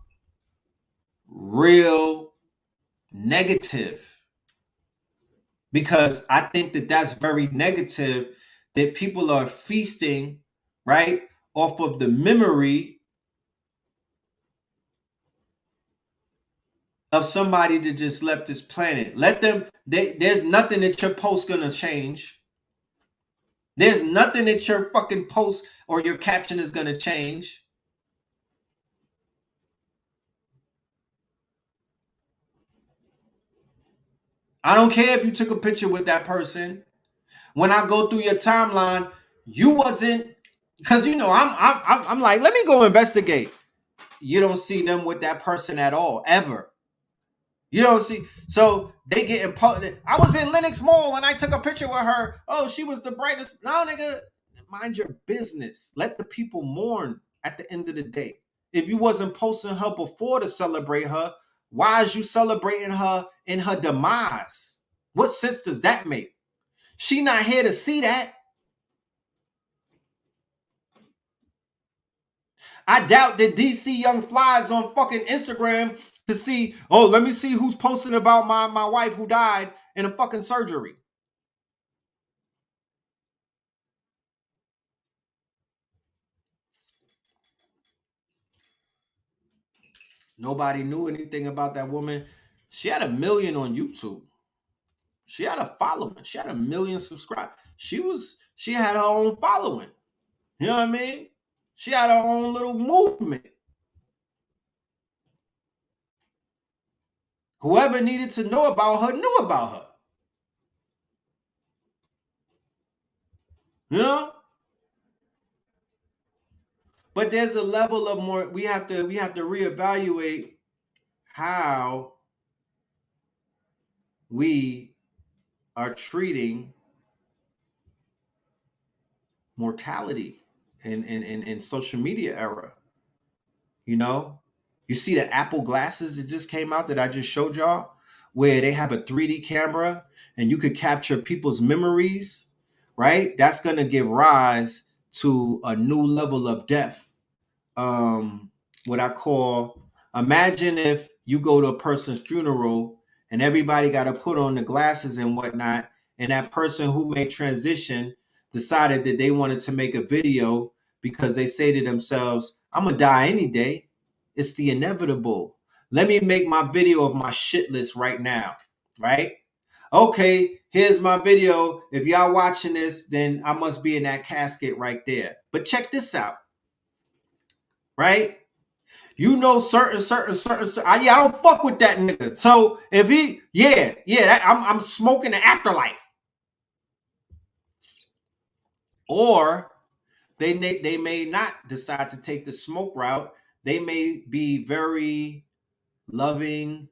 real negative, because I think that that's very negative that people are feasting, right, off of the memory of somebody that just left this planet. Let them, there's nothing that your post gonna change. There's nothing that your fucking post or your caption is gonna change. I don't care if you took a picture with that person. When I go through your timeline, you wasn't, because you know I'm like, let me go investigate. You don't see them with that person at all, ever. You don't see. So they get imposed. I was in Lenox Mall and I took a picture with her. Oh, she was the brightest. No, nigga, mind your business. Let the people mourn at the end of the day. If you wasn't posting her before to celebrate her, why is you celebrating her in her demise? What sense does that make? She not here to see that. I doubt that DC Young Fly is on fucking Instagram to see, oh, let me see who's posting about my wife who died in a fucking surgery. Nobody knew anything about that woman. She had 1 million on YouTube. She had a following. She had 1 million subscribers. She had her own following. You know what I mean? She had her own little movement. Whoever needed to know about her knew about her. You know? But there's a level of more, we have to reevaluate how we are treating mortality in social media era. You know, you see the Apple glasses that just came out that I just showed y'all, where they have a 3D camera and you could capture people's memories, right? That's going to give rise to a new level of death. What I call, imagine if you go to a person's funeral and everybody got to put on the glasses and whatnot, and that person who made transition decided that they wanted to make a video because they say to themselves, I'm gonna die any day. It's the inevitable. Let me make my video of my shit list right now, right? Okay, here's my video. If y'all watching this, then I must be in that casket right there. But check this out, right? You know, certain. I don't fuck with that nigga. So if he, I'm smoking the afterlife. Or they may not decide to take the smoke route. They may be very loving.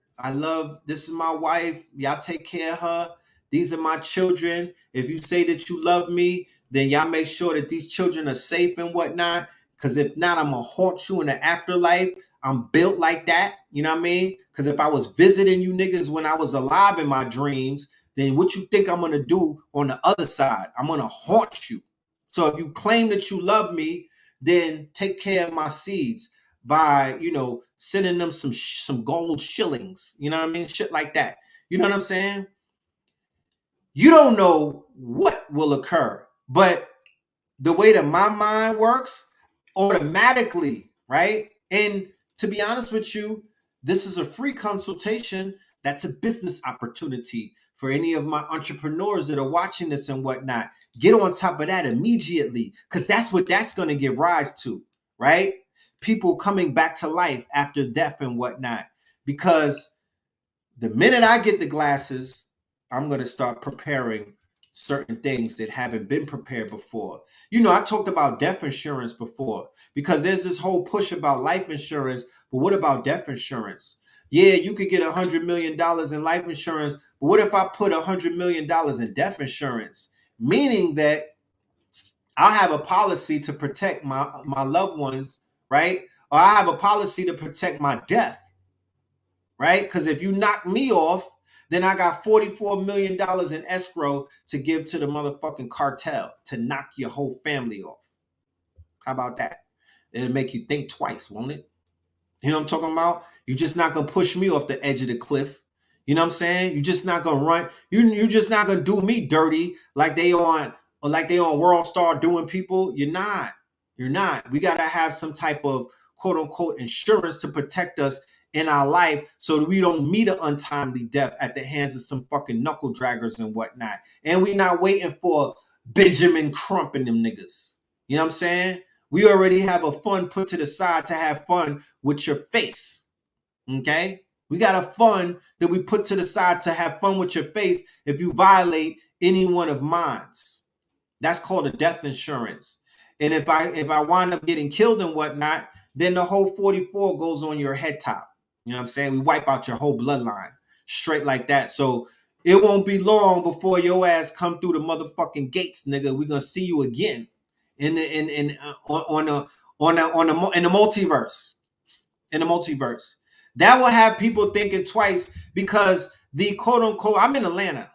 This is my wife. Y'all take care of her. These are my children. If you say that you love me, then y'all make sure that these children are safe and whatnot. Because if not, I'm going to haunt you in the afterlife. I'm built like that. You know what I mean? Because if I was visiting you niggas when I was alive in my dreams, then what you think I'm going to do on the other side? I'm going to haunt you. So if you claim that you love me, then take care of my seeds by, sending them some gold shillings. You know what I mean? Shit like that. You know what I'm saying? You don't know what will occur, but the way that my mind works, automatically, right? And to be honest with you, this is a free consultation. That's a business opportunity for any of my entrepreneurs that are watching this and whatnot. Get on top of that immediately, because that's what that's going to give rise to, right? People coming back to life after death and whatnot. Because the minute I get the glasses, I'm going to start preparing certain things that haven't been prepared before. I talked about death insurance before, because there's this whole push about life insurance, but what about death insurance? Yeah, you could get $100 million in life insurance, but what if I put $100 million in death insurance? Meaning that I'll have a policy to protect my loved ones, right? Or I have a policy to protect my death, right? Because if you knock me off, then I got $44 million in escrow to give to the motherfucking cartel to knock your whole family off. How about that? It'll make you think twice, won't it? You know what I'm talking about? You're just not going to push me off the edge of the cliff. You know what I'm saying? You're just not going to run. You're just not going to do me dirty like they on World Star doing people. You're not. You're not. We got to have some type of quote unquote insurance to protect us in our life so that we don't meet an untimely death at the hands of some fucking knuckle draggers and whatnot. And we not waiting for Benjamin Crump and them niggas. You know what I'm saying? We already have a fund put to the side to have fun with your face. Okay? We got a fund that we put to the side to have fun with your face if you violate any one of mine's. That's called a death insurance. And if I wind up getting killed and whatnot, then the whole 44 goes on your head top. You know what I'm saying? We wipe out your whole bloodline straight like that. So it won't be long before your ass come through the motherfucking gates, nigga. We're gonna see you again in the multiverse. In the multiverse. That will have people thinking twice, because the quote unquote, I'm in Atlanta.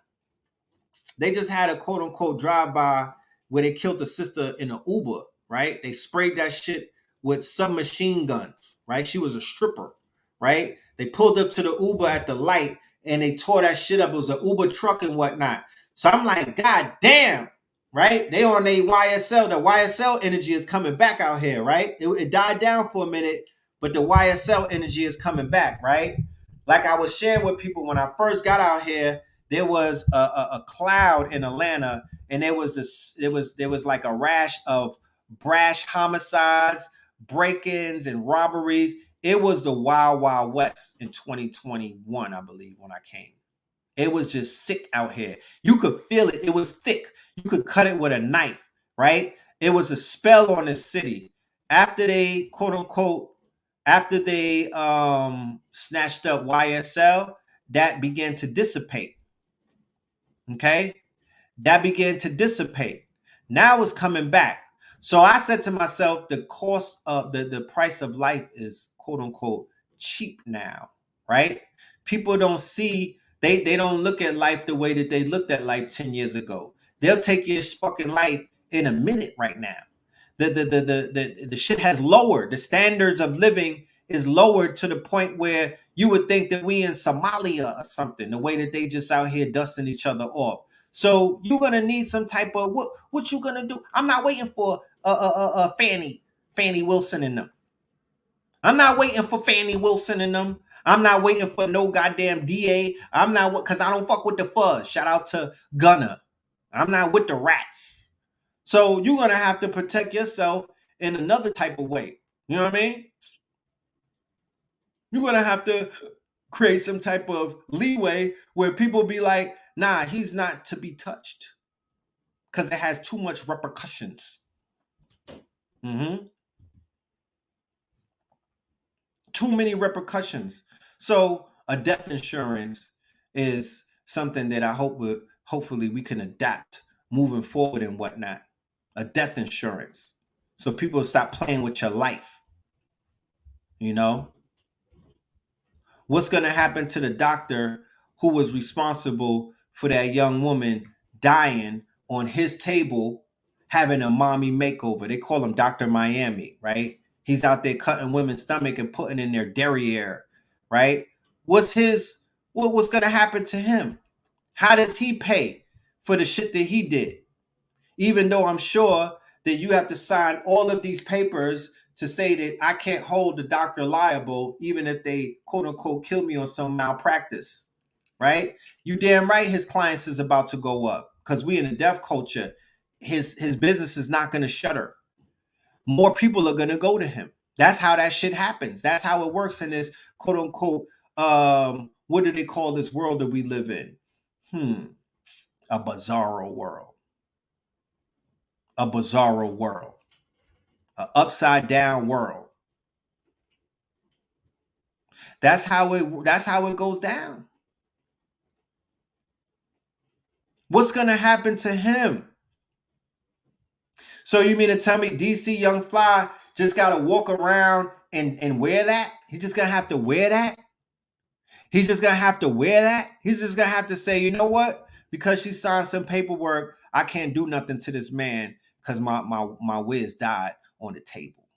They just had a quote unquote drive-by where they killed a sister in an Uber, right? They sprayed that shit with submachine guns, right? She was a stripper, right? They pulled up to the Uber at the light and they tore that shit up. It was an Uber truck and whatnot. So I'm like, God damn, right? They on a YSL. The YSL energy is coming back out here, right? It died down for a minute, but the YSL energy is coming back, right? Like I was sharing with people when I first got out here, there was a cloud in Atlanta, and there was like a rash of brash homicides, break-ins, and robberies. It was the Wild Wild West in 2021, I believe, when I came. It was just sick out here. You could feel it. It was thick. You could cut it with a knife, right? It was a spell on the city. After they, quote unquote, snatched up YSL, that began to dissipate. Okay? That began to dissipate. Now it's coming back. So I said to myself, the cost of the price of life is quote unquote cheap now, right? People don't see, they don't look at life the way that they looked at life 10 years ago. They'll take your fucking life in a minute right now. The shit has lowered. The standards of living is lowered to the point where you would think that we in Somalia or something, the way that they just out here dusting each other off. So you're gonna need some type of what you gonna do? I'm not waiting for Fannie Wilson and them. I'm not waiting for Fannie Wilson and them. I'm not waiting for no goddamn DA. I'm not, because I don't fuck with the fuzz. Shout out to Gunner. I'm not with the rats. So you're going to have to protect yourself in another type of way. You know what I mean? You're going to have to create some type of leeway where people be like, nah, he's not to be touched because it has too much repercussions. Too many repercussions. So a death insurance is something that I hopefully we can adapt moving forward and whatnot. A death insurance. So people stop playing with your life. You know? What's going to happen to the doctor who was responsible for that young woman dying on his table having a mommy makeover? They call him Dr. Miami, right? He's out there cutting women's stomach and putting in their derriere, right? What was going to happen to him? How does he pay for the shit that he did? Even though I'm sure that you have to sign all of these papers to say that I can't hold the doctor liable, even if they quote unquote kill me on some malpractice, right? You damn right his clients is about to go up because we in a deaf culture, his business is not going to shutter. More people are going to go to him. That's how that shit happens. That's how it works in this quote unquote, what do they call this world that we live in? A bizarro world. A bizarro world. An upside down world. That's how it goes down. What's gonna happen to him? So you mean to tell me DC Young Fly just gotta walk around and wear that? He's just gonna have to wear that? He's just gonna have to wear that? He's just gonna have to say, you know what? Because she signed some paperwork, I can't do nothing to this man because my whiz died on the table.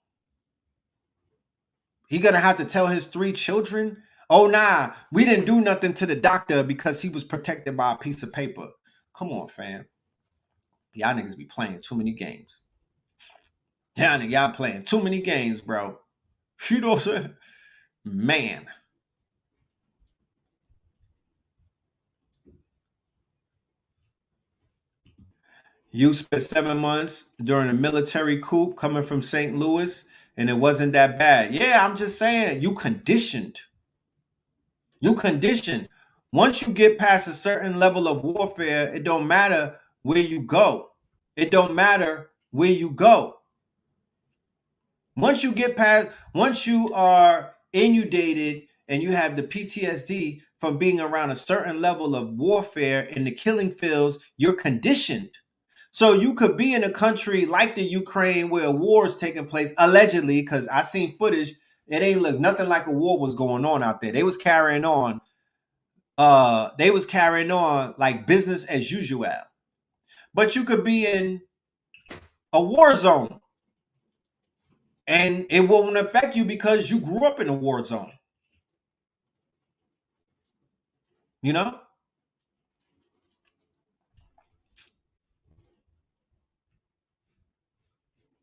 He gonna have to tell his 3 children, oh nah, we didn't do nothing to the doctor because he was protected by a piece of paper. Come on, fam. Y'all niggas be playing too many games. Y'all playing too many games, bro. You know what I'm saying? Man. You spent 7 months during a military coup coming from St. Louis, and it wasn't that bad. Yeah, I'm just saying, you conditioned. You conditioned. Once you get past a certain level of warfare, it don't matter where you go. It don't matter where you go. Once you are inundated and you have the PTSD from being around a certain level of warfare in the killing fields, you're conditioned. So you could be in a country like the Ukraine where a war is taking place, allegedly, because I seen footage. It ain't look nothing like a war was going on out there. They was carrying on like business as usual. But you could be in a war zone and it won't affect you because you grew up in a war zone. You know?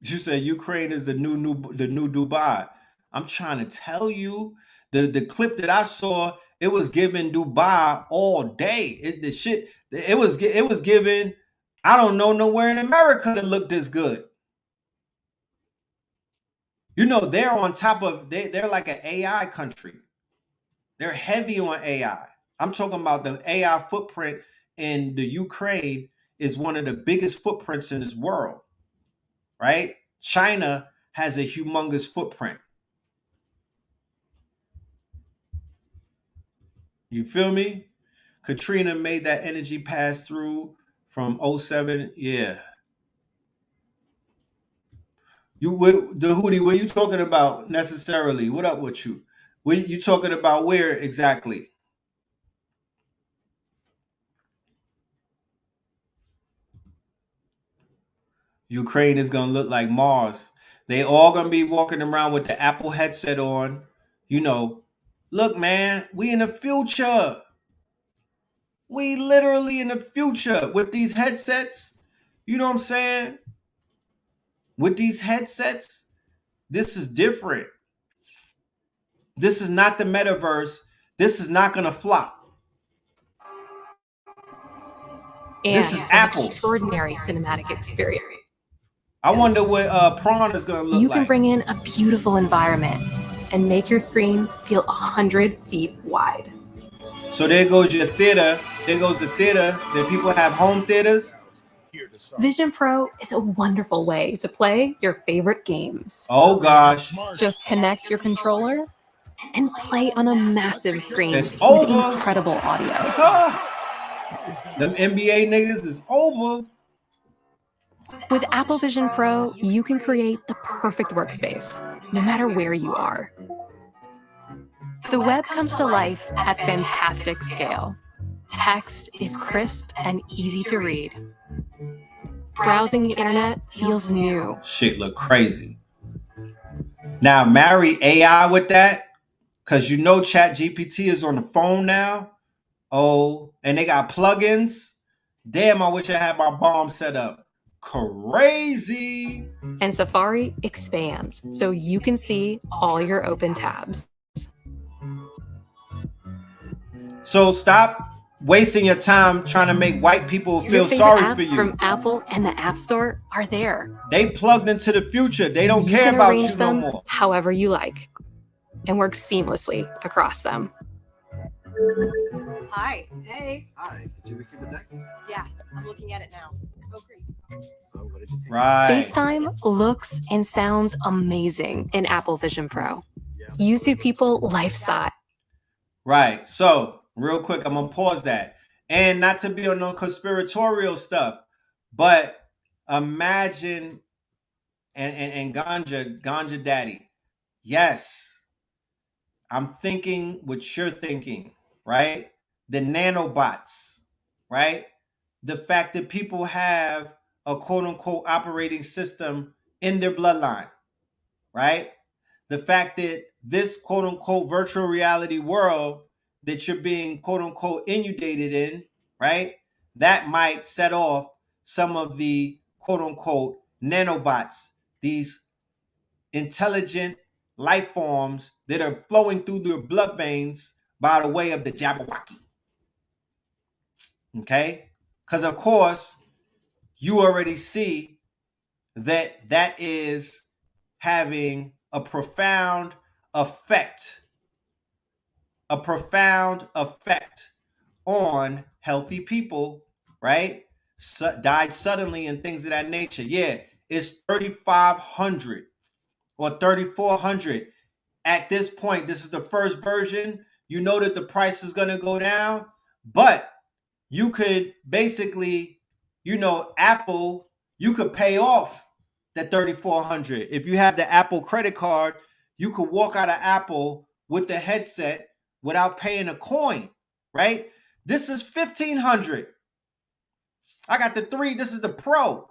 You say Ukraine is the new Dubai. I'm trying to tell you, the clip that I saw, it was giving Dubai all day. It was giving, I don't know nowhere in America that looked this good. You know, they're on top of they're like an AI country. They're heavy on AI. I'm talking about the AI footprint in the Ukraine is one of the biggest footprints in this world, right? China has a humongous footprint. You feel me? Katrina made that energy pass through from '07. Yeah. The Hootie, what you talking about necessarily? What up with you? What you talking about where exactly? Ukraine is gonna look like Mars. They all gonna be walking around with the Apple headset on. You know, look, man, we in the future. We literally in the future with these headsets. You know what I'm saying? With these headsets, this is different. This is not the metaverse. This is not going to flop. And this is an Apple. extraordinary cinematic experience. I wonder what Prawn is going to look like. You can bring in a beautiful environment and make your screen feel 100 feet wide. So there goes your theater. There goes the theater. Then people have home theaters. Vision Pro is a wonderful way to play your favorite games. Oh gosh. Just connect your controller and play on a massive screen It's with over. incredible audio. Them NBA niggas is over. With Apple Vision Pro, you can create the perfect workspace, no matter where you are. The web comes to life at fantastic scale. Text is crisp and easy to read. Browsing the internet feels new. Shit look crazy. Now marry AI with that, because you know ChatGPT is on the phone now. Oh, and they got plugins. Damn, I wish I had my bomb set up. Crazy. And Safari expands so you can see all your open tabs. So stop wasting your time trying to make white people feel Your favorite sorry apps for you. from Apple and the App Store are there. They plugged into the future. They don't You care can about arrange you no them more. however you like and work seamlessly across them. Hi. Hey. Hi, did you receive the deck? Yeah, I'm looking at it now. Oh, great. So what did you think? Right. FaceTime looks and sounds amazing in Apple Vision Pro. You see people life-size. Right. So real quick, I'm gonna pause that. And not to be on no conspiratorial stuff, but imagine and Ganja Daddy. Yes, I'm thinking what you're thinking, right? The nanobots, right? The fact that people have a quote unquote operating system in their bloodline, right? The fact that this quote unquote virtual reality world that you're being quote unquote inundated in, right? That might set off some of the quote unquote nanobots, these intelligent life forms that are flowing through your blood veins by the way of the Jabberwocky. Okay? Because of course, you already see that that is having a profound effect on healthy people, right? Died suddenly and things of that nature. Yeah, it's 3,500 or 3,400 at this point. This is the first version. You know that the price is going to go down, but you could basically, Apple, you could pay off that 3,400. If you have the Apple credit card, you could walk out of Apple with the headset without paying a coin, right? This is 1,500. I got the 3. This is the Pro.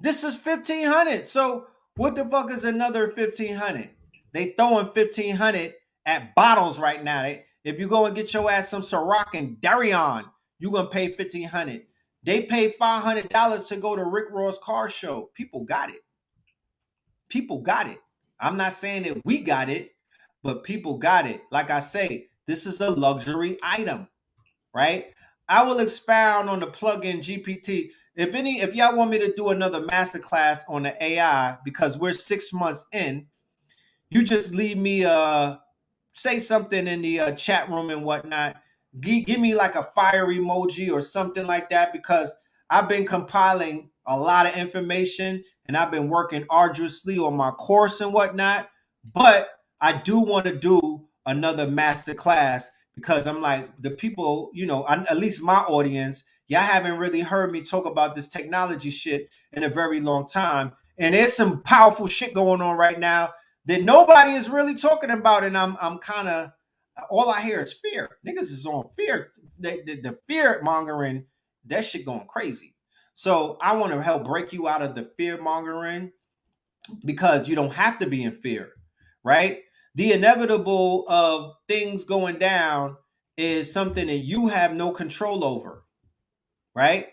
This is 1,500. So what the fuck is another 1,500? They throwing 1,500 at bottles right now. If you go and get your ass some Ciroc and Darien, you're going to pay 1,500. They paid $500 to go to Rick Ross car show. People got it. People got it. I'm not saying that we got it, but people got it. Like I say, this is a luxury item, right? I will expound on the plugin GPT. If y'all want me to do another masterclass on the AI, because we're 6 months in, you just leave me say something in the chat room and whatnot. Give me like a fire emoji or something like that, because I've been compiling a lot of information and I've been working arduously on my course and whatnot. But I do want to do another master class, because I'm like, the people, at least my audience, y'all haven't really heard me talk about this technology shit in a very long time. And there's some powerful shit going on right now that nobody is really talking about. And I'm kind of, all I hear is fear. Niggas is on fear. The fear mongering, that shit going crazy. So I want to help break you out of the fear mongering, because you don't have to be in fear, right? The inevitable of things going down is something that you have no control over, right?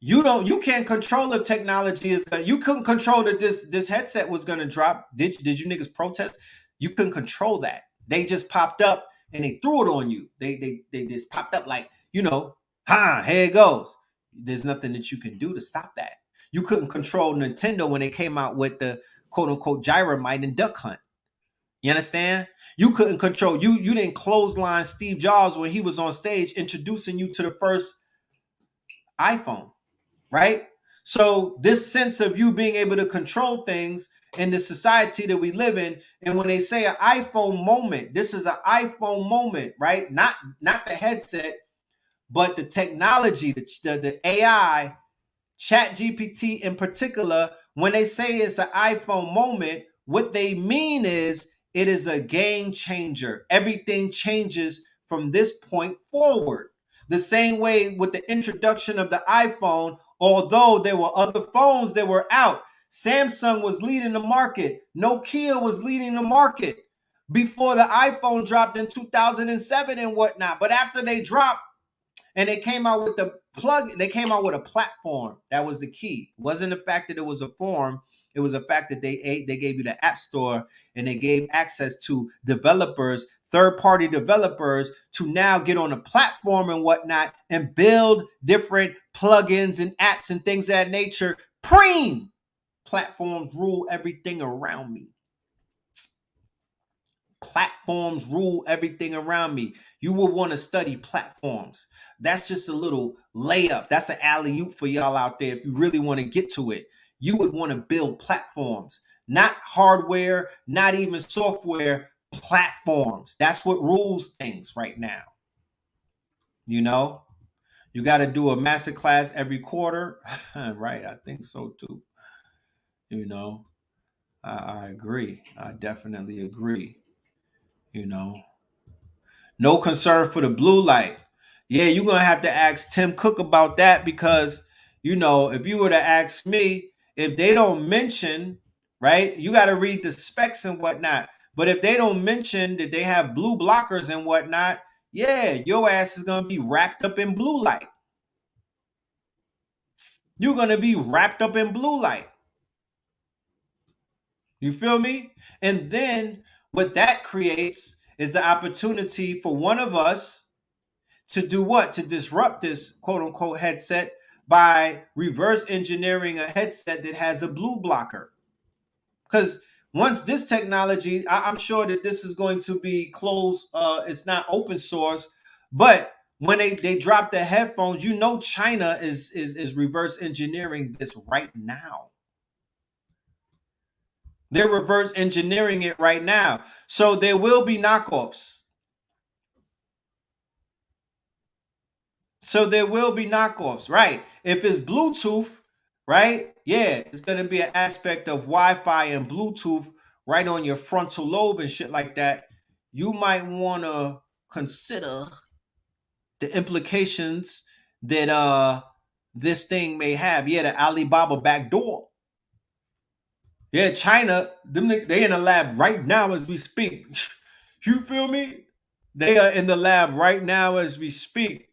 You can't control if technology is gonna, you couldn't control that this headset was gonna drop. Did you niggas protest? You couldn't control that. They just popped up and they threw it on you. They just popped up like, you know, here it goes. There's nothing that you can do to stop that. You couldn't control Nintendo when they came out with the quote unquote Gyromite and Duck Hunt. You understand? You couldn't control, you didn't clothesline Steve Jobs when he was on stage introducing you to the first iPhone, right? So this sense of you being able to control things in the society that we live in, and when they say an iPhone moment, this is an iPhone moment, right? Not the headset, but the technology, the AI, Chat GPT in particular. When they say it's an iPhone moment, what they mean is it is a game changer. Everything changes from this point forward. The same way with the introduction of the iPhone, although there were other phones that were out, Samsung was leading the market. Nokia was leading the market before the iPhone dropped in 2007 and whatnot. But after they dropped, and they came out with the plug, they came out with a platform. That was the key. It wasn't the fact that it was a form. It was the fact that they gave you the app store and they gave access to developers, third-party developers, to now get on a platform and whatnot and build different plugins and apps and things of that nature. Preem! Platforms rule everything around me. Platforms rule everything around me. You will want to study platforms. That's just a little layup. That's an alley-oop for y'all out there. If you really want to get to it, you would want to build platforms, not hardware, not even software, platforms. That's what rules things right now. You know, you got to do a masterclass every quarter. Right. I think so too. You know, I agree. I definitely agree. You know, no concern for the blue light. Yeah, you're going to have to ask Tim Cook about that because, you know, if you were to ask me, if they don't mention, right, you got to read the specs and whatnot. But if they don't mention that they have blue blockers and whatnot, yeah, your ass is going to be wrapped up in blue light. You're going to be wrapped up in blue light. You feel me? And then what that creates is the opportunity for one of us to do what? To disrupt this quote unquote headset by reverse engineering a headset that has a blue blocker. Because once this technology, I'm sure that this is going to be closed. It's not open source, but when they drop the headphones, you know China is reverse engineering this right now. They're reverse engineering it right now. So there will be knockoffs. So there will be knockoffs, right? If it's Bluetooth, right? Yeah, it's going to be an aspect of Wi-Fi and Bluetooth right on your frontal lobe and shit like that. You might want to consider the implications that this thing may have. Yeah, the Alibaba backdoor. Yeah, China, they in the lab right now as we speak. You feel me? They are in the lab right now as we speak.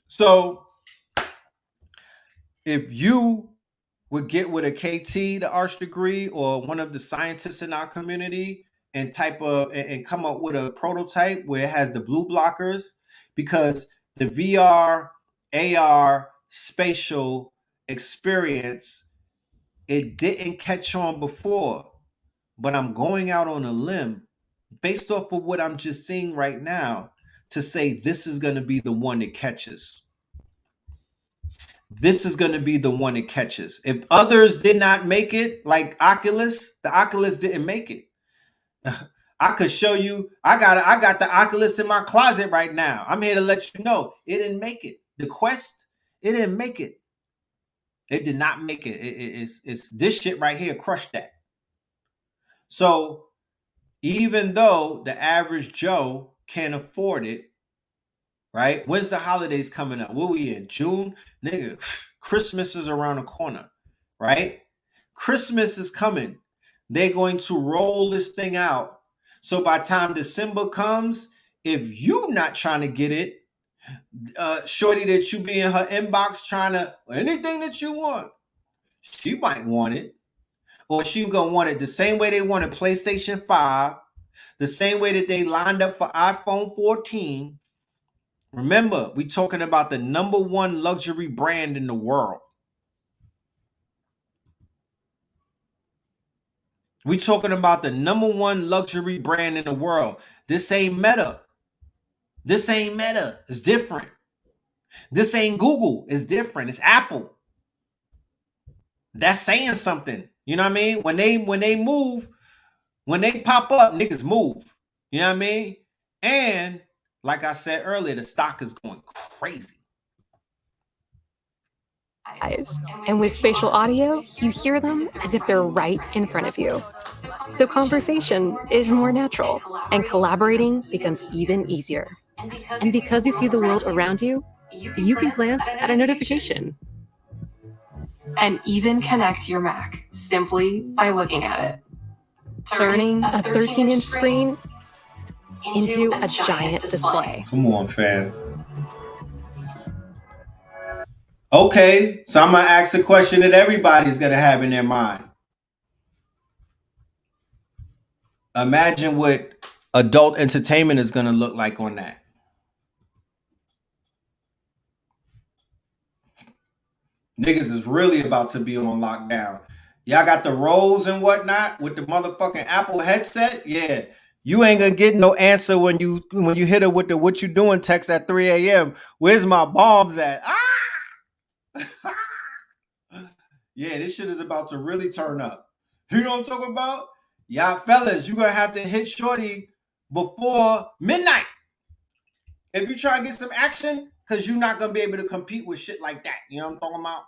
So if you would get with a KT, the arch degree, or one of the scientists in our community and come up with a prototype where it has the blue blockers, because the VR, AR, spatial experience, it didn't catch on before, but I'm going out on a limb based off of what I'm just seeing right now to say this is going to be the one that catches. This is going to be the one that catches. If others did not make it, like Oculus, the Oculus didn't make it. I could show you. I got the Oculus in my closet right now. I'm here to let you know it didn't make it. The Quest, it didn't make it. It did not make it. It's this shit right here crushed that. So even though the average Joe can't afford it, right? When's the holidays coming up? What we in? June? Nigga, Christmas is around the corner, right? Christmas is coming. They're going to roll this thing out. So by the time December comes, if you not trying to get it, shorty that you be in her inbox trying to, anything that you want, she might want it. Or she gonna want it the same way they wanted PlayStation 5, The same way that they lined up for iPhone 14. Remember, we talking about the #1 luxury brand in the world. We talking about the #1 luxury brand in the world. This ain't Meta. This ain't Meta. It's different. This ain't Google. It's different. It's Apple. That's saying something. You know what I mean? When they move, when they pop up, niggas move. You know what I mean? And like I said earlier, the stock is going crazy. And with spatial audio, you hear them as if they're right in front of you. So conversation is more natural, and collaborating becomes even easier. And because you see the world around you, you can glance at a notification. And even connect your Mac simply by looking at it. Turning a 13-inch screen into a giant display. Come on, fam. Okay, so I'm gonna ask a question that everybody's gonna have in their mind. Imagine what adult entertainment is gonna look like on that. Niggas is really about to be on lockdown. Y'all got the rolls and whatnot with the motherfucking Apple headset. Yeah, you ain't gonna get no answer when you hit her with the "what you doing" text at 3 a.m. Where's my bombs at? Ah! Yeah, this shit is about to really turn up. You know what I'm talking about? Y'all fellas, you gonna have to hit shorty before midnight if you try to get some action, because you're not gonna be able to compete with shit like that. You know what I'm talking about?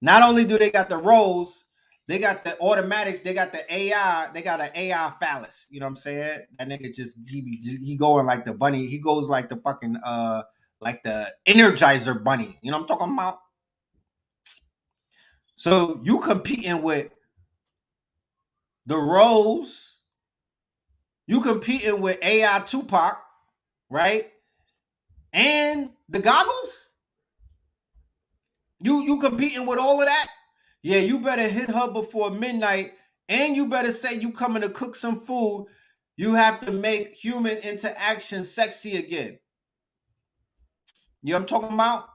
Not only do they got the rolls, they got the automatics, they got the AI, they got an AI phallus. You know what I'm saying? That nigga he going like the bunny. He goes like the fucking like the Energizer bunny. You know what I'm talking about? So you competing with the rolls, you competing with AI Tupac, right? And the goggles? You competing with all of that? Yeah, you better hit her before midnight, and you better say you coming to cook some food. You have to make human interaction sexy again. You know what I'm talking about?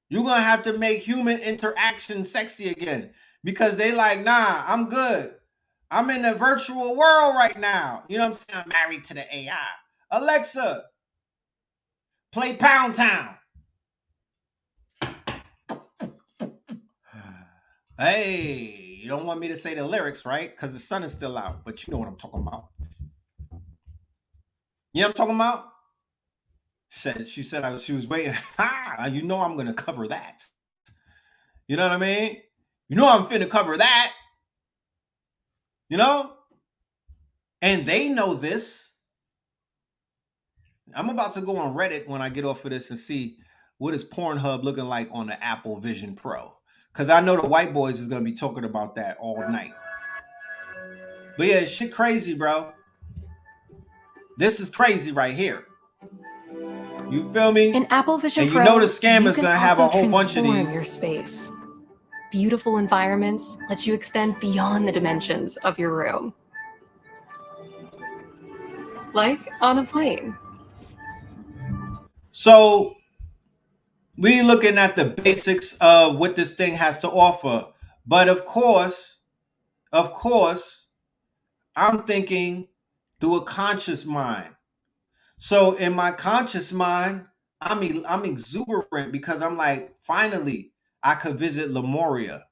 You're gonna have to make human interaction sexy again. Because they like, nah, I'm good. I'm in the virtual world right now. You know what I'm saying? I'm married to the AI. Alexa, play Pound Town. Hey, you don't want me to say the lyrics, right? Because the sun is still out, but you know what I'm talking about. You know what I'm talking about? She said she was waiting. Ha! You know I'm gonna cover that. You know what I mean? You know I'm finna cover that. You know? And they know this. I'm about to go on Reddit when I get off of this and see what is Pornhub looking like on the Apple Vision Pro. Because I know the white boys is going to be talking about that all night. But yeah, shit crazy, bro. This is crazy right here. You feel me? In Apple Vision and Pro, you know the scammer's going to have a whole bunch of these. Your space. Beautiful environments let you extend beyond the dimensions of your room. Like on a plane. So we looking at the basics of what this thing has to offer. But of course, I'm thinking through a conscious mind. So in my conscious mind, I'm exuberant because I'm like, finally, I could visit Lemuria.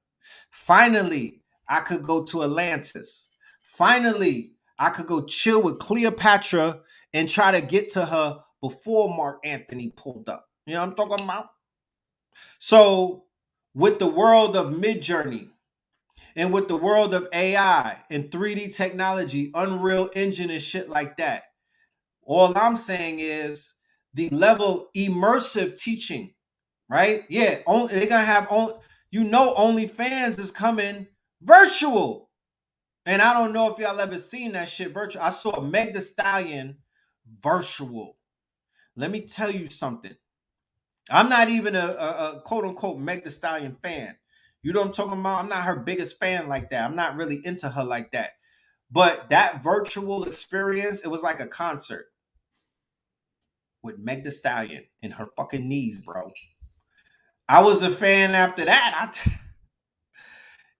Finally, I could go to Atlantis. Finally, I could go chill with Cleopatra and try to get to her before Mark Antony pulled up. You know what I'm talking about? So with the world of Midjourney and with the world of AI and 3D technology, Unreal Engine and shit like that, all I'm saying is the level immersive teaching, right? Yeah, they're gonna have OnlyFans is coming virtual. And I don't know if y'all ever seen that shit virtual. I saw Meg Thee Stallion virtual. Let me tell you something. I'm not even a quote unquote Meg Thee Stallion fan. You know what I'm talking about? I'm not her biggest fan like that. I'm not really into her like that. But that virtual experience, it was like a concert with Meg Thee Stallion and her fucking knees, bro. I was a fan after that.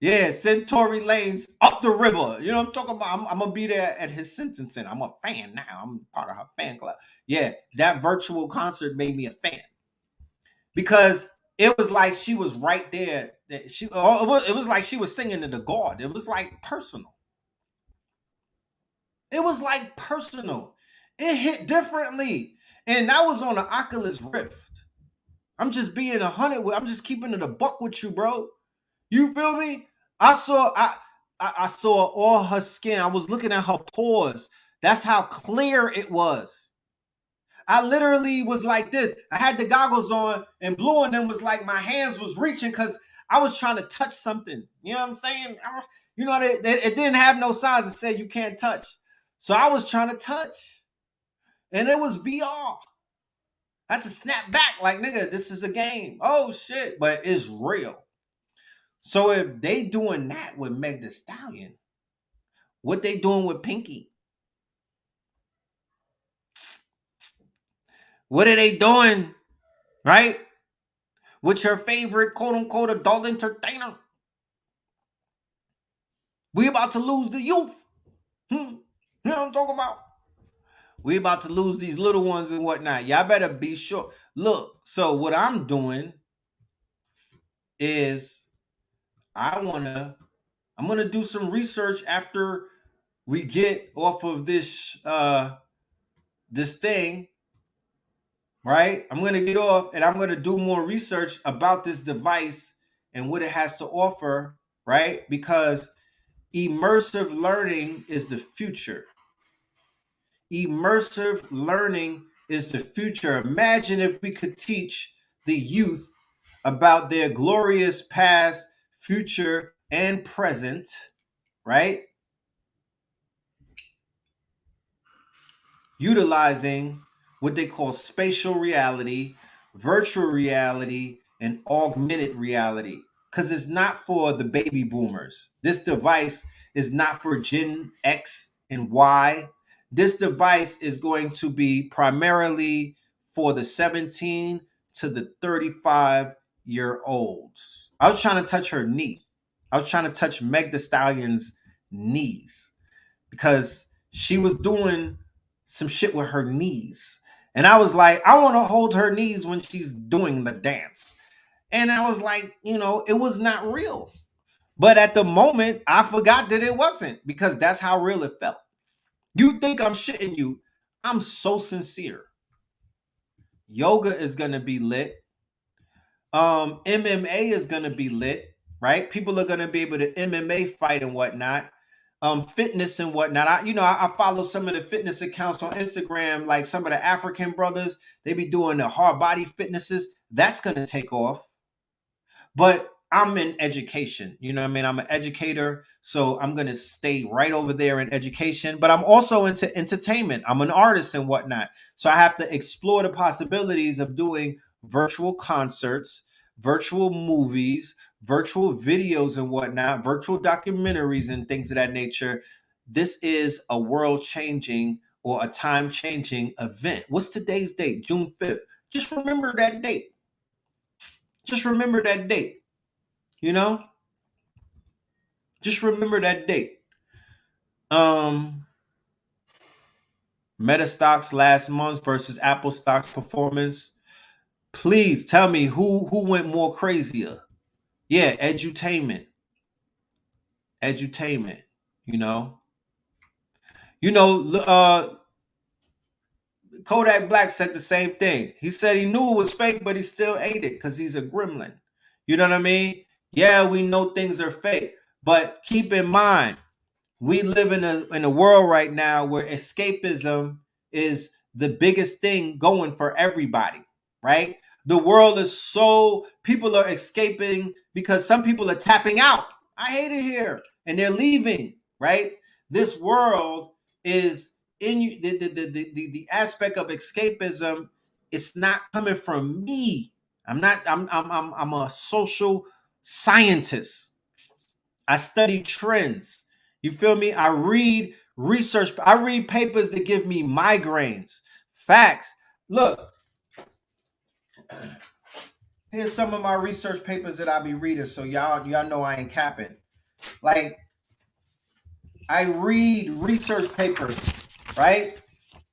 Yeah, Centauri Lanes up the river. You know what I'm talking about? I'm gonna be there at his sentencing. I'm a fan now. I'm part of her fan club. Yeah, that virtual concert made me a fan because it was like she was right there. It was like she was singing to the God. It was like personal. It was like personal. It hit differently, and that was on the Oculus Rift. I'm just being 100 with. I'm just keeping it a buck with you, bro. You feel me? I saw all her skin. I was looking at her pores. That's how clear it was. I literally was like this. I had the goggles on, and Blue and them was like my hands was reaching because I was trying to touch something. You know what I'm saying? It didn't have no signs that said you can't touch. So I was trying to touch. And it was VR. I had to snap back like, nigga, this is a game. Oh, shit. But it's real. So if they doing that with Meg Thee Stallion, what they doing with Pinky? What are they doing, right? With your favorite quote-unquote adult entertainer? We about to lose the youth. You know what I'm talking about? We about to lose these little ones and whatnot. Y'all better be sure. Look, so what I'm doing is I'm gonna do some research after we get off of this thing, right? I'm gonna get off and I'm gonna do more research about this device and what it has to offer, right? Because immersive learning is the future. Immersive learning is the future. Imagine if we could teach the youth about their glorious past, future, and present, right? Utilizing what they call spatial reality, virtual reality, and augmented reality. Because it's not for the baby boomers. This device is not for Gen X and Y. This device is going to be primarily for the 17 to the 35-year-olds. I was trying to touch her knee. I was trying to touch Meg Thee Stallion's knees because she was doing some shit with her knees. And I was like, I want to hold her knees when she's doing the dance. And I was like, it was not real. But at the moment, I forgot that it wasn't because that's how real it felt. You think I'm shitting you. I'm so sincere. Yoga is going to be lit. MMA is going to be lit, right? People are going to be able to MMA fight and whatnot. Fitness and whatnot. I follow some of the fitness accounts on Instagram, like some of the African brothers. They be doing the hard body fitnesses. That's going to take off. But I'm in education. You know what I mean? I'm an educator. So I'm going to stay right over there in education. But I'm also into entertainment. I'm an artist and whatnot. So I have to explore the possibilities of doing virtual concerts, virtual movies, virtual videos and whatnot, virtual documentaries and things of that nature. This is a world-changing or a time-changing event. What's today's date? June 5th. Just remember that date. Just remember that date. Just remember that date. Meta stocks last month versus Apple stocks performance. Please tell me who went more crazier. Yeah, edutainment. Kodak Black said the same thing. He said he knew it was fake, but he still ate it because he's a gremlin. You know what I mean? Yeah, we know things are fake, but keep in mind, we live in a world right now where escapism is the biggest thing going for everybody, right? The world is people are escaping because some people are tapping out. I hate it here. And they're leaving, right? This world is the aspect of escapism. It's not coming from me. I'm a social scientist. I study trends. You feel me? I read research. I read papers that give me migraines. Facts. Look, here's some of my research papers that I be reading, so y'all know I ain't capping. Like, I read research papers, right?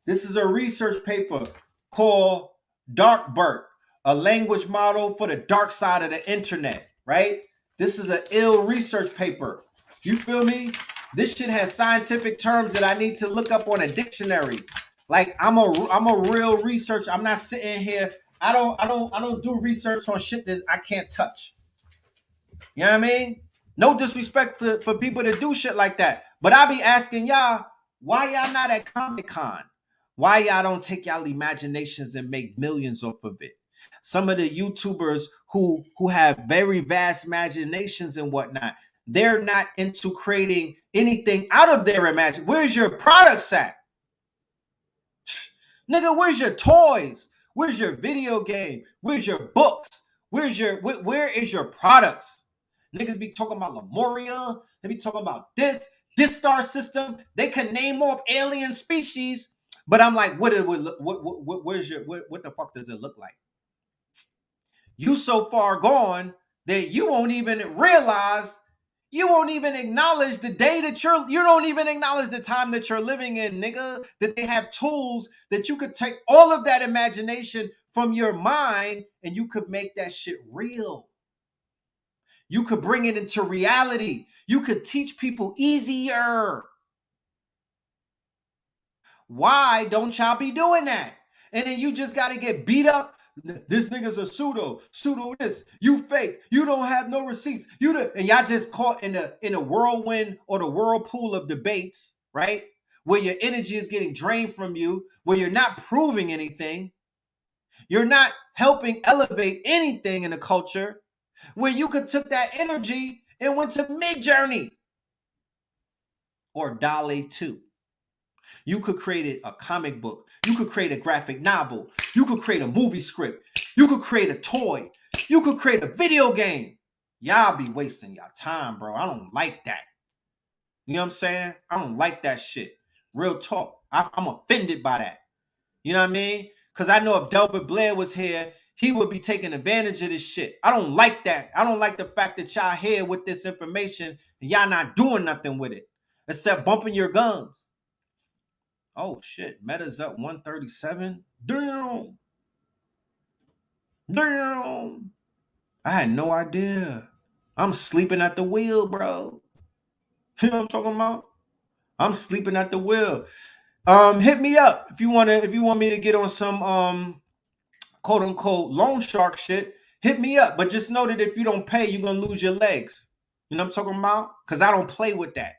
This is a research paper called Darkbird, a language model for the dark side of the internet, right? This is an LIL research paper. You feel me? This shit has scientific terms that I need to look up on a dictionary. Like, I'm a real researcher. I'm not sitting here. I don't do research on shit that I can't touch. You know what I mean? No disrespect for people that do shit like that. But I be asking y'all, why y'all not at Comic-Con? Why y'all don't take y'all imaginations and make millions off of it? Some of the YouTubers who have very vast imaginations and whatnot, they're not into creating anything out of their imagination. Where's your products at? Nigga, where's your toys? Where's your video game? Where's your books? Where is your products? Niggas be talking about Lemuria. They be talking about this star system. They can name off alien species, but I'm like, what the fuck does it look like? You so far gone that you won't even realize, you won't even acknowledge the day that you don't even acknowledge the time that you're living in, nigga, that they have tools that you could take all of that imagination from your mind and you could make that shit real. You could bring it into reality. You could teach people easier. Why don't y'all be doing that? And then you just got to get beat up. This nigga's a pseudo this. You fake. You don't have no receipts. And y'all just caught in a whirlwind or the whirlpool of debates, right? Where your energy is getting drained from you, where you're not proving anything. You're not helping elevate anything in the culture, where you could took that energy and went to Mid-Journey or DALL-E 2. You could create a comic book. You could create a graphic novel. You could create a movie script. You could create a toy. You could create a video game. Y'all be wasting y'all time, bro. I don't like that. You know what I'm saying? I don't like that shit. Real talk. I'm offended by that. You know what I mean? Because I know if Delbert Blair was here, he would be taking advantage of this shit. I don't like that. I don't like the fact that y'all here with this information and y'all not doing nothing with it except bumping your gums. Oh shit, Meta's up 137. Damn. I had no idea. I'm sleeping at the wheel, bro. You know what I'm talking about? I'm sleeping at the wheel. Hit me up if you want me to get on some quote unquote loan shark shit. Hit me up, but just know that if you don't pay, you're gonna lose your legs. You know what I'm talking about? Because I don't play with that.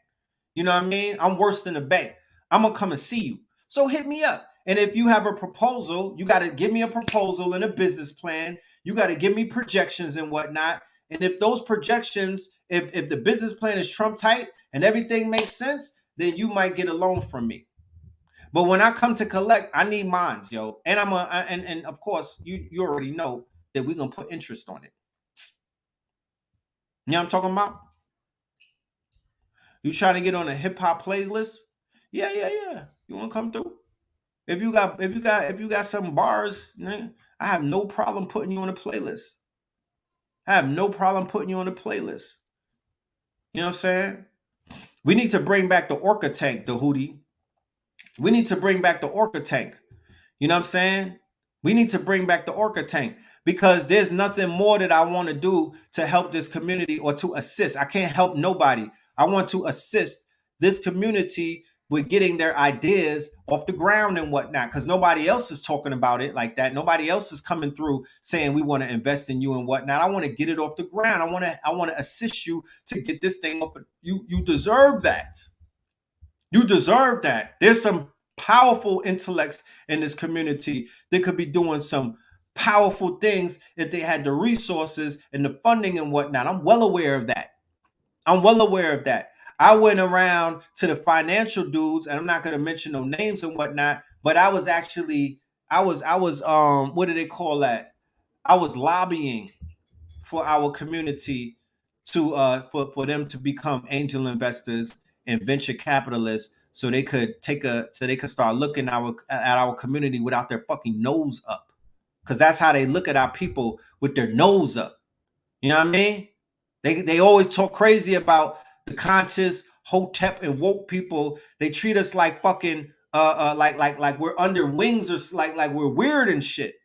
You know what I mean? I'm worse than the bank. I'm gonna come and see you. So hit me up. And if you have a proposal, you got to give me a proposal and a business plan. You got to give me projections and whatnot. And if those projections, if the business plan is Trump tight and everything makes sense, then you might get a loan from me. But when I come to collect, I need mines, yo. And and of course, you already know that we're gonna put interest on it. You know what I'm talking about? You trying to get on a hip hop playlist? Yeah. You want to come through? If you got some bars, man, I have no problem putting you on a playlist. I have no problem putting you on a playlist. You know what I'm saying? We need to bring back the Orca tank, the Hootie. We need to bring back the Orca tank. You know what I'm saying? We need to bring back the Orca tank because there's nothing more that I want to do to help this community or to assist. I can't help nobody. I want to assist this community with getting their ideas off the ground and whatnot, because nobody else is talking about it like that. Nobody else is coming through saying we want to invest in you and whatnot. I want to get it off the ground. I want to assist you to get this thing off. You deserve that. You deserve that. There's some powerful intellects in this community that could be doing some powerful things if they had the resources and the funding and whatnot. I'm well aware of that. I went around to the financial dudes, and I'm not going to mention no names and whatnot, but I was what do they call that? I was lobbying for our community to for them to become angel investors and venture capitalists so they could start looking at our community without their fucking nose up. Because that's how they look at our people, with their nose up. You know what I mean? They always talk crazy about the conscious, hotep, and woke people. They treat us like fucking like we're under wings, or like we're weird and shit.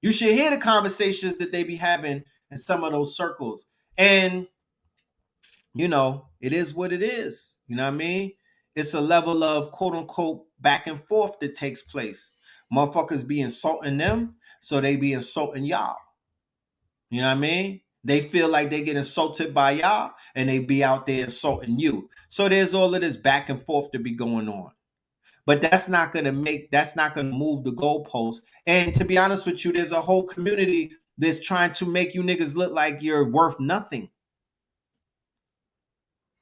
You should hear the conversations that they be having in some of those circles. And you know, it is what it is. You know what I mean? It's a level of quote unquote back and forth that takes place. Motherfuckers be insulting them, so they be insulting y'all. You know what I mean? They feel like they get insulted by y'all, and they be out there insulting you. So there's all of this back and forth to be going on. But that's not gonna move the goalposts. And to be honest with you, there's a whole community that's trying to make you niggas look like you're worth nothing.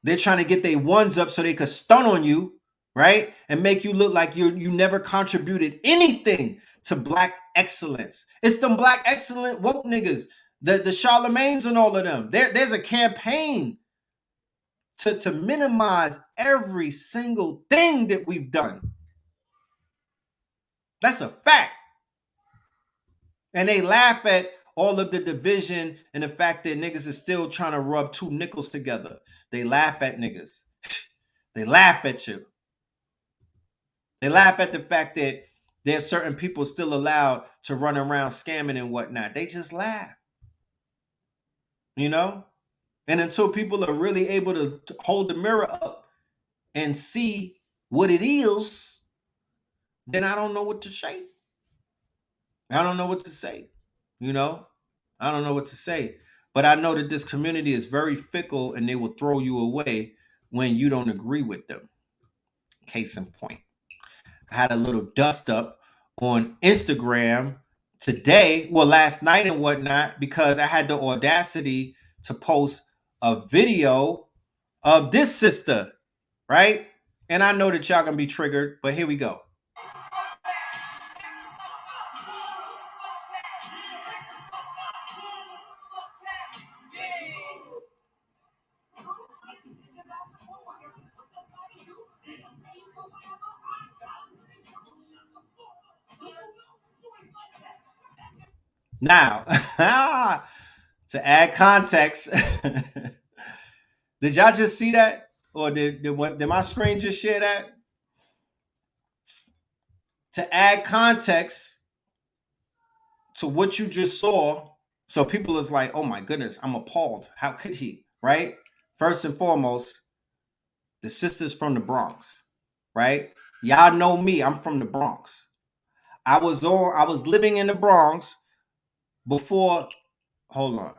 They're trying to get their ones up so they could stun on you, right? And make you look like you never contributed anything to black excellence. It's them black excellent woke niggas, the Charlemagnes and all of them. There's a campaign to minimize every single thing that we've done. That's a fact. And they laugh at all of the division and the fact that niggas is still trying to rub two nickels together. They laugh at niggas. They laugh at you. They laugh at the fact that there's certain people still allowed to run around scamming and whatnot. They just laugh. You know? And until people are really able to hold the mirror up and see what it is, then I don't know what to say. I don't know what to say. You know? I don't know what to say. But I know that this community is very fickle, and they will throw you away when you don't agree with them. Case in point. I had a little dust up on Instagram today, well, last night and whatnot, because I had the audacity to post a video of this sister, right? And I know that y'all gonna be triggered, but here we go. Now, to add context, did y'all just see that? Or did my screen just share that? To add context to what you just saw, so people is like, oh my goodness, I'm appalled. How could he, right? First and foremost, the sister's from the Bronx, right? Y'all know me, I'm from the Bronx. I was living in the Bronx before, hold on.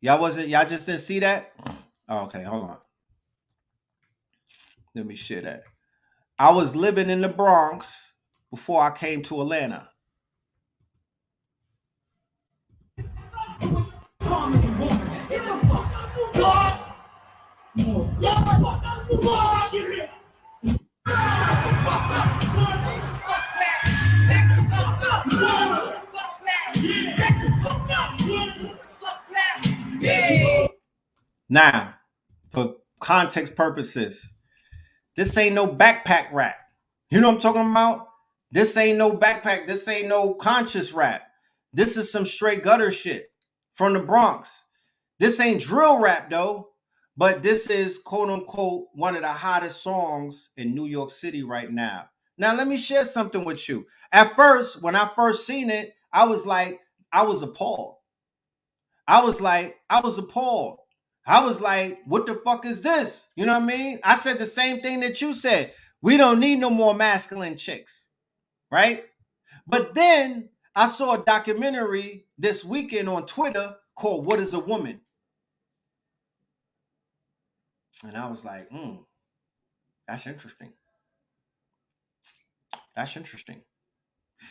Y'all just didn't see that? Oh, okay, hold on. Let me share that. I was living in the Bronx before I came to Atlanta. Now, for context purposes, this ain't no backpack rap. You know what I'm talking about? This ain't no backpack. This ain't no conscious rap. This is some straight gutter shit from the Bronx. This ain't drill rap though, but this is quote unquote one of the hottest songs in New York City right now. Now, let me share something with you. At first, when I first seen it, I was appalled. I was appalled. I was like, what the fuck is this? You know what I mean? I said the same thing that you said. We don't need no more masculine chicks, right? But then I saw a documentary this weekend on Twitter called What is a Woman? And I was like, that's interesting. That's interesting.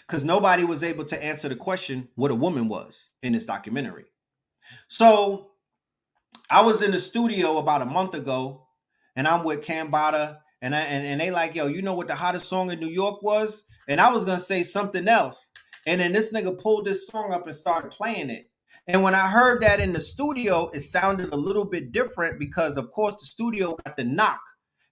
Because nobody was able to answer the question what a woman was in this documentary. So I was in the studio about a month ago, and I'm with Cambada, and they like, yo, you know what the hottest song in New York was? And I was gonna say something else, and then this nigga pulled this song up and started playing it. And when I heard that in the studio, it sounded a little bit different because, of course, the studio got the knock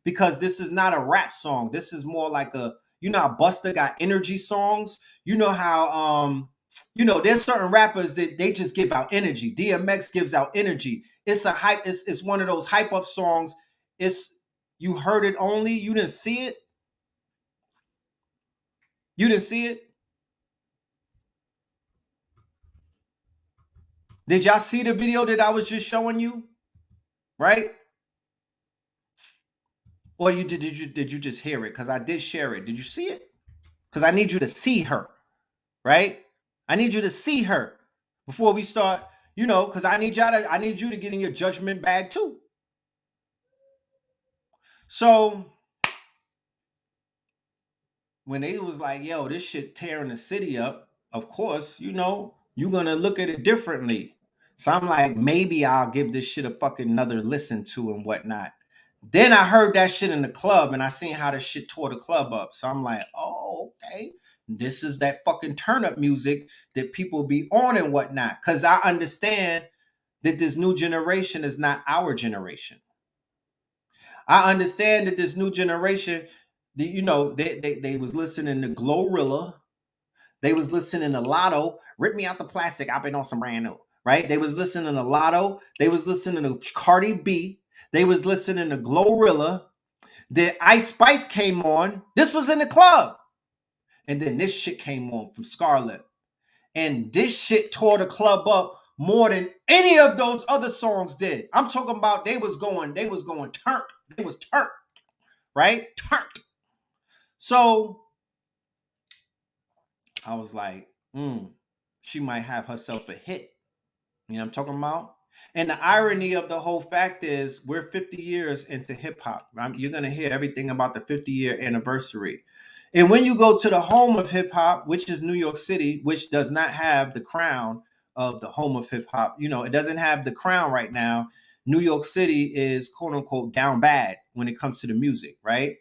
because this is not a rap song. This is more like a, you know how Busta got energy songs? You know how there's certain rappers that they just give out energy. DMX gives out energy. It's a hype, it's one of those hype up songs. It's you heard it only, you didn't see it. You didn't see it? Did y'all see the video that I was just showing you? Right? Or did you just hear it? Because I did share it. Did you see it? Because I need you to see her, right? I need you to see her before we start, because I need you to get in your judgment bag too. So when they was like, yo, this shit tearing the city up, of course, you're gonna look at it differently. So I'm like, maybe I'll give this shit a fucking another listen to and whatnot. Then I heard that shit in the club and I seen how the shit tore the club up. So I'm like, oh, okay. This is that fucking turn up music that people be on and whatnot. Cause I understand that this new generation is not our generation. I understand that this new generation, they was listening to Glorilla. They was listening to Lotto. Rip Me Out the Plastic. I've been on some brand new, right? They was listening to Lotto. They was listening to Cardi B. They was listening to Glorilla. Then Ice Spice came on. This was in the club. And then this shit came on from Scarlett. And this shit tore the club up more than any of those other songs did. I'm talking about they was going turnt. They was turnt, right? Turnt. So I was like, she might have herself a hit. You know what I'm talking about? And the irony of the whole fact is we're 50 years into hip hop. You're going to hear everything about the 50-year anniversary. And when you go to the home of hip hop, which is New York City, which does not have the crown of the home of hip hop, it doesn't have the crown right now. New York City is quote unquote down bad when it comes to the music, right?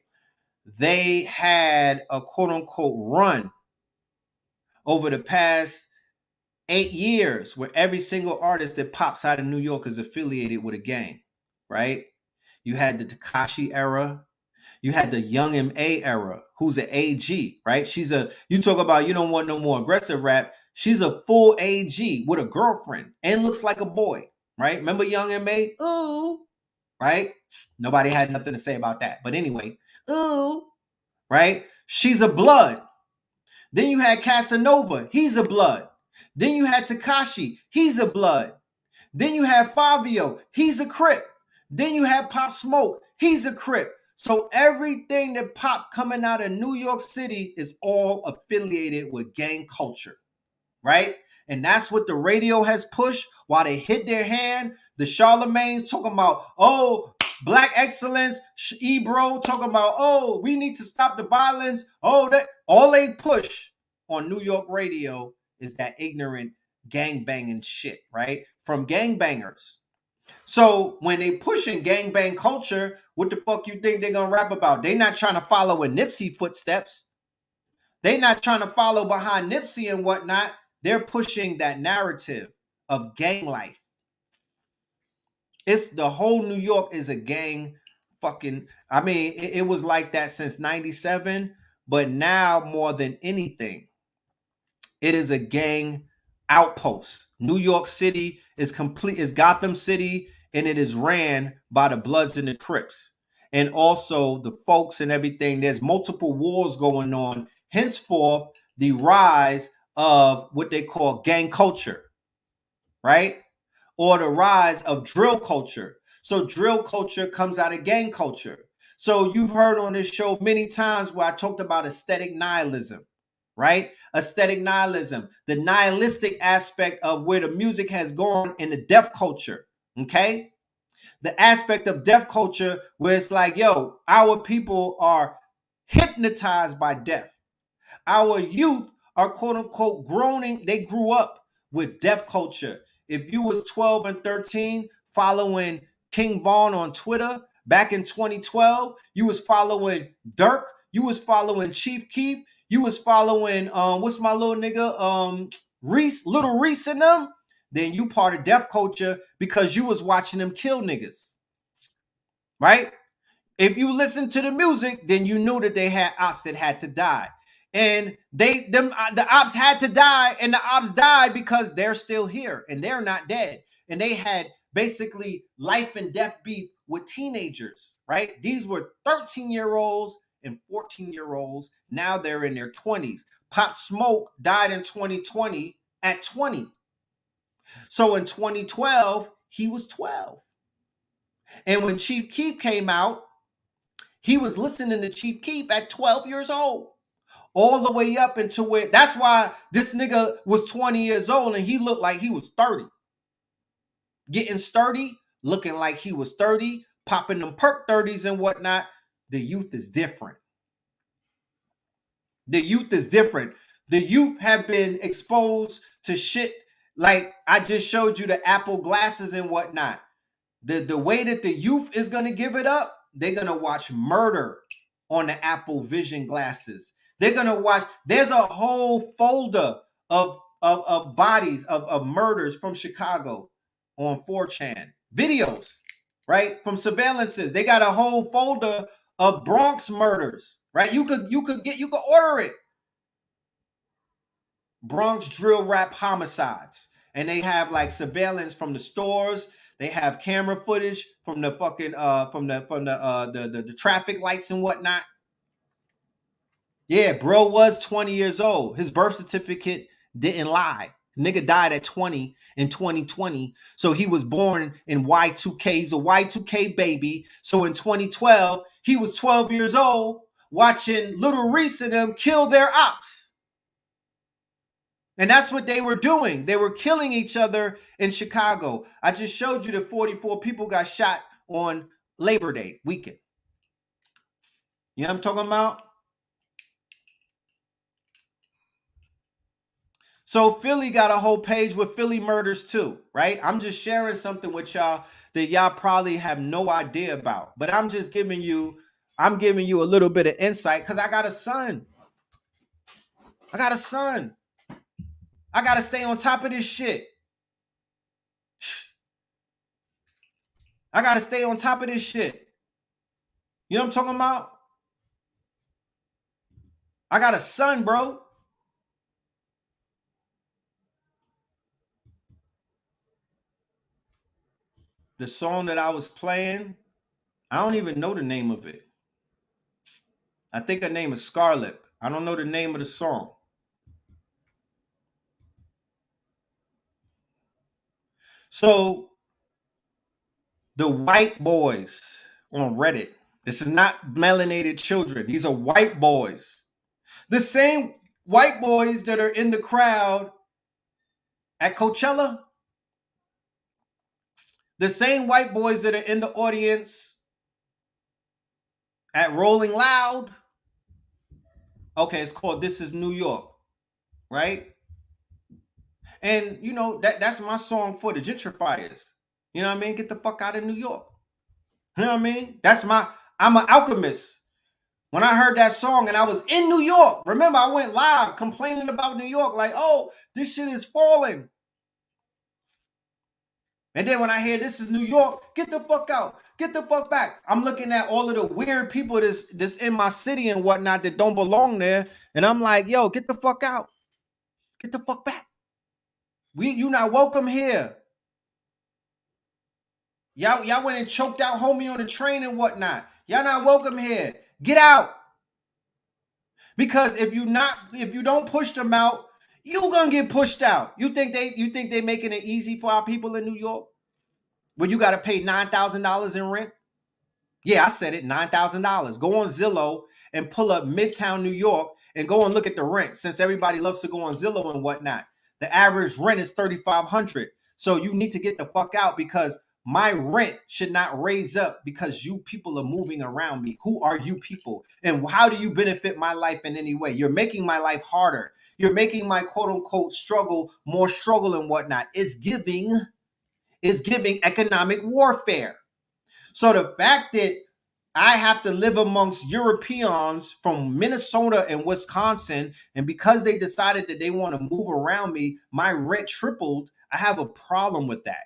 They had a quote unquote run over the past 8 years where every single artist that pops out of New York is affiliated with a gang, right? You had the Tekashi era. You had the Young M.A. era, who's an AG, right? You talk about you don't want no more aggressive rap. She's a full AG with a girlfriend and looks like a boy, right? Remember Young M.A.? Ooh, right? Nobody had nothing to say about that. But anyway, ooh, right? She's a blood. Then you had Casanova. He's a blood. Then you had Tekashi. He's a blood. Then you had Fabio. He's a Crip. Then you had Pop Smoke. He's a Crip. So everything that pop coming out of New York City is all affiliated with gang culture, right? And that's what the radio has pushed while they hit their hand. The Charlemagne talking about, oh, Black excellence. Ebro talking about, oh, we need to stop the violence. Oh, that all they push on New York radio is that ignorant gangbanging shit, right? From gangbangers. So when they pushing gangbang culture, what the fuck you think they're gonna rap about? They not trying to follow in Nipsey footsteps. They not trying to follow behind Nipsey and whatnot. They're pushing that narrative of gang life. It's the whole New York is a gang fucking. I mean, it was like that since 97, but now more than anything, it is a gang outpost. New York City is Gotham City, and it is ran by the Bloods and the Crips. And also the folks and everything. There's multiple wars going on. Henceforth, the rise of what they call gang culture, right? Or the rise of drill culture. So drill culture comes out of gang culture. So you've heard on this show many times where I talked about aesthetic nihilism, right? Aesthetic nihilism, the nihilistic aspect of where the music has gone in the deaf culture, okay? The aspect of deaf culture where it's like, yo, our people are hypnotized by death. Our youth are quote unquote groaning. They grew up with deaf culture. If you was 12 and 13 following King Von on Twitter back in 2012, you was following Dirk, you was following Chief Keef, you was following what's my little nigga Little Reese and them, then you part of deaf culture because you was watching them kill niggas. Right? If you listen to the music, then you knew that they had ops that had to die. And the ops had to die, and the ops died because they're still here and they're not dead. And they had basically life and death beef with teenagers, right? These were 13-year-olds and 14-year-olds. Now they're in their 20s. Pop Smoke died in 2020 at 20. So in 2012, he was 12. And when Chief Keef came out, he was listening to Chief Keef at 12 years old. All the way up into where, that's why this nigga was 20 years old and he looked like he was 30. Getting sturdy, looking like he was 30, popping them perk 30s and whatnot. The youth is different. The youth is different. The youth have been exposed to shit like I just showed you, the Apple glasses and whatnot. The way that the youth is going to give it up, they're going to watch murder on the Apple Vision glasses. They're going to watch, there's a whole folder of bodies, of murders from Chicago on 4chan. Videos, right? From surveillances. They got a whole folder of Bronx murders, right? You could order it. Bronx drill rap homicides. And they have like surveillance from the stores. They have camera footage from the fucking the traffic lights and whatnot. Yeah, bro was 20 years old. His birth certificate didn't lie. Nigga died at 20 in 2020. So he was born in Y2K. He's a Y2K baby. So in 2012, he was 12 years old watching Little Reese and them kill their ops. And that's what they were doing. They were killing each other in Chicago. I just showed you that 44 people got shot on Labor Day weekend. You know what I'm talking about? So Philly got a whole page with Philly murders too, right? I'm just sharing something with y'all that y'all probably have no idea about. But I'm just giving you, a little bit of insight because I got a son. I got to stay on top of this shit. I got to stay on top of this shit. You know what I'm talking about? I got a son, bro. The song that I was playing, I don't even know the name of it. I think her name is Scarlett. I don't know the name of the song. So the white boys on Reddit, this is not melanated children. These are white boys. The same white boys that are in the crowd at Coachella. The same white boys that are in the audience at Rolling Loud. Okay, it's called This Is New York, right? And you know, that's my song for the gentrifiers. You know what I mean? Get the fuck out of New York. You know what I mean? I'm an alchemist. When I heard that song and I was in New York, remember I went live complaining about New York, like, oh, this shit is falling. And then when I hear This Is New York, get the fuck out. Get the fuck back. I'm looking at all of the weird people that's in my city and whatnot that don't belong there. And I'm like, yo, get the fuck out. Get the fuck back. You not welcome here. Y'all went and choked out homie on the train and whatnot. Y'all not welcome here. Get out. Because if you don't push them out, you gonna get pushed out. You think they making it easy for our people in New York? Where you gotta pay $9,000 in rent? Yeah, I said it, $9,000. Go on Zillow and pull up Midtown New York and go and look at the rent. Since everybody loves to go on Zillow and whatnot, the average rent is $3,500. So you need to get the fuck out because my rent should not raise up because you people are moving around me. Who are you people? And how do you benefit my life in any way? You're making my life harder. You're making my quote unquote struggle more struggle and whatnot. It's giving economic warfare. So the fact that I have to live amongst Europeans from Minnesota and Wisconsin, and because they decided that they want to move around me, my rent tripled. I have a problem with that.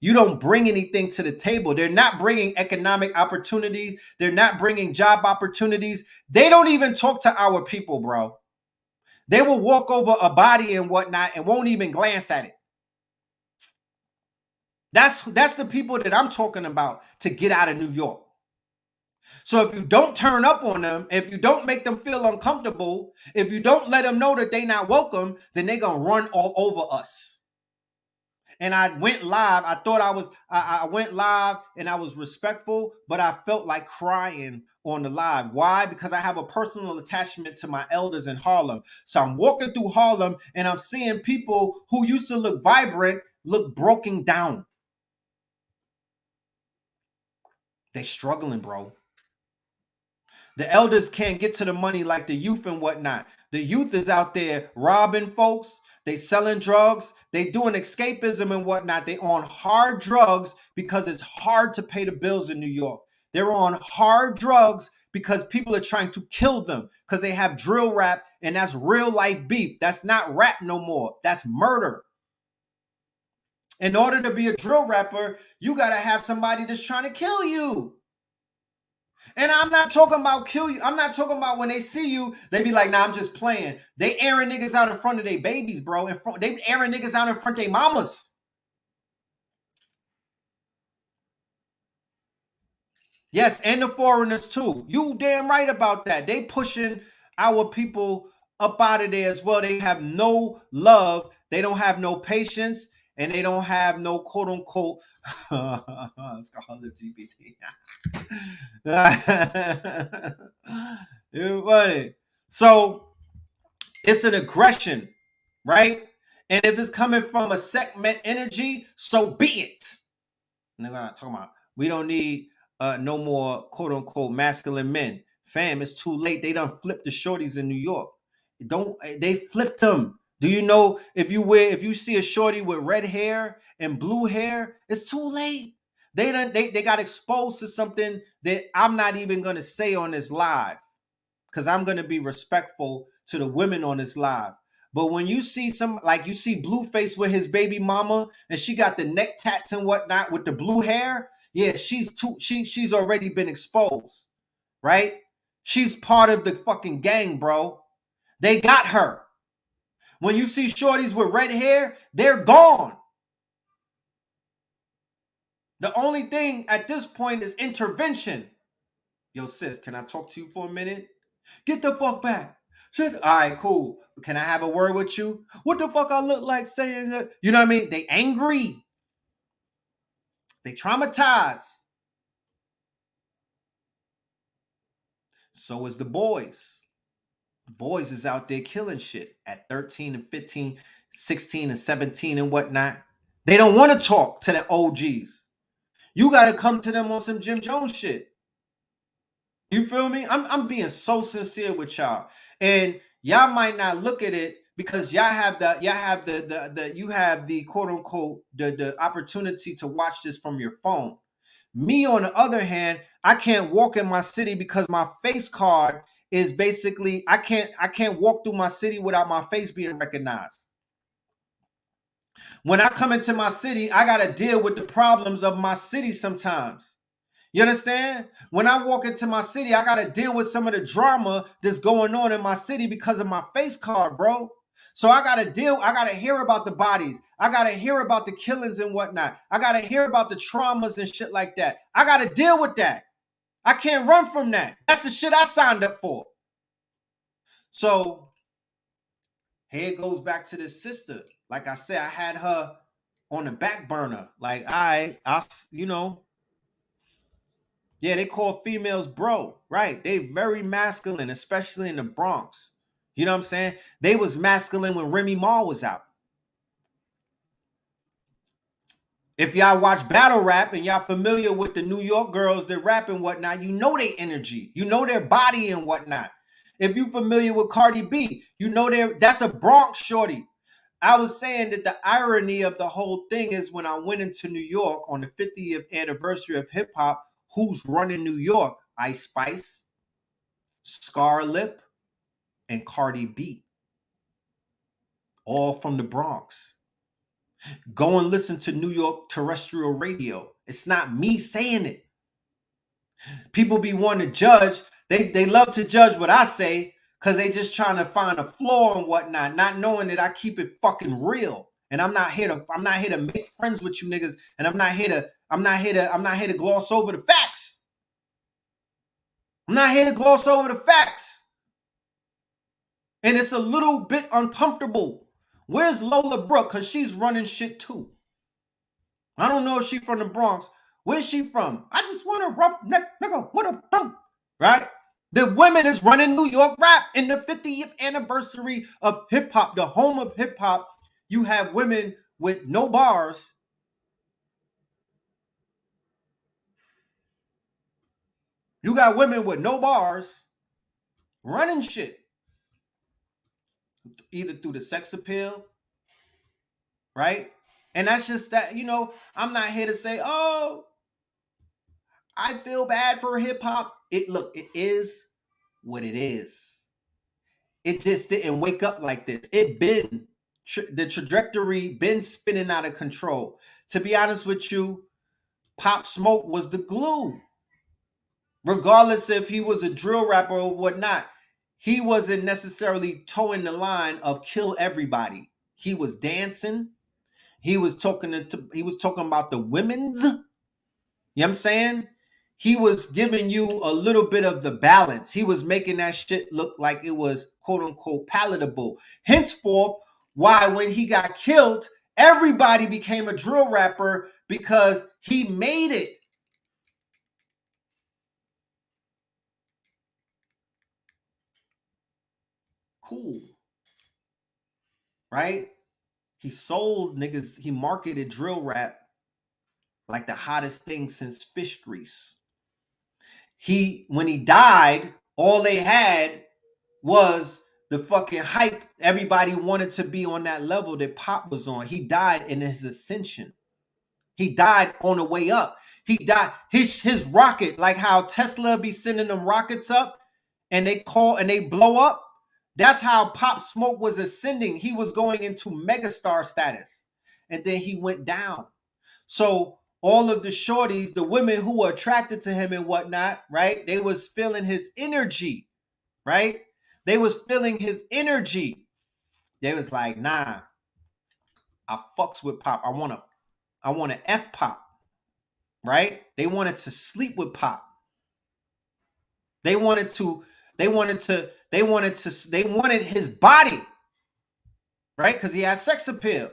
You don't bring anything to the table. They're not bringing economic opportunities. They're not bringing job opportunities. They don't even talk to our people, bro. They will walk over a body and whatnot and won't even glance at it. That's the people that I'm talking about to get out of New York. So if you don't turn up on them, if you don't make them feel uncomfortable, if you don't let them know that they're not welcome, then they're going to run all over us. And I went live. I thought I went live and I was respectful, but I felt like crying on the live. Why? Because I have a personal attachment to my elders in Harlem. So I'm walking through Harlem and I'm seeing people who used to look vibrant, look broken down. They struggling, bro. The elders can't get to the money like the youth and whatnot. The youth is out there robbing folks. They selling drugs. They doing escapism and whatnot. They on hard drugs because it's hard to pay the bills in New York. They're on hard drugs because people are trying to kill them because they have drill rap and that's real life beef. That's not rap no more. That's murder. In order to be a drill rapper, you got to have somebody that's trying to kill you. And I'm not talking about kill you. I'm not talking about when they see you, they be like, nah, I'm just playing. They airing niggas out in front of their babies, bro. They airing niggas out in front of their mamas. Yes, and the foreigners too. You damn right about that. They pushing our people up out of there as well. They have no love. They don't have no patience. And they don't have no quote unquote it's called LGBT. You're funny. So it's an aggression, right? And if it's coming from a segment energy, so be it. And they're not talking about we don't need no more quote unquote masculine men. Fam, it's too late. They done flipped the shorties in New York. They flipped them. Do you know if you see a shorty with red hair and blue hair, it's too late. They got exposed to something that I'm not even gonna say on this live because I'm gonna be respectful to the women on this live. But when you see you see Blueface with his baby mama and she got the neck tats and whatnot with the blue hair, yeah, she's already been exposed, right? She's part of the fucking gang, bro. They got her. When you see shorties with red hair, they're gone. The only thing at this point is intervention. Yo, sis, can I talk to you for a minute? Get the fuck back. Shit. All right, cool. Can I have a word with you? What the fuck I look like saying that? You know what I mean? They angry. They traumatized. So is the boys. The boys is out there killing shit at 13 and 15, 16 and 17 and whatnot. They don't want to talk to the OGs. You got to come to them on some Jim Jones shit. You feel me? I'm being so sincere with y'all. And y'all might not look at it because you have the quote unquote the opportunity to watch this from your phone. Me, on the other hand, I can't walk in my city because my face card is basically I can't walk through my city without my face being recognized. When I come into my city, I got to deal with the problems of my city sometimes. You understand? When I walk into my city, I got to deal with some of the drama that's going on in my city because of my face card, bro. So I got to hear about the bodies. I got to hear about the killings and whatnot. I got to hear about the traumas and shit like that. I got to deal with that. I can't run from that. That's the shit I signed up for. So here it goes back to this sister. Like I said, I had her on the back burner. Like, yeah, they call females bro, right? They very masculine, especially in the Bronx. You know what I'm saying? They was masculine when Remy Ma was out. If y'all watch battle rap and y'all familiar with the New York girls that rap and whatnot, you know their energy. You know their body and whatnot. If you familiar with Cardi B, you know that's a Bronx shorty. I was saying that the irony of the whole thing is when I went into New York on the 50th anniversary of hip hop, who's running New York? Ice Spice, Scarlett, and Cardi B. All from the Bronx. Go and listen to New York terrestrial radio. It's not me saying it. People be wanting to judge. They love to judge what I say because they just trying to find a flaw and whatnot, not knowing that I keep it fucking real. And I'm not here to make friends with you niggas. And I'm not here to gloss over the facts. I'm not here to gloss over the facts. And it's a little bit uncomfortable. Where's Lola Brooke? Because she's running shit too. I don't know if she's from the Bronx. Where's she from? I just want a rough neck nigga. What a thump. Right? The women is running New York rap in the 50th anniversary of hip hop, the home of hip hop. You have women with no bars. You got women with no bars running shit. Either through the sex appeal, right? And that's just that, I'm not here to say, oh, I feel bad for hip hop. It is what it is. It just didn't wake up like this. The trajectory been spinning out of control. To be honest with you, Pop Smoke was the glue. Regardless if he was a drill rapper or whatnot, he wasn't necessarily towing the line of kill everybody. He was dancing. He was talking about the women's. You know what I'm saying? He was giving you a little bit of the balance. He was making that shit look like it was quote unquote palatable. Henceforth, why when he got killed, everybody became a drill rapper because he made it. Cool. Right? He sold niggas, he marketed drill rap like the hottest thing since fish grease. When he died, all they had was the fucking hype. Everybody wanted to be on that level that Pop was on. He died in his ascension. He died on the way up. He died his rocket, like how Tesla be sending them rockets up and they blow up. That's how Pop Smoke was ascending. He was going into megastar status. And then he went down. So all of the shorties, the women who were attracted to him and whatnot, right? They was feeling his energy, right? They was feeling his energy. They was like, nah, I fucks with Pop. I want to F Pop, right? They wanted to sleep with Pop. They wanted his body, right? Because he has sex appeal.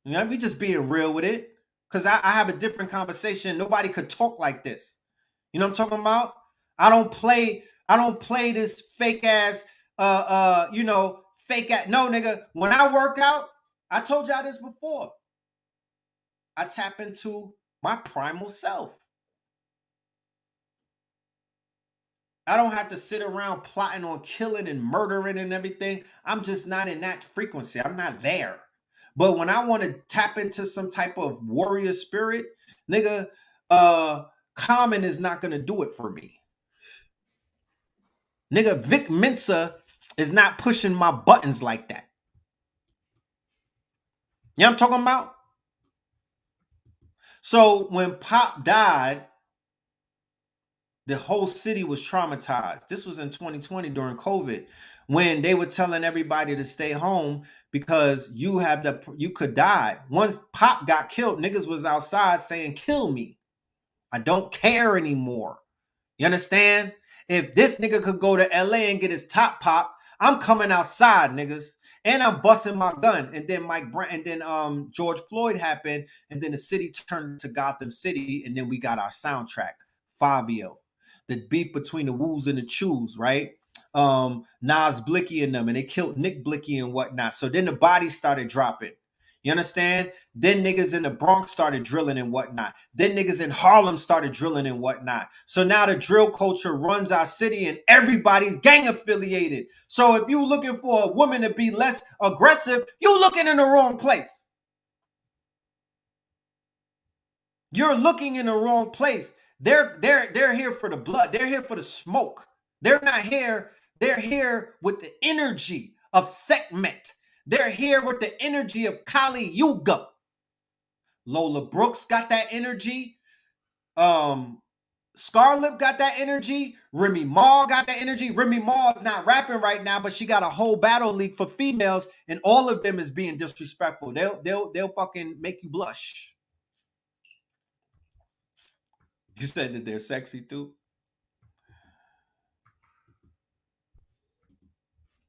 We just being real with it. Because I have a different conversation. Nobody could talk like this. You know what I'm talking about? I don't play this fake ass, fake ass. No, nigga. When I work out, I told y'all this before. I tap into my primal self. I don't have to sit around plotting on killing and murdering and everything. I'm just not in that frequency. I'm not there. But when I want to tap into some type of warrior spirit, nigga, Common is not going to do it for me. Nigga, Vic Mensa is not pushing my buttons like that. You know what I'm talking about? So when Pop died, the whole city was traumatized. This was in 2020 during COVID, when they were telling everybody to stay home because you could die. Once Pop got killed, niggas was outside saying, kill me. I don't care anymore. You understand? If this nigga could go to LA and get his top popped, I'm coming outside, niggas. And I'm busting my gun. And then George Floyd happened. And then the city turned to Gotham City. And then we got our soundtrack, Fabio. The beef between the Woos and the Chews, right? Nas Blicky and them, and they killed Nick Blicky and whatnot. So then the bodies started dropping. You understand? Then niggas in the Bronx started drilling and whatnot. Then niggas in Harlem started drilling and whatnot. So now the drill culture runs our city and everybody's gang affiliated. So if you looking for a woman to be less aggressive, you looking in the wrong place. You're looking in the wrong place. They're here for the blood. They're here for the smoke. They're not here. They're here with the energy of segment. They're here with the energy of Kali Yuga. Lola Brooks got that energy. Scarlett got that energy. Remy Ma got that energy. Remy Ma is not rapping right now, but she got a whole battle league for females, and all of them is being disrespectful. They'll fucking make you blush. You said that they're sexy too.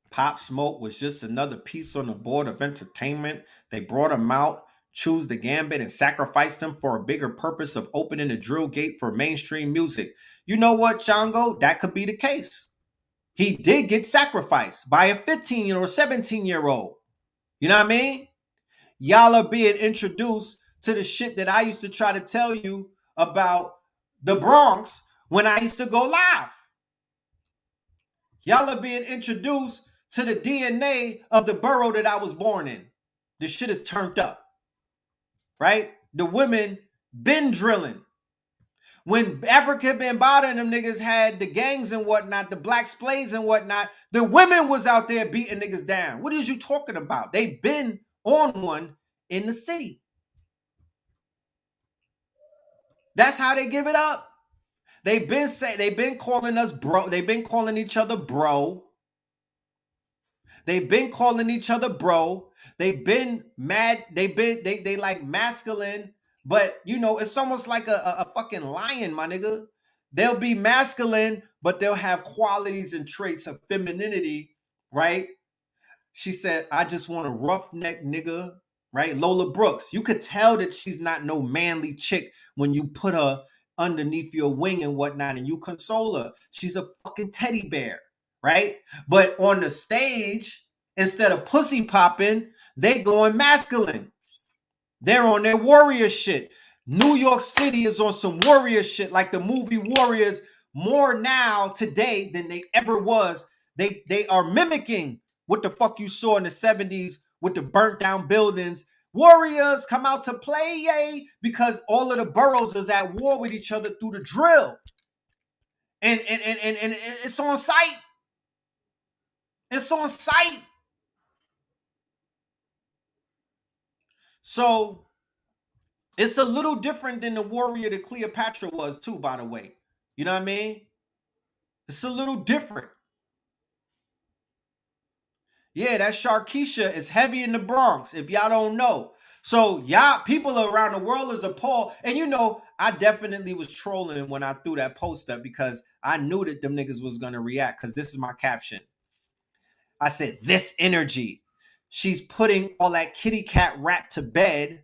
Pop Smoke was just another piece on the board of entertainment. They brought him out, choose the gambit, and sacrificed him for a bigger purpose of opening the drill gate for mainstream music. You know what, Django? That could be the case. He did get sacrificed by a 15-year or 17-year-old. You know what I mean? Y'all are being introduced to the shit that I used to try to tell you about the Bronx when I used to go live. Y'all are being introduced to the DNA of the borough that I was born in. The shit is turned up, right? The women been drilling. When Africa Bambaataa and them niggas had the gangs and whatnot, the black splays and whatnot, the women was out there beating niggas down. What is you talking about? They been on one in the city. That's how they give it up. They've been calling us bro. They've been calling each other bro. They've been calling each other bro. They've been mad. They like masculine, but you know, it's almost like a fucking lion, my nigga. They'll be masculine, but they'll have qualities and traits of femininity, right? She said, I just want a roughneck nigga, right? Lola Brooks. You could tell that she's not no manly chick when you put her underneath your wing and whatnot and you console her. She's a fucking teddy bear, right? But on the stage, instead of pussy popping, they going masculine. They're on their warrior shit. New York City is on some warrior shit, like the movie Warriors, more now today than they ever was. They are mimicking what the fuck you saw in the 70s with the burnt down buildings. Warriors come out to play, yay, because all of the boroughs is at war with each other through the drill. And it's on site. It's on site. So it's a little different than the warrior that Cleopatra was too, by the way. You know what I mean? It's a little different. Yeah, that Sharkeisha is heavy in the Bronx, if y'all don't know. So y'all, people around the world is appalled. And you know, I definitely was trolling when I threw that post up because I knew that them niggas was going to react, because this is my caption. I said, this energy. She's putting all that kitty cat rap to bed.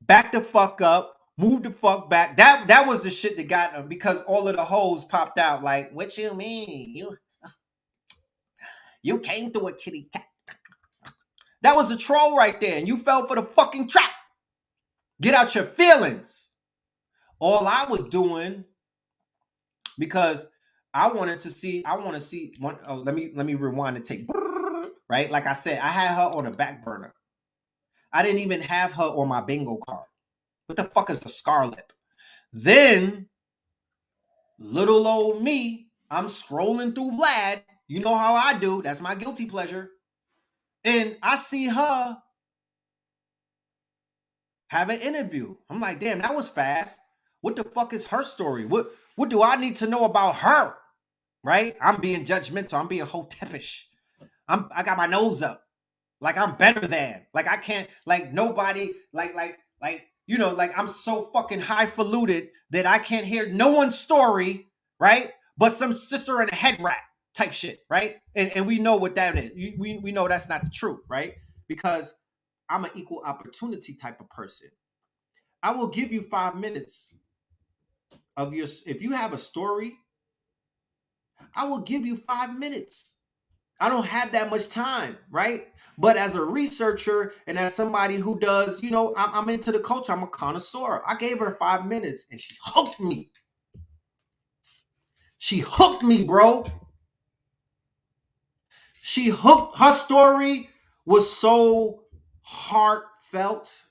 Back the fuck up. Move the fuck back. That was the shit that got them, because all of the hoes popped out like, what you mean? You came through a kitty cat. That was a troll right there, and you fell for the fucking trap. Get out your feelings. All I was doing, because I want to see one. Oh, let me rewind and take, right? Like I said, I had her on the back burner. I didn't even have her on my bingo card. What the fuck is the Scarlet? Then, little old me, I'm scrolling through Vlad. You know how I do. That's my guilty pleasure. And I see her have an interview. I'm like, damn, that was fast. What the fuck is her story? What do I need to know about her? Right? I'm being judgmental. I'm being hotepish. I got my nose up. Like I'm better than. Like I can't, like nobody, like, you know, like I'm so fucking highfalutin that I can't hear no one's story, right? But some sister in a head wrap type shit, right? And we know what that is. We know that's not the truth, right? Because I'm an equal opportunity type of person. I will give you 5 minutes of your, if you have a story, I will give you 5 minutes. I don't have that much time, right? But as a researcher and as somebody who does, you know, I'm into the culture. I'm a connoisseur. I gave her 5 minutes and she hooked me. She hooked me, bro. She hooked. Her story was so heartfelt.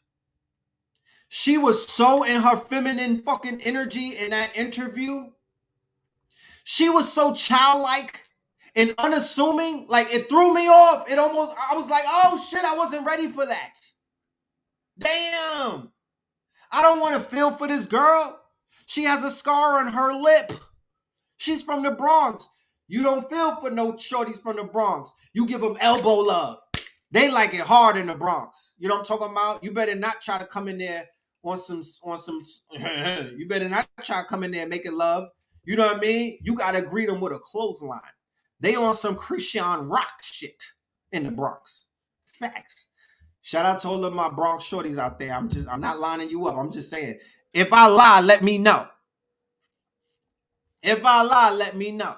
She was so in her feminine fucking energy in that interview. She was so childlike and unassuming. Like, it threw me off. I was like, oh shit, I wasn't ready for that. Damn. I don't want to feel for this girl. She has a scar on her lip. She's from the Bronx. You don't feel for no shorties from the Bronx. You give them elbow love. They like it hard in the Bronx. You know what I'm talking about? You better not try to come in there on some you better not try to come in there making love. You know what I mean? You got to greet them with a clothesline. They on some Christian rock shit in the Bronx. Facts. Shout out to all of my Bronx shorties out there. I'm not lining you up. I'm just saying, if I lie, let me know. If I lie, let me know.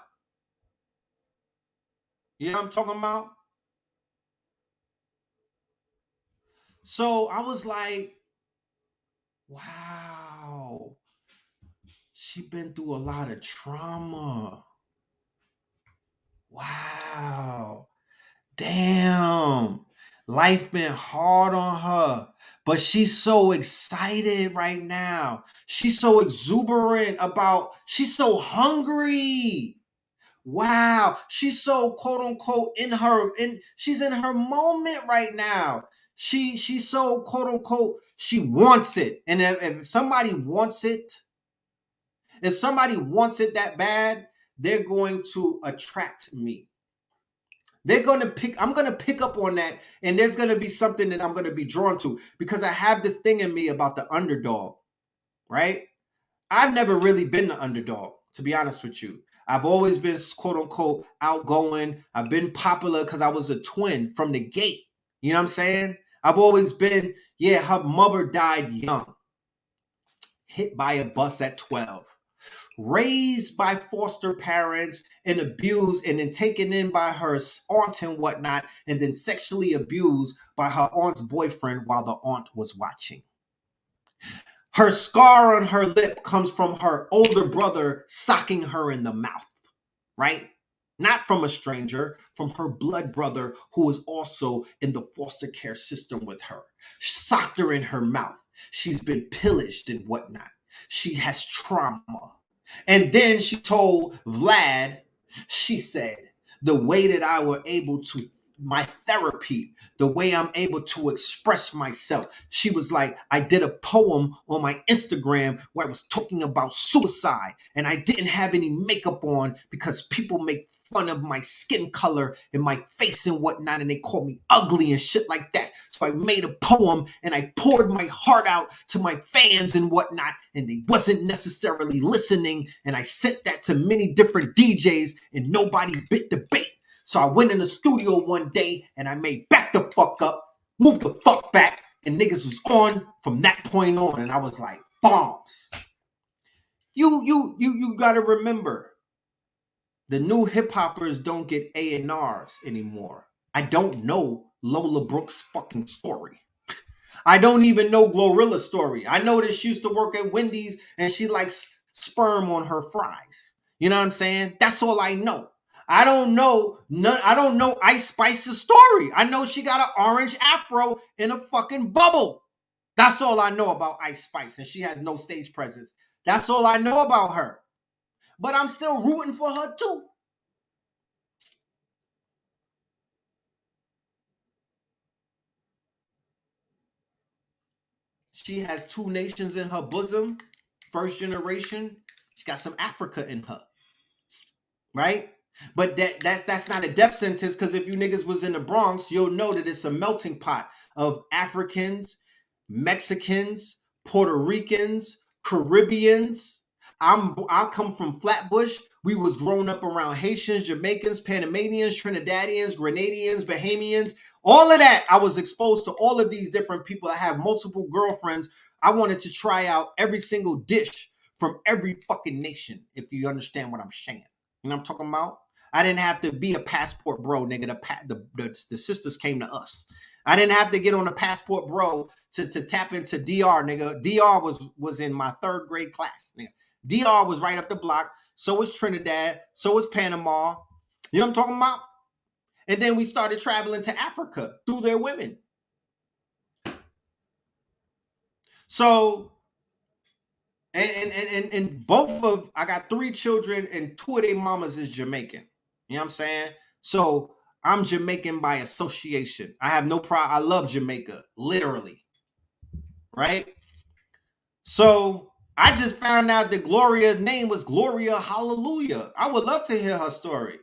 You know what I'm talking about? So I was like, wow, she been through a lot of trauma. Wow. Damn. Life been hard on her. But she's so excited right now. She's so exuberant she's so hungry. Wow, she's so quote unquote she's in her moment right now. She's so quote unquote, she wants it. And if somebody wants it that bad, they're going to attract me. I'm going to pick up on that, and there's going to be something that I'm going to be drawn to, because I have this thing in me about the underdog, right? I've never really been the underdog, to be honest with you. I've always been quote unquote outgoing. I've been popular because I was a twin from the gate. You know what I'm saying? I've always been, her mother died young, hit by a bus at 12, raised by foster parents and abused and then taken in by her aunt and whatnot, and then sexually abused by her aunt's boyfriend while the aunt was watching. Her scar on her lip comes from her older brother socking her in the mouth, right? Not from a stranger, from her blood brother who was also in the foster care system with her. Socked her in her mouth. She's been pillaged and whatnot. She has trauma. And then she told Vlad, she said, the way that I were able to, my therapy, the way I'm able to express myself. She was like, I did a poem on my Instagram where I was talking about suicide, and I didn't have any makeup on because people make fun of my skin color and my face and whatnot, and they call me ugly and shit like that. So I made a poem and I poured my heart out to my fans and whatnot, and they wasn't necessarily listening, and I sent that to many different DJs and nobody bit the bait. So I went in the studio one day and I made Back the Fuck Up, Move the Fuck Back, and niggas was on from that point on, and I was like, bombs. You gotta remember, the new hip hoppers don't get A&Rs anymore. I don't know Lola Brooks' fucking story. I don't even know Glorilla's story. I know that she used to work at Wendy's and she likes sperm on her fries. You know what I'm saying? That's all I know. I don't know Ice Spice's story. I know she got an orange afro in a fucking bubble. That's all I know about Ice Spice, and she has no stage presence. That's all I know about her. But I'm still rooting for her too. She has two nations in her bosom. First generation. She got some Africa in her. Right? But that's not a death sentence, because if you niggas was in the Bronx, you'll know that it's a melting pot of Africans, Mexicans, Puerto Ricans, Caribbeans. I come from Flatbush. We was grown up around Haitians, Jamaicans, Panamanians, Trinidadians, Grenadians, Bahamians. All of that, I was exposed to all of these different people. I have multiple girlfriends. I wanted to try out every single dish from every fucking nation, if you understand what I'm saying. You know what I'm talking about? I didn't have to be a passport bro, nigga. The sisters came to us. I didn't have to get on a passport bro to tap into DR, nigga. DR was in my third grade class, nigga. DR was right up the block. So was Trinidad. So was Panama. You know what I'm talking about? And then we started traveling to Africa through their women. So, and both of, I got 3 children and 2 of their mamas is Jamaican. You know what I'm saying? So I'm Jamaican by association. I have no problem. I love Jamaica, literally. Right? So I just found out that Gloria's name was Gloria Hallelujah. I would love to hear her story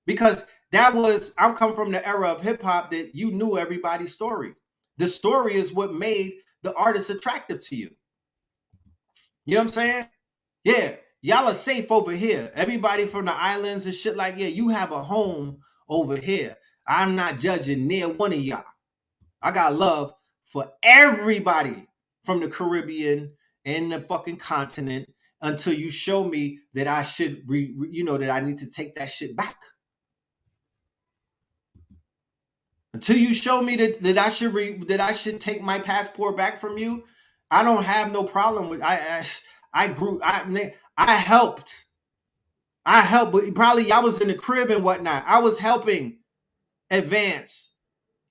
because I'm coming from the era of hip hop that you knew everybody's story. The story is what made the artist attractive to you. You know what I'm saying? Yeah, y'all are safe over here. Everybody from the islands and shit like, yeah, you have a home over here. I'm not judging near one of y'all. I got love for everybody from the Caribbean and the fucking continent until you show me that I should, that I need to take that shit back. Until you show me that I should take my passport back from you, I don't have no problem with. I helped, but probably y'all was in the crib and whatnot. I was helping advance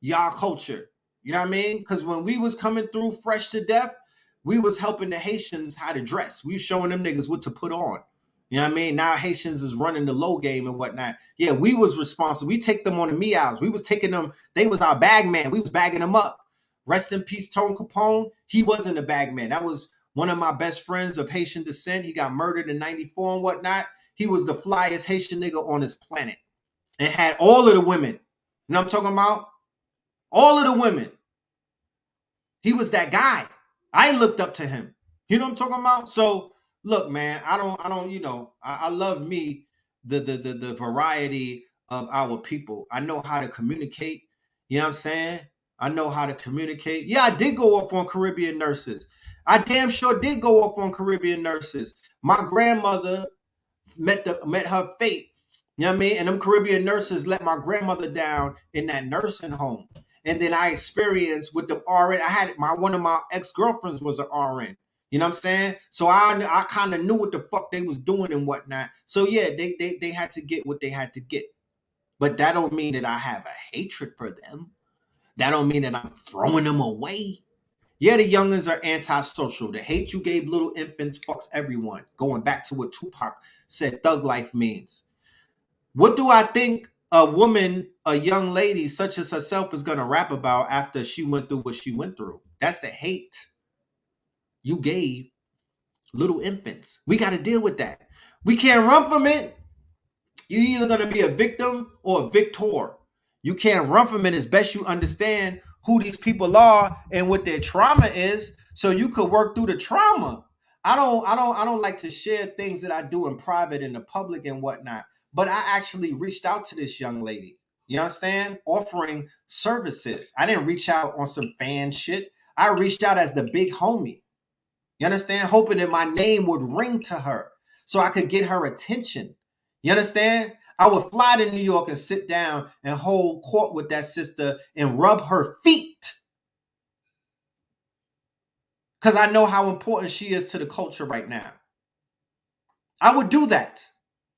y'all culture. You know what I mean? Because when we was coming through fresh to death, we was helping the Haitians how to dress. We was showing them niggas what to put on. You know what I mean? Now Haitians is running the low game and whatnot. Yeah, we was responsible. We take them on the meows. We was taking them. They was our bag man. We was bagging them up. Rest in peace, Tone Capone. He wasn't a bag man. That was one of my best friends of Haitian descent. He got murdered in 94 and whatnot. He was the flyest Haitian nigga on this planet and had all of the women. You know what I'm talking about? All of the women. He was that guy. I looked up to him. You know what I'm talking about? So look, man, I love me the variety of our people. I know how to communicate. You know what I'm saying? I know how to communicate. Yeah, I did go off on Caribbean nurses. I damn sure did go off on Caribbean nurses. My grandmother met her fate. You know what I mean? And them Caribbean nurses let my grandmother down in that nursing home. And then I experienced with the RN. I had one of my ex-girlfriends was an RN. You know what I'm saying? So I kind of knew what the fuck they was doing and whatnot. So yeah, they had to get what they had to get. But that don't mean that I have a hatred for them. That don't mean that I'm throwing them away. Yeah, the youngins are antisocial. The hate you gave little infants fucks everyone. Going back to what Tupac said thug life means. What do I think a woman, a young lady such as herself is going to rap about after she went through what she went through? That's the hate you gave little infants. We got to deal with that. We can't run from it. You're either going to be a victim or a victor. You can't run from it as best you understand who these people are and what their trauma is so you could work through the trauma. I don't like to share things that I do in private in the public and whatnot. But I actually reached out to this young lady. You understand? Offering services. I didn't reach out on some fan shit. I reached out as the big homie. You understand? Hoping that my name would ring to her so I could get her attention. You understand? I would fly to New York and sit down and hold court with that sister and rub her feet. Because I know how important she is to the culture right now. I would do that.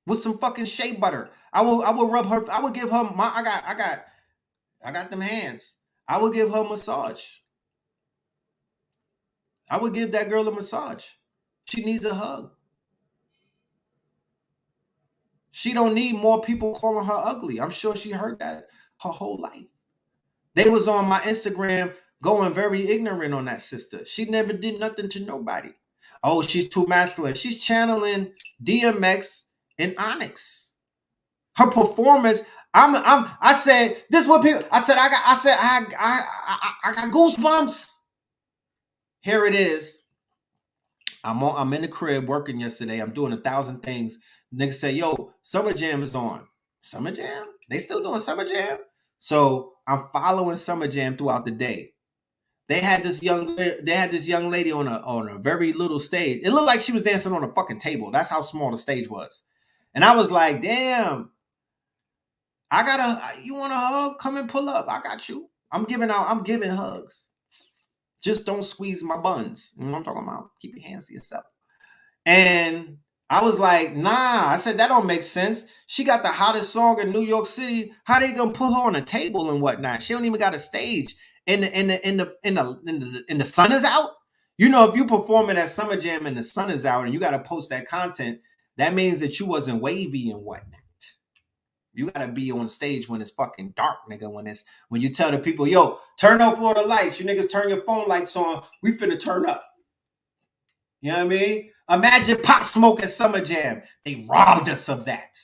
With some fucking shea butter. I would rub her. I would give her I got them hands. I would give her a massage. I would give that girl a massage. She needs a hug. She don't need more people calling her ugly. I'm sure she heard that her whole life. They was on my Instagram going very ignorant on that sister. She never did nothing to nobody. Oh, she's too masculine. She's channeling DMX and Onyx. Her performance, I said, this is what people, I got goosebumps. Here it is. I'm in the crib working yesterday. I'm doing 1,000 things. Niggas say, yo, Summer Jam is on. Summer Jam? They still doing Summer Jam? So I'm following Summer Jam throughout the day. They had this young lady on a very little stage. It looked like she was dancing on a fucking table. That's how small the stage was. And I was like, damn. You want a hug? Come and pull up. I got you. I'm giving hugs. Just don't squeeze my buns. You know what I'm talking about? Keep your hands to yourself. And I was like, nah. I said, that don't make sense. She got the hottest song in New York City. How they gonna put her on a table and whatnot? She don't even got a stage. And the sun is out. You know, if you performing at Summer Jam and the sun is out and you got to post that content, that means that you wasn't wavy and whatnot. You gotta be on stage when it's fucking dark, nigga. When you tell the people, yo, turn off all the lights. You niggas turn your phone lights on. We finna turn up. You know what I mean? Imagine Pop Smoke at Summer Jam. They robbed us of that.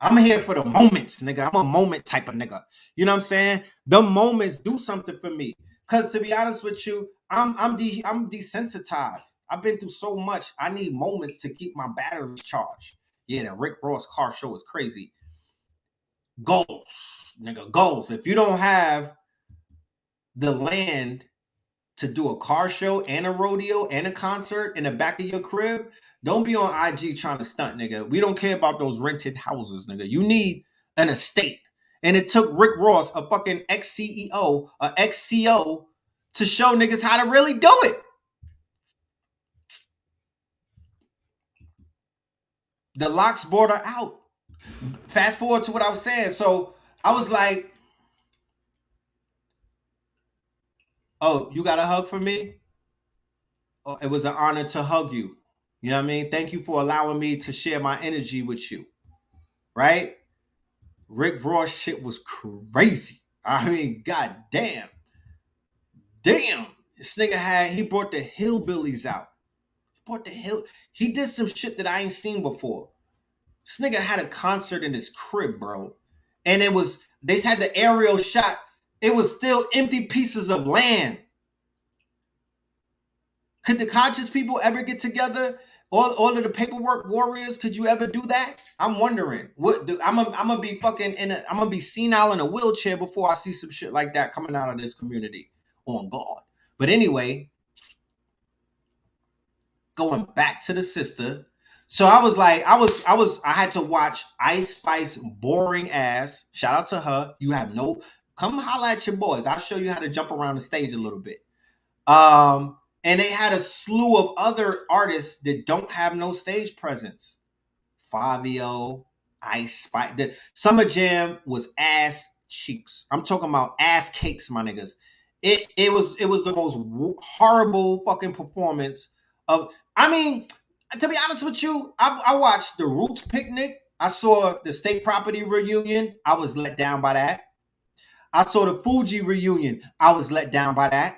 I'm here for the moments, nigga. I'm a moment type of nigga. You know what I'm saying? The moments do something for me. Cause to be honest with you, I'm desensitized. I've been through so much. I need moments to keep my batteries charged. Yeah, the Rick Ross car show is crazy. Goals, nigga, goals. If you don't have the land to do a car show and a rodeo and a concert in the back of your crib, don't be on IG trying to stunt, nigga. We don't care about those rented houses, nigga. You need an estate. And it took Rick Ross, a fucking ex-CEO, a ex-CO, to show niggas how to really do it. The locks brought her out. Fast forward to what I was saying. So I was like, oh, you got a hug for me? Oh, it was an honor to hug you. You know what I mean? Thank you for allowing me to share my energy with you. Right? Rick Ross shit was crazy. I mean, god damn. Damn. This nigga he brought the hillbillies out. He did some shit that I ain't seen before. This nigga had a concert in his crib, bro. And they had the aerial shot. It was still empty pieces of land. Could the conscious people ever get together? All of the paperwork warriors, could you ever do that? I'm wondering. I'm gonna be I'm gonna be senile in a wheelchair before I see some shit like that coming out of this community. On God. But anyway, going back to the sister. So I was like, I had to watch Ice Spice boring ass. Shout out to her. Come holla at your boys. I'll show you how to jump around the stage a little bit. And they had a slew of other artists that don't have no stage presence. Fabio, Ice Spice. The Summer Jam was ass cheeks. I'm talking about ass cakes, my niggas. It was the most horrible fucking performance of. I mean, to be honest with you, I watched the Roots Picnic. I saw the State Property reunion. I was let down by that. I saw the Fuji reunion. I was let down by that.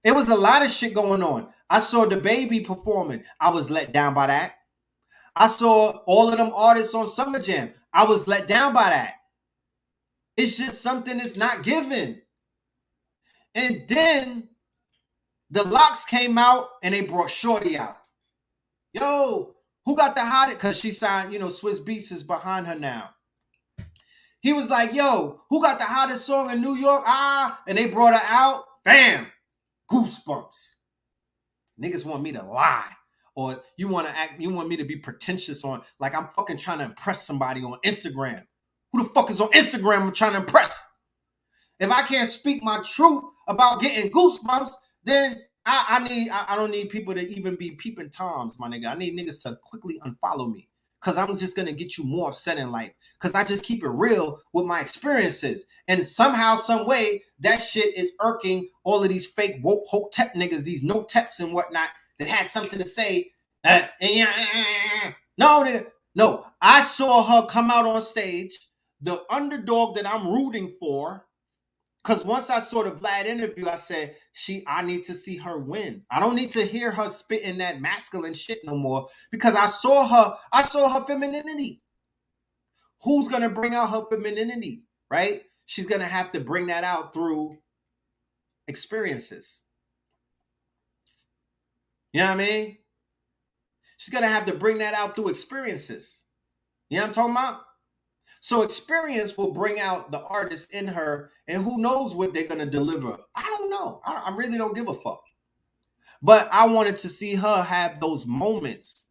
It was a lot of shit going on. I saw the Baby performing. I was let down by that. I saw all of them artists on Summer Jam. I was let down by that. It's just something that's not given. And then the Locks came out and they brought Shorty out. Yo, who got the hottest? Because she signed, Swiss Beats is behind her now. He was like, yo, who got the hottest song in New York? And they brought her out. Bam. Goosebumps. Niggas want me to lie. Or you want me to be pretentious on, like I'm fucking trying to impress somebody on Instagram. Who the fuck is on Instagram I'm trying to impress? If I can't speak my truth about getting goosebumps, then I don't need people to even be peeping toms, my nigga. I need niggas to quickly unfollow me. Cause I'm just gonna get you more upset in life. Cause I just keep it real with my experiences. And somehow, some way, that shit is irking all of these fake woke hotep niggas, these no teps and whatnot, that had something to say. No. I saw her come out on stage, the underdog that I'm rooting for. Because once I saw the Vlad interview, I said, I need to see her win. I don't need to hear her spitting that masculine shit no more. Because I saw her femininity. Who's going to bring out her femininity, right? She's going to have to bring that out through experiences. You know what I mean? She's going to have to bring that out through experiences. You know what I'm talking about? So experience will bring out the artist in her, and who knows what they're going to deliver. I don't know. I really don't give a fuck. But I wanted to see her have those moments.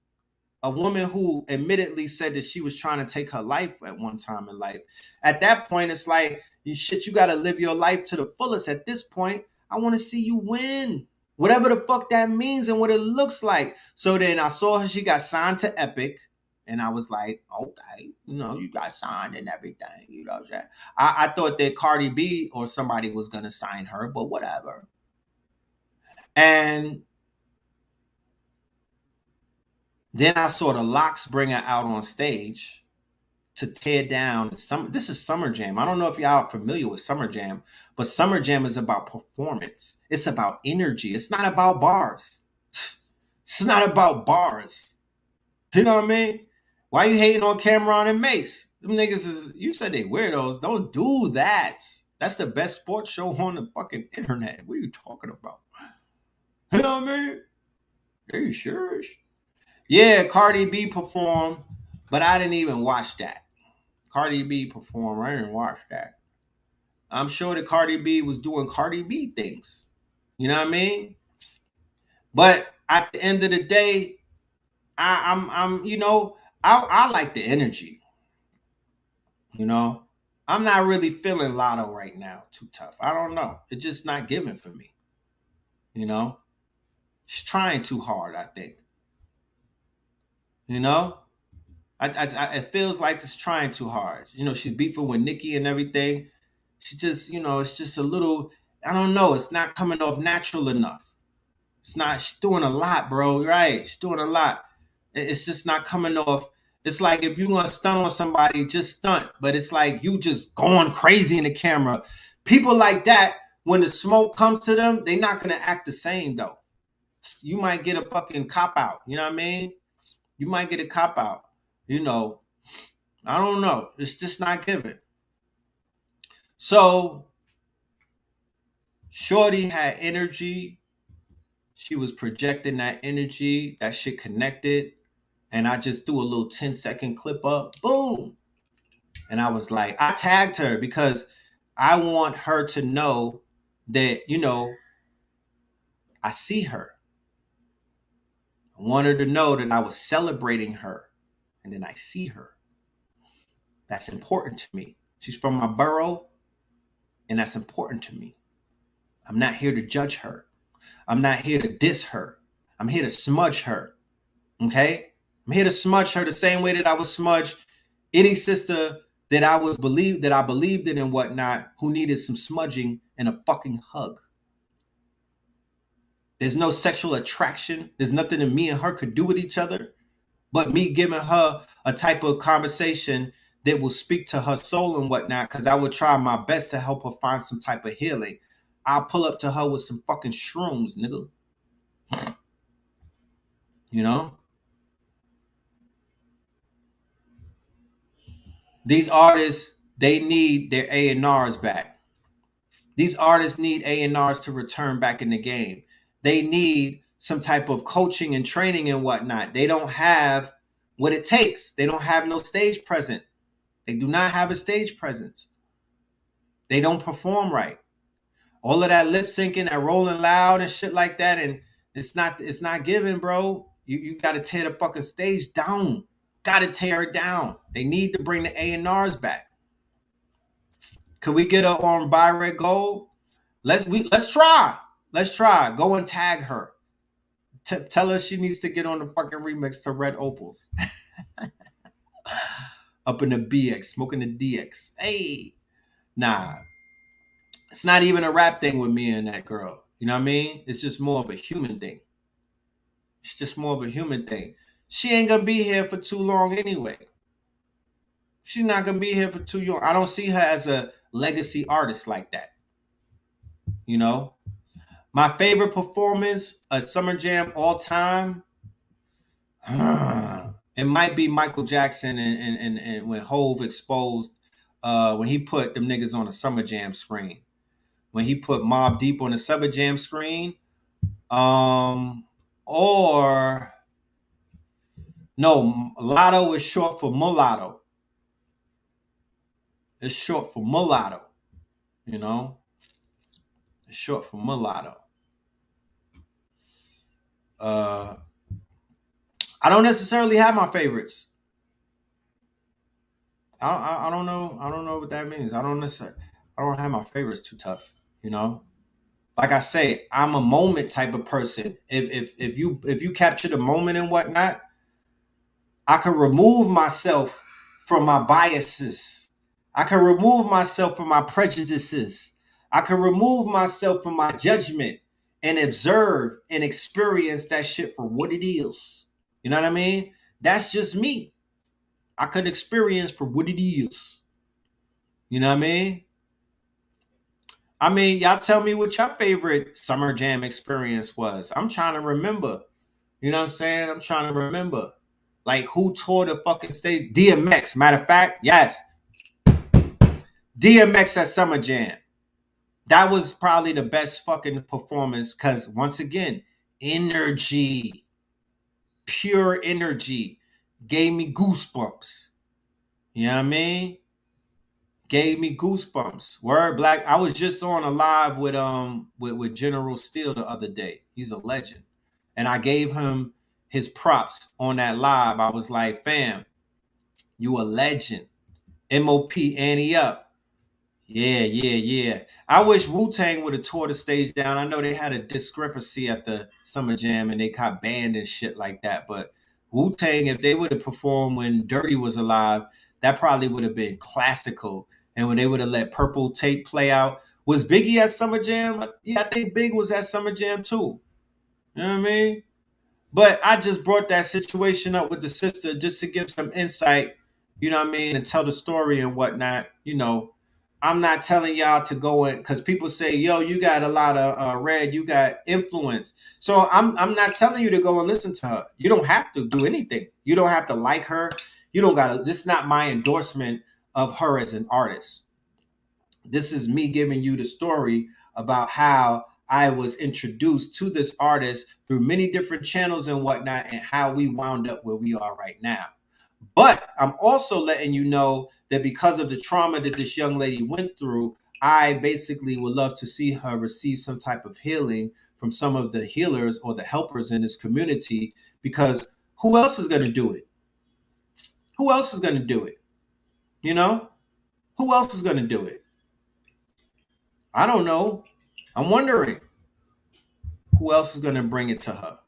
A woman who admittedly said that she was trying to take her life at one time in life. At that point, it's like, you got to live your life to the fullest. At this point, I want to see you win. Whatever the fuck that means and what it looks like. So then I saw her, she got signed to Epic. And I was like, okay, you got signed and everything. You know what I'm saying? I thought that Cardi B or somebody was going to sign her, but whatever. And then I saw the Locks bring her out on stage to tear down this is Summer Jam. I don't know if y'all familiar with Summer Jam, but Summer Jam is about performance. It's about energy. It's not about bars. It's not about bars. You know what I mean? Why you hating on Cameron and Mace? Them niggas is, you said they weirdos. Don't do that. That's the best sports show on the fucking internet. What are you talking about? You know what I mean? Are you sure? Yeah, Cardi B performed, but I didn't even watch that. Cardi B performed. I didn't watch that. I'm sure that Cardi B was doing Cardi B things. You know what I mean? But at the end of the day, I'm you know, I like the energy. You know, I'm not really feeling Lotto right now. Too tough. I don't know. It's just not giving for me. You know, she's trying too hard, I think. You know, it feels like it's trying too hard. You know, she's beefing with Nicki and everything. She just, you know, it's just a little, I don't know. It's not coming off natural enough. It's not, she's doing a lot, bro. Right. She's doing a lot. It's just not coming off. It's like if you're going to stunt on somebody, just stunt. But it's like you just going crazy in the camera. People like that, when the smoke comes to them, they're not going to act the same, though. You might get a fucking cop out. You know what I mean? You might get a cop out. You know, I don't know. It's just not given. So, Shorty had energy. She was projecting that energy. That shit connected. And I just threw a little 10-second clip up. Boom. And I was like, I tagged her because I want her to know that, you know, I see her. I want her to know that I was celebrating her. And then I see her. That's important to me. She's from my borough. And that's important to me. I'm not here to judge her. I'm not here to diss her. I'm here to smudge her. Okay? I'm here to smudge her the same way that I would smudge any sister that I believed in and whatnot, who needed some smudging and a fucking hug. There's no sexual attraction. There's nothing that me and her could do with each other, but me giving her a type of conversation that will speak to her soul and whatnot, because I would try my best to help her find some type of healing. I'll pull up to her with some fucking shrooms, nigga. You know? These artists, they need their A&Rs back. These artists need A&Rs to return back in the game. They need some type of coaching and training and whatnot. They don't have what it takes. They don't have no stage presence. They do not have a stage presence. They don't perform right. All of that lip syncing, that rolling loud and shit like that, and it's not giving, bro. You got to tear the fucking stage down. Got to tear it down. They need to bring the A&Rs back. Could we get her on Buy Red Gold? Let's try. Let's try. Go and tag her. Tell her she needs to get on the fucking remix to Red Opals. Up in the BX, smoking the DX. Hey. Nah. It's not even a rap thing with me and that girl. You know what I mean? It's just more of a human thing. It's just more of a human thing. She ain't gonna be here for too long anyway. She's not gonna be here for too long. I don't see her as a legacy artist like that. You know? My favorite performance at Summer Jam all time, it might be Michael Jackson and when Hove exposed, when he put them niggas on the Summer Jam screen. When he put Mobb Deep on the Summer Jam screen. Or no, Lotto is short for mulatto. It's short for mulatto. You know? It's short for mulatto. I don't necessarily have my favorites. I don't know. I don't know what that means. I don't have my favorites too tough. You know? Like I say, I'm a moment type of person. If you capture the moment and whatnot, I can remove myself from my biases. I can remove myself from my prejudices. I can remove myself from my judgment and observe and experience that shit for what it is. You know what I mean? That's just me. I could experience for what it is. You know what I mean? I mean, y'all tell me what your favorite Summer Jam experience was. I'm trying to remember. You know what I'm saying? I'm trying to remember. Like, who tore the fucking stage? DMX. Matter of fact, yes. DMX at Summer Jam. That was probably the best fucking performance because, once again, energy, pure energy gave me goosebumps. You know what I mean? Gave me goosebumps. Word Black. I was just on a live with General Steele the other day. He's a legend. And I gave him his props on that live. I was like, fam, you a legend. MOP Annie up. Yeah. I wish Wu-Tang would have tore the stage down. I know they had a discrepancy at the Summer Jam and they got banned and shit like that. But Wu-Tang, if they would have performed when Dirty was alive, that probably would have been classical. And when they would have let Purple Tape play out. Was Biggie at Summer Jam? Yeah, I think Big was at Summer Jam too. You know what I mean? But I just brought that situation up with the sister just to give some insight, you know what I mean, and tell the story and whatnot. You know, I'm not telling y'all to go in because people say, yo, you got a lot of red, you got influence. So I'm not telling you to go and listen to her. You don't have to do anything. You don't have to like her. You don't got to. This is not my endorsement of her as an artist. This is me giving you the story about how I was introduced to this artist through many different channels and whatnot, and how we wound up where we are right now. But I'm also letting you know that because of the trauma that this young lady went through, I basically would love to see her receive some type of healing from some of the healers or the helpers in this community, because who else is going to do it? Who else is going to do it? You know, who else is going to do it? I don't know. I'm wondering who else is going to bring it to her.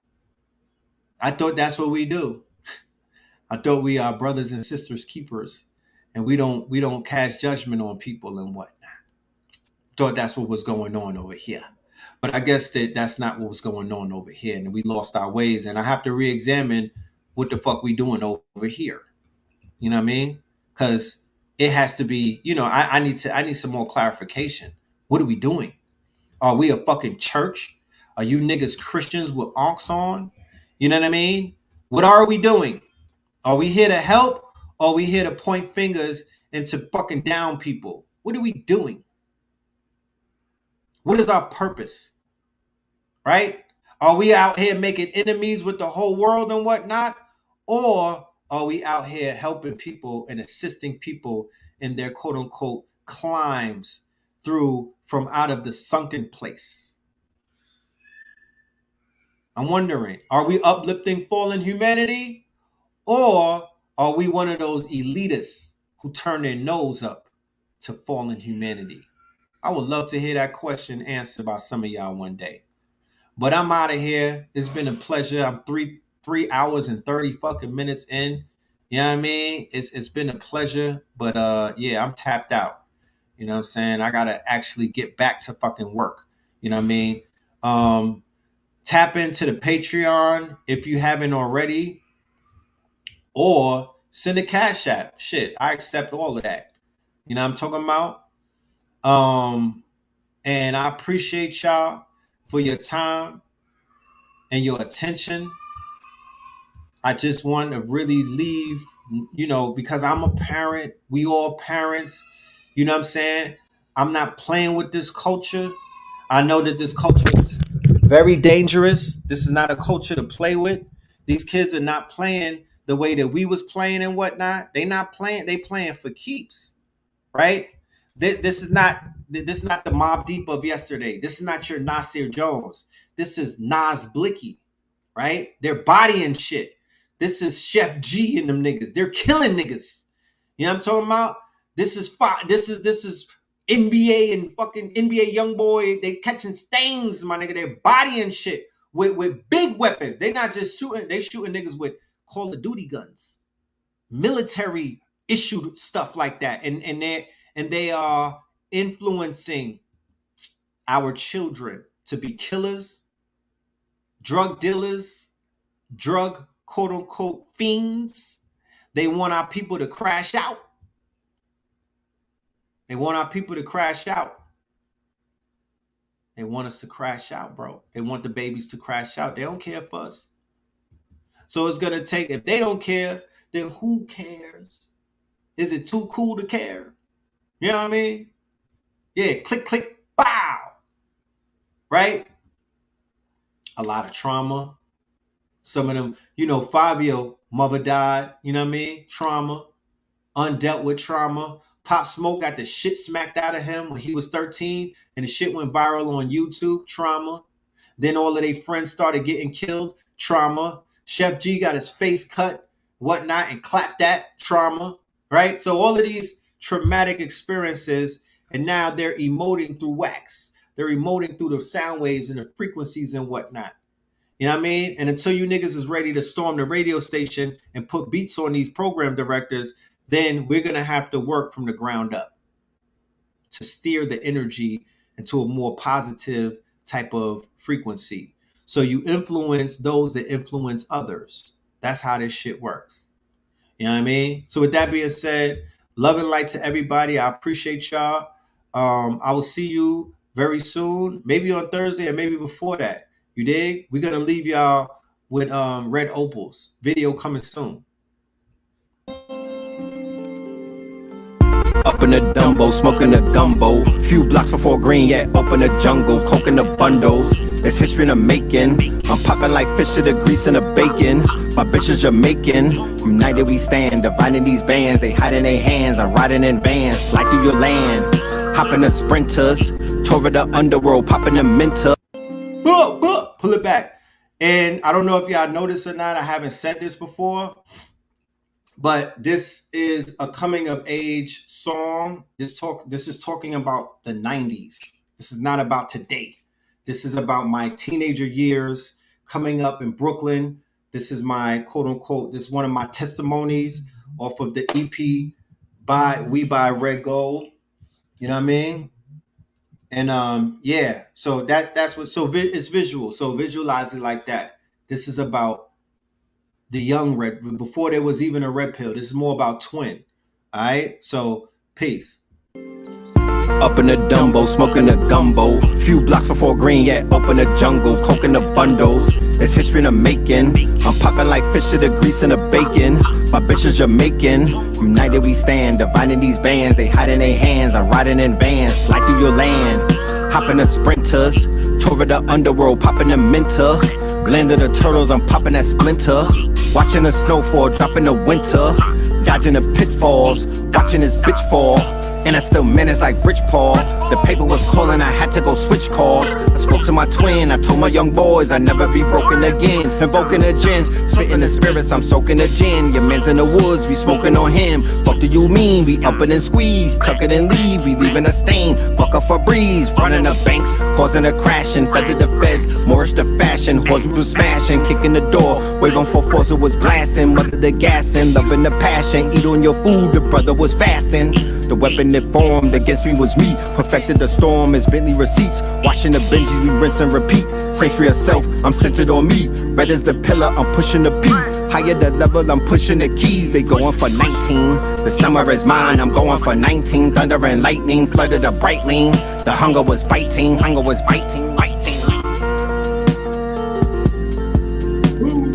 I thought that's what we do. I thought we are brothers and sisters keepers, and we don't cast judgment on people and whatnot. Thought that's what was going on over here, but I guess that's not what was going on over here, and we lost our ways. And I have to re-examine what the fuck we doing over here. You know what I mean? Because it has to be. You know, I need some more clarification. What are we doing? Are we a fucking church? Are you niggas Christians with onks on? You know what I mean? What are we doing? Are we here to help? Or are we here to point fingers and to fucking down people? What are we doing? What is our purpose? Right? Are we out here making enemies with the whole world and whatnot? Or are we out here helping people and assisting people in their quote unquote climbs through from out of the sunken place? I'm wondering, are we uplifting fallen humanity? Or are we one of those elitists who turn their nose up to fallen humanity? I would love to hear that question answered by some of y'all one day. But I'm out of here. It's been a pleasure. I'm three hours and 30 fucking minutes in. You know what I mean? It's been a pleasure. But yeah, I'm tapped out. You know what I'm saying? I gotta actually get back to fucking work. You know what I mean? Tap into the Patreon if you haven't already, or send a cash app. Shit, I accept all of that. You know what I'm talking about? And I appreciate y'all for your time and your attention. I just want to really leave, you know, because I'm a parent. We all parents. You know what I'm saying? I'm not playing with this culture. I know that this culture is very dangerous. This is not a culture to play with. These kids are not playing the way that we was playing and whatnot. They not playing. They playing for keeps, right? This is not the Mobb Deep of yesterday. This is not your Nasir Jones. This is Nas Blicky, right? They're bodying shit. This is Chef G and them niggas. They're killing niggas. You know what I'm talking about? This is NBA and fucking NBA young boy. They catching stains, my nigga. They're bodying shit with big weapons. They not just shooting. They shooting niggas with Call of Duty guns, military issued stuff like that, and they are influencing our children to be killers, drug dealers, drug quote unquote fiends. They want our people to crash out. They want our people to crash out. They want us to crash out, bro. They want the babies to crash out. They don't care for us. So it's going to take, if they don't care, then who cares? Is it too cool to care? You know what I mean? Yeah, click, click, bow. Right? A lot of trauma. Some of them, you know, Fabio, mother died. You know what I mean? Trauma. Undealt with trauma. Pop Smoke got the shit smacked out of him when he was 13 and the shit went viral on YouTube. Trauma. Then all of their friends started getting killed. Trauma. Chef G got his face cut, whatnot, and clapped that. Trauma. Right? So all of these traumatic experiences, and now they're emoting through wax. They're emoting through the sound waves and the frequencies and whatnot. You know what I mean? And until you niggas is ready to storm the radio station and put beats on these program directors, then we're going to have to work from the ground up to steer the energy into a more positive type of frequency. So you influence those that influence others. That's how this shit works. You know what I mean? So with that being said, love and light to everybody. I appreciate y'all. I will see you very soon, maybe on Thursday or maybe before that. You dig? We're going to leave y'all with Red Opals. Video coming soon. Up in the Dumbo, smoking the gumbo. Few blocks before green, yet up in the jungle, coking the bundles. It's history in the making. I'm popping like fish to the grease and the bacon. My bitch is Jamaican. United we stand, dividing these bands. They hide in their hands. I'm riding in vans, slide through your land. Hopping the sprinters, tore the underworld, popping the minter. Pull it back. And I don't know if y'all noticed or not. I haven't said this before. But this is a coming of age song. This is talking about the 90s. This is not about today. This is about my teenager years coming up in Brooklyn. This is my quote unquote, this is one of my testimonies off of the EP We Buy Red Gold. You know what I mean? And yeah, so that's what, so it's visual. So visualize it like that. This is about the young Red, before there was even a Red Pill. This is more about Twin. All right, so peace. Up in the Dumbo, smoking the gumbo. Few blocks before green, yet up in the jungle, coking the bundles. It's history in the making. I'm popping like fish to the grease and the bacon. My bitch is Jamaican. United we stand, dividing these bands. They hide in their hands. I'm riding in vans, slide through your land. Hopping the sprinters, tore the underworld, popping the minter. Blended the turtles, I'm popping that splinter. Watching the snowfall, dropping the winter. Dodging the pitfalls, watching this bitch fall. And I still managed like Rich Paul. The paper was calling, I had to go switch calls. I spoke to my twin, I told my young boys I'd never be broken again. Invoking the gins, spitting the spirits, I'm soaking the gin. Your man's in the woods, we smoking on him. Fuck do you mean? We up and squeeze, tuck it and leave, we leaving a stain. Fuck up for breeze, running the banks, causing a crashing. Feather the feds, Moorish the fashion. Horse was smashing, kicking the door. Waving for force, it was blasting. Mother the gassing, loving the passion. Eat on your food, the brother was fasting. The weapon that formed against me was me. Perfected the storm as Bentley receipts. Washing the Benjis, we rinse and repeat. Century of self, I'm centered on me. Red as the pillar, I'm pushing the piece. Higher the level, I'm pushing the keys. They going for 19. The summer is mine, I'm going for 19. Thunder and lightning, flooded the bright lean. The hunger was biting, biting. Woo.